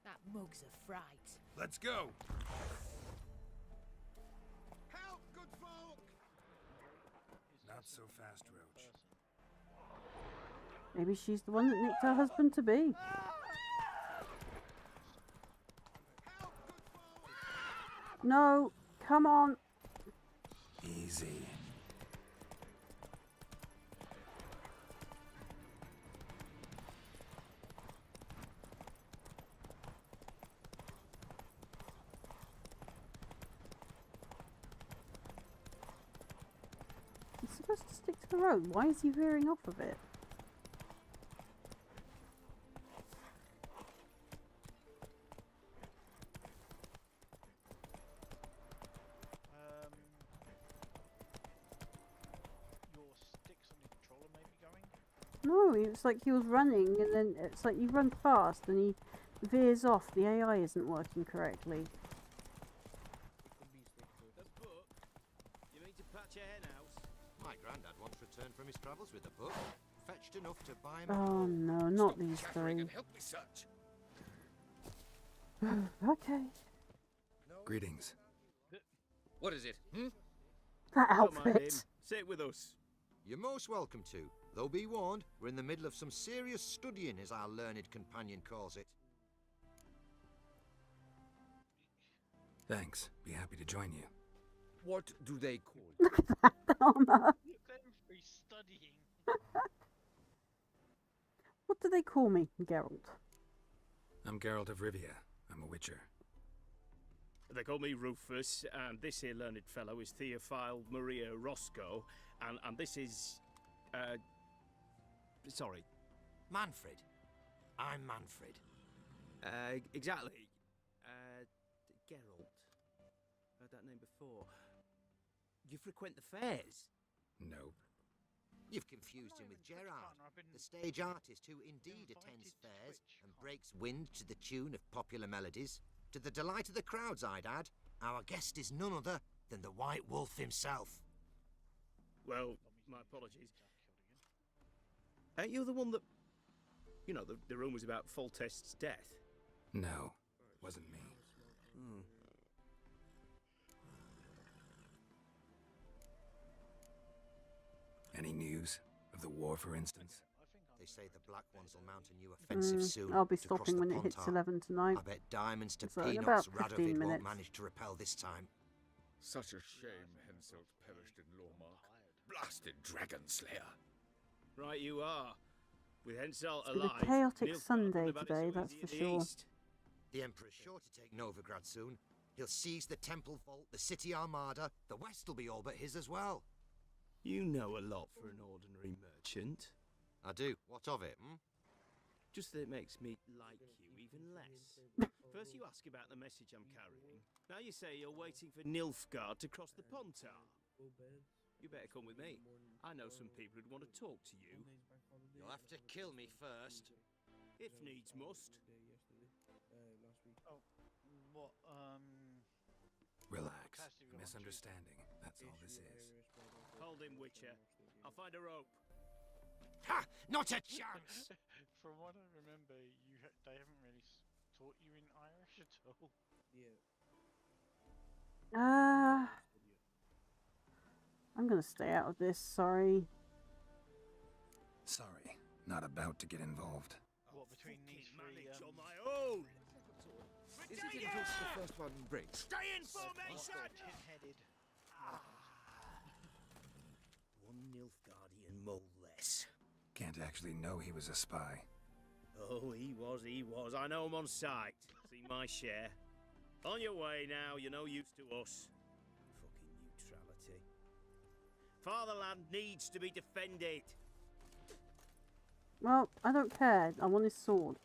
That mug's a fright. Let's go. Not so fast, Roach. Maybe she's the one that nicked her husband to be. No, come on. Easy. He's supposed to stick to the road. Why is he veering off of it? Your sticks on the controller may be going. No, it's like he was running and then it's like you run fast and he veers off. The AI isn't working correctly. The book? You mean to patch your hen house? My grandad once returned from his travels with a book. Fetched enough to buy him Oh no, not these chattering three. and help me search. Okay. Greetings. What is it? Hmm? That Don't mind him. outfit. Sit with us. You're most welcome to. Though be warned, we're in the middle of some serious studying, as our learned companion calls it. Thanks. Be happy to join you. What do they call Look at that armor. Look at them free studying. What do they call me, Geralt? I'm Geralt of Rivia. I'm a witcher. They call me Rufus, and this here learned fellow is Theophile Maria Roscoe, and this is... sorry. Manfred. I'm Manfred. Exactly. Geralt. Heard that name before. You frequent the fairs? Nope. You've confused him with Gerard, the stage artist who indeed attends fairs and breaks wind to the tune of popular melodies. To the delight of the crowds, I'd add. Our guest is none other than the White Wolf himself. Well, my apologies. Ain't you the one that... You know, the rumours about Foltest's death? No, wasn't me. Any news of the war, for instance? They say the Black Ones will mount a new offensive soon. I'll be to cross stopping the when it hits Pontar. 11 tonight. I bet diamonds to So in peanuts about 15 Radovid minutes. won't manage to repel this time. Such a shame Henselt perished in Lormark. Blasted dragon slayer. Right you are. With Henselt It's been alive... a chaotic Nilfgaard Sunday wouldn't have had it today, so that's easy for in the sure. East. The Emperor's sure to take Novigrad soon. He'll seize the Temple Vault, the City Armada. The West will be all but his as well. You know a lot for an ordinary merchant. I do. What of it, hmm? Just that it makes me like you even less. First you ask about the message I'm carrying. Now you say you're waiting for Nilfgaard to cross the Pontar. You better come with me. I know some people who'd want to talk to you. You'll have to kill me first. If needs must. Oh, what, Relax. A misunderstanding. That's all this is. Hold him, Witcher. I'll find a rope. Ha! Not a chance! From what I remember, they haven't really taught you in Irish at all. I'm gonna stay out of this, sorry. Sorry, not about to get involved. What, between these three, on my own! Isn't it just the first one brings? Stay in formation! Tin-headed. One Nilfgaardian mole less. Can't actually know he was a spy. Oh, he was. I know him on sight. See my share. On your way now, you're no use to us. Fucking neutrality. Fatherland needs to be defended. Well, I don't care. I want his sword.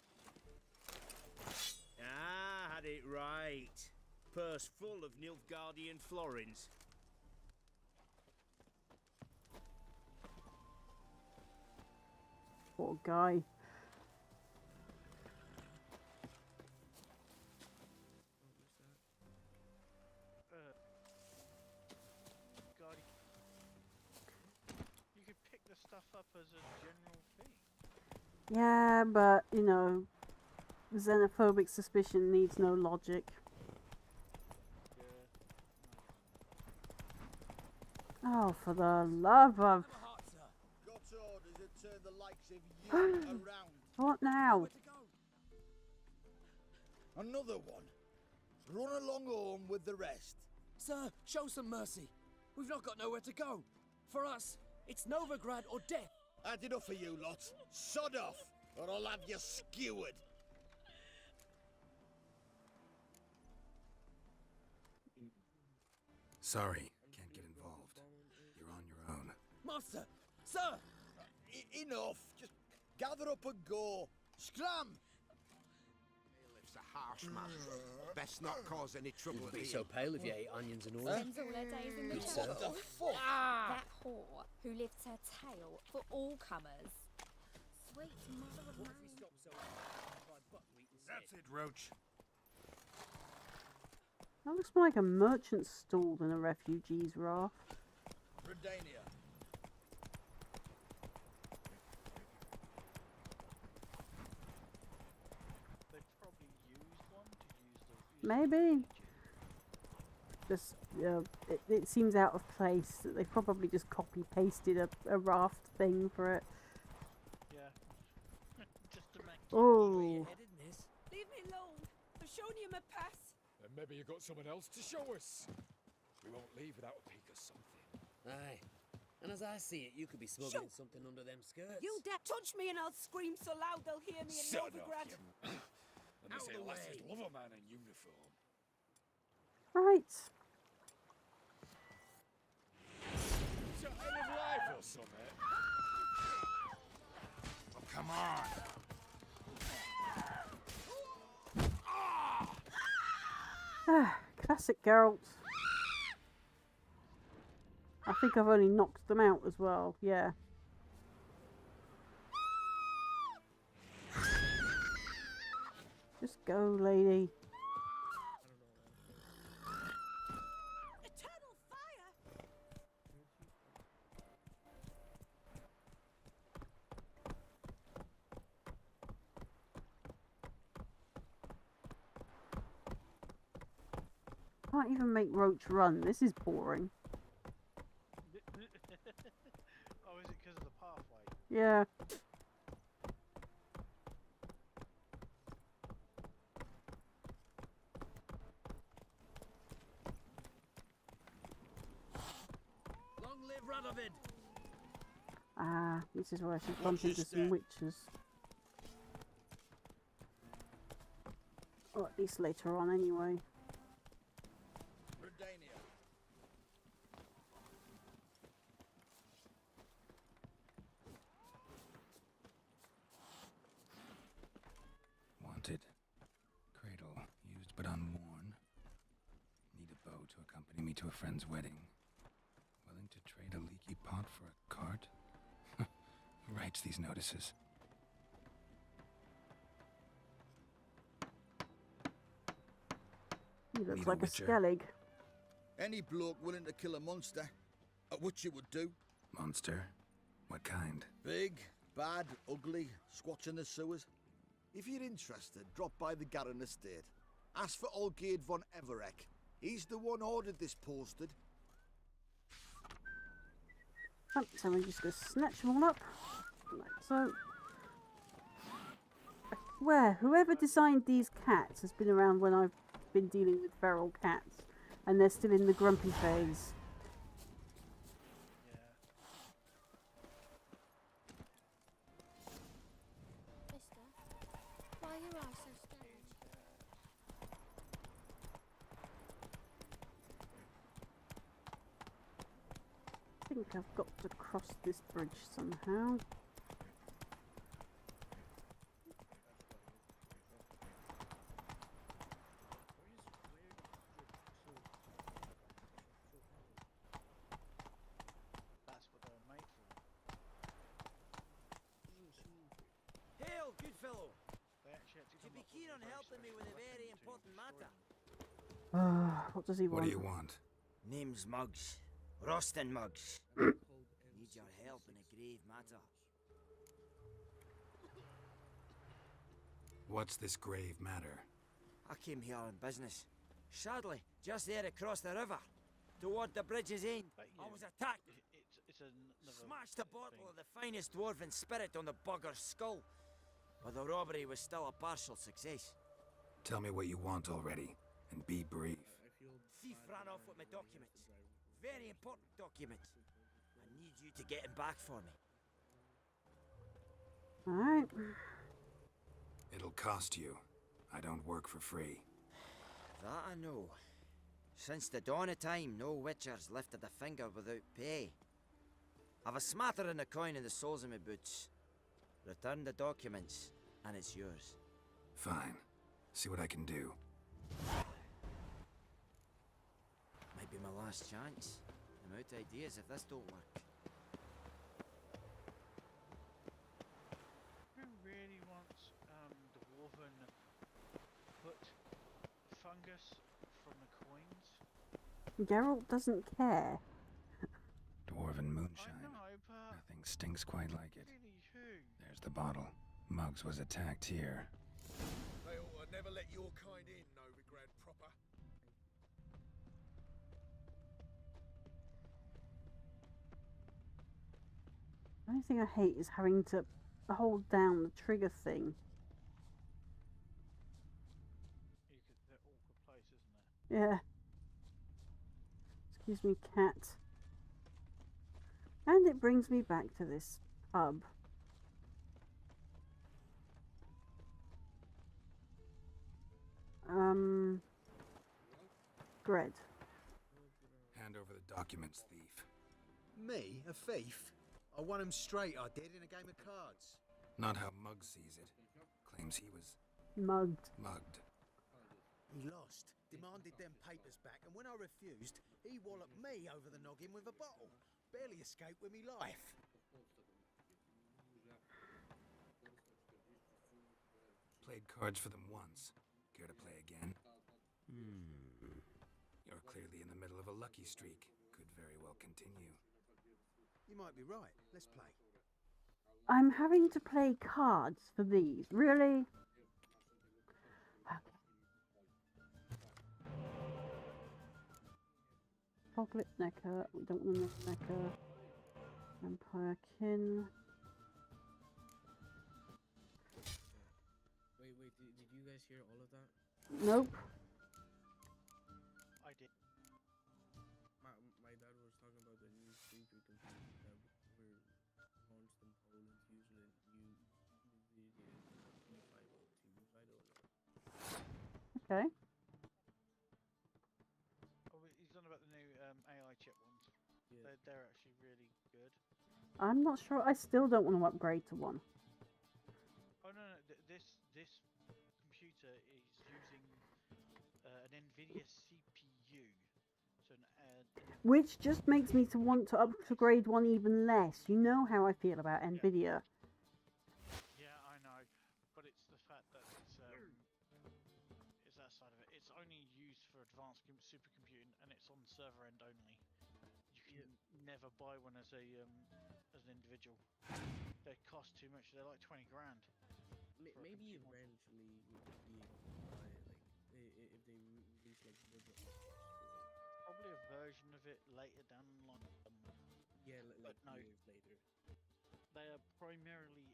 Ah, had it right. Purse full of Nilfgaardian florins. Poor guy. God, you could pick the stuff up as a general thing. Yeah, but, you know, xenophobic suspicion needs no logic. Oh, for the love of... God's orders have turned the likes of you around. What now? Another one. Run along home with the rest. Sir, show some mercy. We've not got nowhere to go. For us, it's Novigrad or death. Had enough of you lot. Sod off, or I'll have you skewered. Sorry, can't get involved. You're on your own. Master! Sir! Enough. Just gather up and go. Scram! Bailiff's a harsh man. Best not cause any trouble. You'd be at so the pale if you ate onions and all. Spends all her days in the Good sir. jungle. That whore who lifts her tail for all comers. Sweet mother of man. That's it, Roach. That looks more like a merchant stall than a refugee's raft. Redania. They probably used one to use the... Maybe. Just, it seems out of place. That they probably just copy-pasted a raft thing for it. Yeah. Just to make... Oh. Leave me alone. I've shown you my pass. Then maybe you got someone else to show us. We won't leave without a peek of something. Aye. And as I see it, you could be smuggling something under them skirts. You dare touch me and I'll scream so loud they'll hear me in Shut up, Novigrad. Let me say lasses love a man in uniform. Right. It's a hell of life or something. Oh, come on. Classic Geralt. I think I've only knocked them out as well. Yeah. Just go, lady. Eternal fire! Can't even make Roach run. This is boring. Oh, is it because of the pathway? Yeah. Long live Radovid! Ah, this is where I should bump into some witches. Or at least later on, anyway. Redania. Wanted. Cradle, used but unworn. Need a bow to accompany me to a friend's wedding. Willing to trade a leaky pot for a cart? Who writes these notices? He looks Need like a witcher. Skellig. Any bloke willing to kill a monster, which you would do. Monster? What kind? Big, bad, ugly, squatching the sewers. If you're interested, drop by the Garren estate. Ask for Olgierd von Everek. He's the one ordered this posted. Oh, so we're just going to snatch them all up. Like so. I swear, whoever designed these cats has been around when I've been dealing with feral cats. And they're still in the grumpy phase. Mister, why are your eyes so strange? I think I've got to cross this bridge somehow. That's what they were made for. Hail, good fellow! They actually had to You'd come be up with keen a on very helping me special with a weapon very to important destroy matter. them. What does he want? What do you want? Name's Muggs. Rostin Muggs. Need your help in a grave matter. What's this grave matter? I came here on business. Sadly, just there across the river, toward the bridge's end, I was attacked. It's another Smashed a bottle of the finest dwarven spirit on the bugger's skull. But the robbery was still a partial success. Tell me what you want already, and be brief. Thief ran off with my documents. Very important documents. I need you to get him back for me. Alright. It'll cost you. I don't work for free. That I know. Since the dawn of time, no witcher's lifted a finger without pay. I've a smattering of coin in the soles of my boots. Return the documents, and it's yours. Fine. See what I can do. Might be my last chance. I'm out of ideas if this don't work. Who really wants dwarven foot fungus from the coins? Geralt doesn't care. Dwarven moonshine. I know, but Nothing stinks quite like it. really who? There's the bottle. Muggs was attacked here. They ought to never let your kind in, Novigrad proper. The only thing I hate is having to hold down the trigger thing. They're awkward place, isn't it? Yeah. Excuse me, cat. And it brings me back to this pub. Gred. Hand over the documents, thief. Me? A thief? I won him straight, I did, in a game of cards. Not how Mugg sees it. Claims he was mugged. He lost, demanded them papers back, and when I refused, he walloped me over the noggin with a bottle. Barely escaped with me life. Played cards for them once. Care to play again? You're clearly in the middle of a lucky streak. Could very well continue. You might be right. Let's play. I'm having to play cards for these. Really? Foglet Necker. We don't want this Necker. Empire Kin. Wait, did you guys hear all of that? Nope. I did. My dad was talking about the new street we completed that were launched in Poland using the B502. I don't know. Okay. Oh, he's on about the new AI chip ones. Yeah. They're actually really good. I'm not sure. I still don't want to upgrade to one. Oh no, this computer is using an NVIDIA CPU, so Which just makes me to want to upgrade one even less. You know how I feel about NVIDIA. Yeah, I know, but it's the fact that it's that side of it. It's only used for advanced supercomputing, and it's on server end only. You can never buy one as an individual. They cost too much. They're like 20 grand. Maybe eventually we'll be able to buy it, like if they release like bigger options. Probably a version of it later down the line. Yeah, like no, years later. They are primarily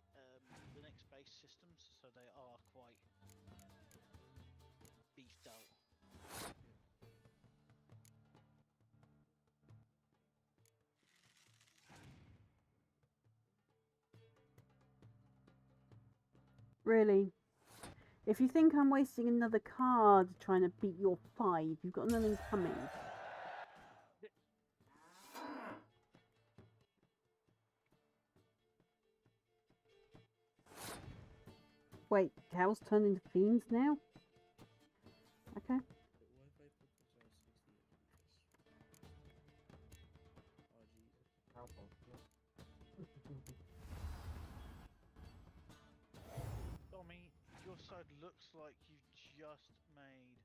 Linux-based systems, so they are quite beefed out. Really? If you think I'm wasting another card trying to beat your 5, you've got nothing coming. Wait, cows turn into fiends now? Okay. Tommy, your side looks like you've just made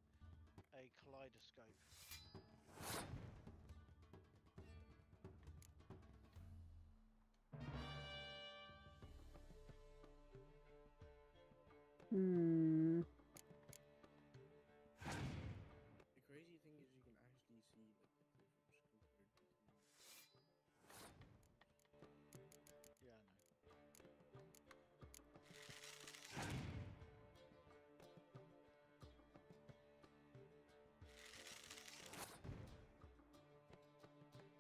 a kaleidoscope. The crazy thing is you can actually see like the difference compared between. Yeah, I know.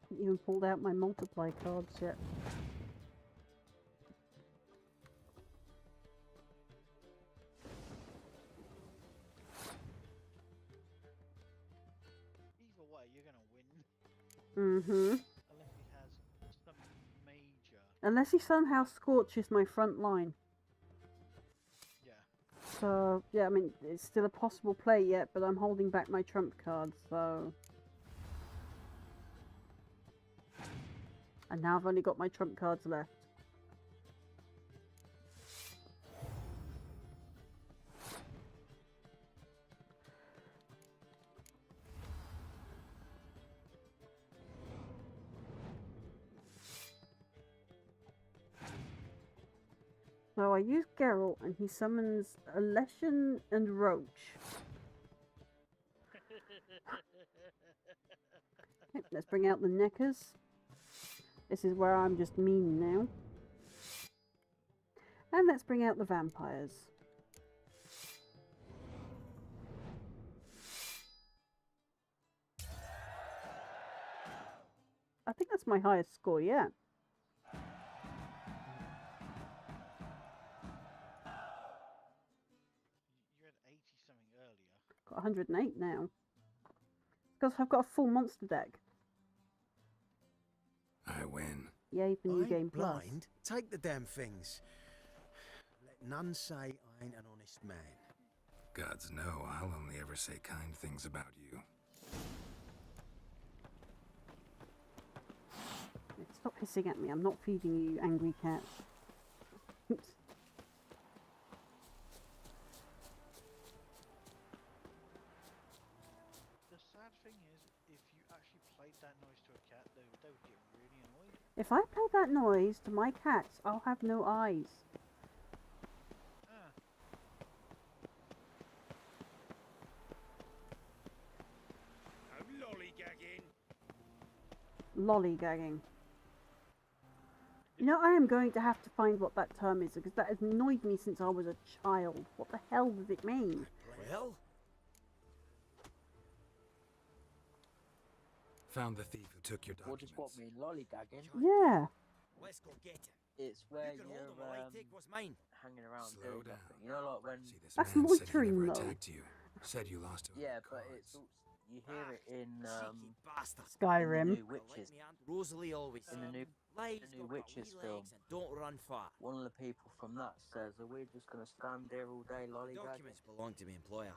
Haven't even pulled out my multiply cards yet. Either way, you're gonna win. Mm-hmm. Unless he has some major. Unless he somehow scorches my front line. Yeah. So, yeah, I mean, it's still a possible play yet, but I'm holding back my trump cards, so... And now I've only got my trump cards left. So I use Geralt and he summons a Leshen and Roach. Okay, let's bring out the Neckers. This is where I'm just mean now. And let's bring out the vampires. I think that's That's my highest score yet. You had 80 something earlier. Got 108 now. Because I've got a full monster deck. I win. Yay for New I Game ain't Plus. blind. Take the damn things. Let none say I ain't an honest man. Gods know I'll only ever say kind things about you. Stop hissing at me. I'm not feeding you, angry cat. Oops. The sad thing is, if you actually played that noise to a cat, they would get really annoyed. If I play that noise to my cats, I'll have no eyes. Ah. I'm lollygagging. Lollygagging. You know, I am going to have to find what that term is, because that has annoyed me since I was a child. What the hell does it mean? Well? Found the thief who took your What documents. does what mean? Lollygagging? Yeah. Let's go get it. It's where You can you're hold him while I take what's mine. hanging around Slow doing down. nothing. You know, like when... See, this That's man said he loitering, never though. attacked you. Said you lost to Yeah, but it's also, you hear it in Cheeky bastard. in the Skyrim. new Witches. Rosalie always In the new lies the new got Witches wee film. legs and don't run far. One of the people from that says, "Are we just gonna stand there all day The lollygagging?" documents belong to my employer.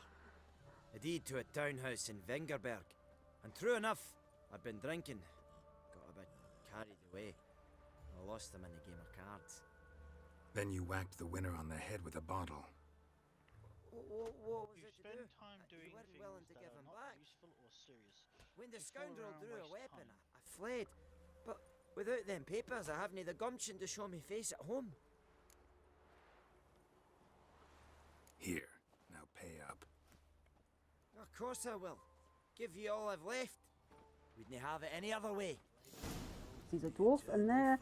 A deed to a townhouse in Vengerberg. And true enough, I've been drinking. Got a bit carried away. I lost them in the game of cards. Then you whacked the winner on the head with a bottle. What was You it to spend do? time doing You weren't things willing to that give are them not back. useful or serious. When the You fool scoundrel around, drew a waste weapon, time. I fled. But without them papers, I haven't the gumption to show me face at home. Here, now pay up. Of course I will. Give you all I've left. Wouldn't have it any other way. He's a dwarf, and they're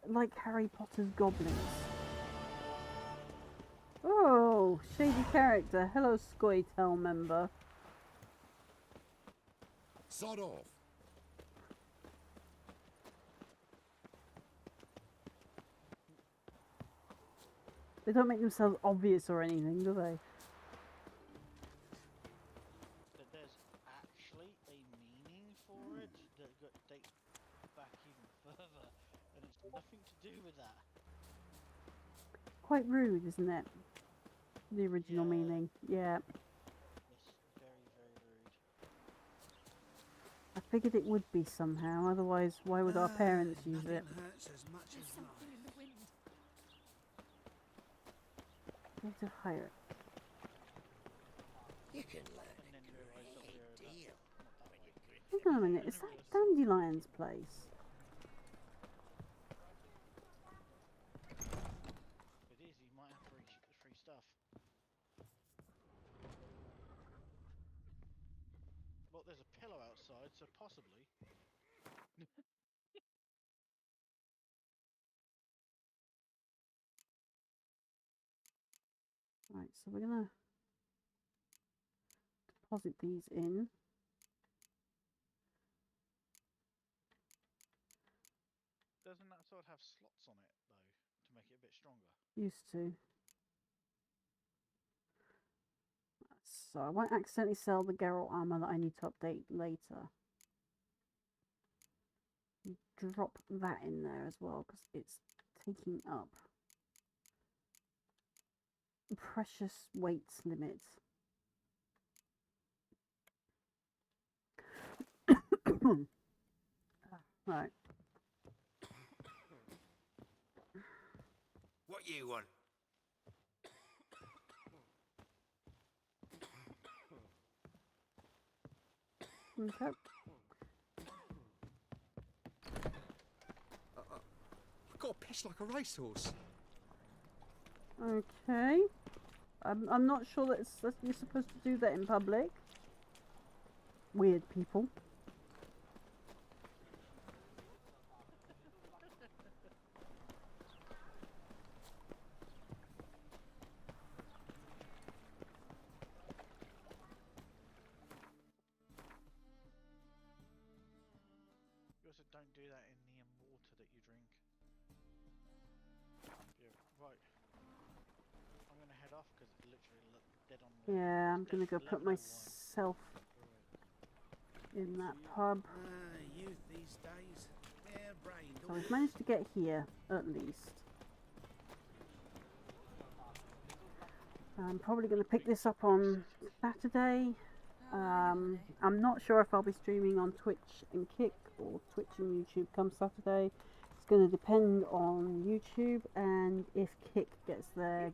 like Harry Potter's goblins. Oh, shady character. Hello, Scoitel member. Sod off. They don't make themselves obvious or anything, do they? That there's actually a meaning for it that dates back even further, and it's nothing to do with that. Quite rude, isn't it? The original meaning. Yeah. It's very, very rude. I figured it would be somehow, otherwise why would our parents use it? Hurts as much as life. in the wind. Need to hire it. You can learn And then realise that we're deal. Hang on a minute, is that Dandelion's place? It is, you might have free stuff. Well, there's a pillow outside, so possibly. Right, so we're gonna deposit these in. Doesn't that sword have slots on it, though, to make it a bit stronger? Used to. So I won't accidentally sell the Geralt armor that I need to update later. Drop that in there as well, because it's taking up precious weights limits. Right. What you want? Okay. I've got a piss like a racehorse. Okay. I'm not sure that you're supposed to do that in public. Weird people. You also don't do that in the dead on the. Yeah, I'm gonna go put 11:01. myself in that pub. Youth these days, they're brained. So we've managed to get here, at least. I'm probably going to pick this up on Saturday. I'm not sure if I'll be streaming on Twitch and Kick or Twitch and YouTube come Saturday. It's going to depend on YouTube and if Kick gets their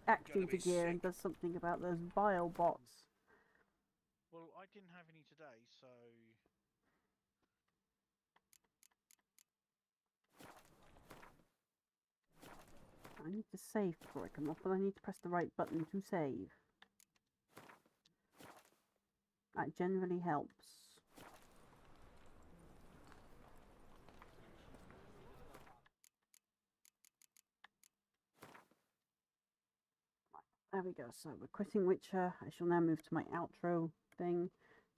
act into gear and does something about those bio bots. Well, I didn't have any today, so. I need to save before I come off, but I need to press the right button to save. That generally helps. There we go, so we're quitting Witcher. I shall now move to my outro thing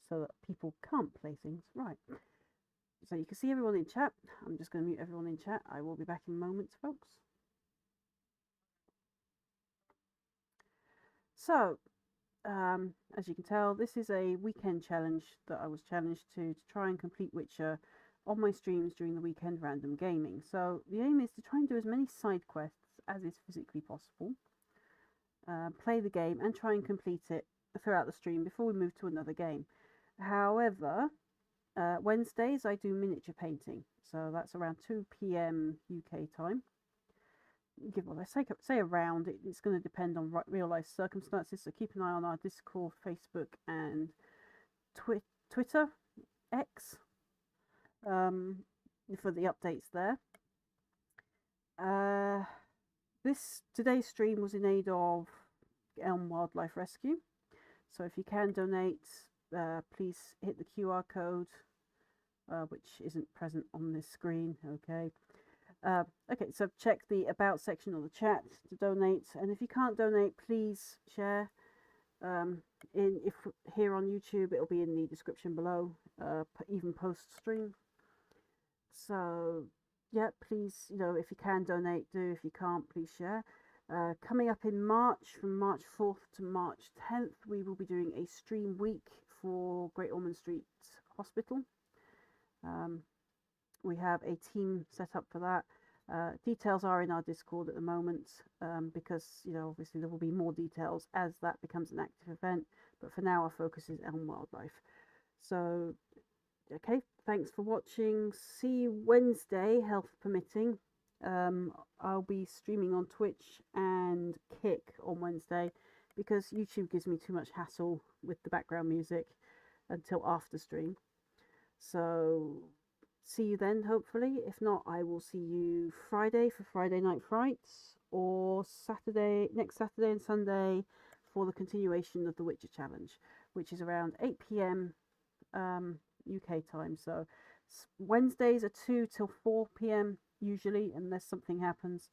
so that people can't play things. Right. So you can see everyone in chat. I'm just going to mute everyone in chat. I will be back in moments, folks. So, as you can tell, this is a weekend challenge that I was challenged to try and complete Witcher on my streams during the weekend random gaming. So the aim is to try and do as many side quests as is physically possible, play the game and try and complete it throughout the stream before we move to another game. However, Wednesdays I do miniature painting, so that's around 2 PM UK time. Give or say around, it's going to depend on real life circumstances, so keep an eye on our Discord, Facebook and Twitter, X, for the updates there. Today's stream was in aid of Elm Wildlife Rescue, so if you can donate, please hit the QR code, which isn't present on this screen. Okay, so check the About section of the chat to donate, and if you can't donate, please share. If here on YouTube, it'll be in the description below, even post stream. So yeah, please, if you can donate, do. If you can't, please share. Coming up in March, from March 4th to March 10th, we will be doing a stream week for Great Ormond Street Hospital. We have a team set up for that. Details are in our Discord at the moment, because obviously there will be more details as that becomes an active event, but for now our focus is Elm Wildlife. So okay, thanks for watching. See you Wednesday, health permitting. I'll be streaming on Twitch and Kick on Wednesday because YouTube gives me too much hassle with the background music until after stream. So see you then, hopefully. If not, I will see you Friday for Friday Night Frights, or next Saturday and Sunday for the continuation of the Witcher Challenge, which is around 8 PM UK time. So Wednesdays are 2 till 4 PM usually, unless something happens.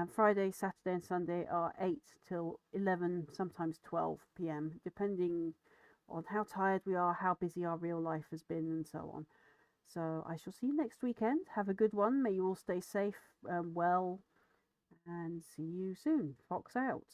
Friday, Saturday and Sunday are 8 till 11, sometimes 12 PM, depending on how tired we are, how busy our real life has been, and so on. So I shall see you next weekend. Have a good one. May you all stay safe, well, and see you soon. Fox out.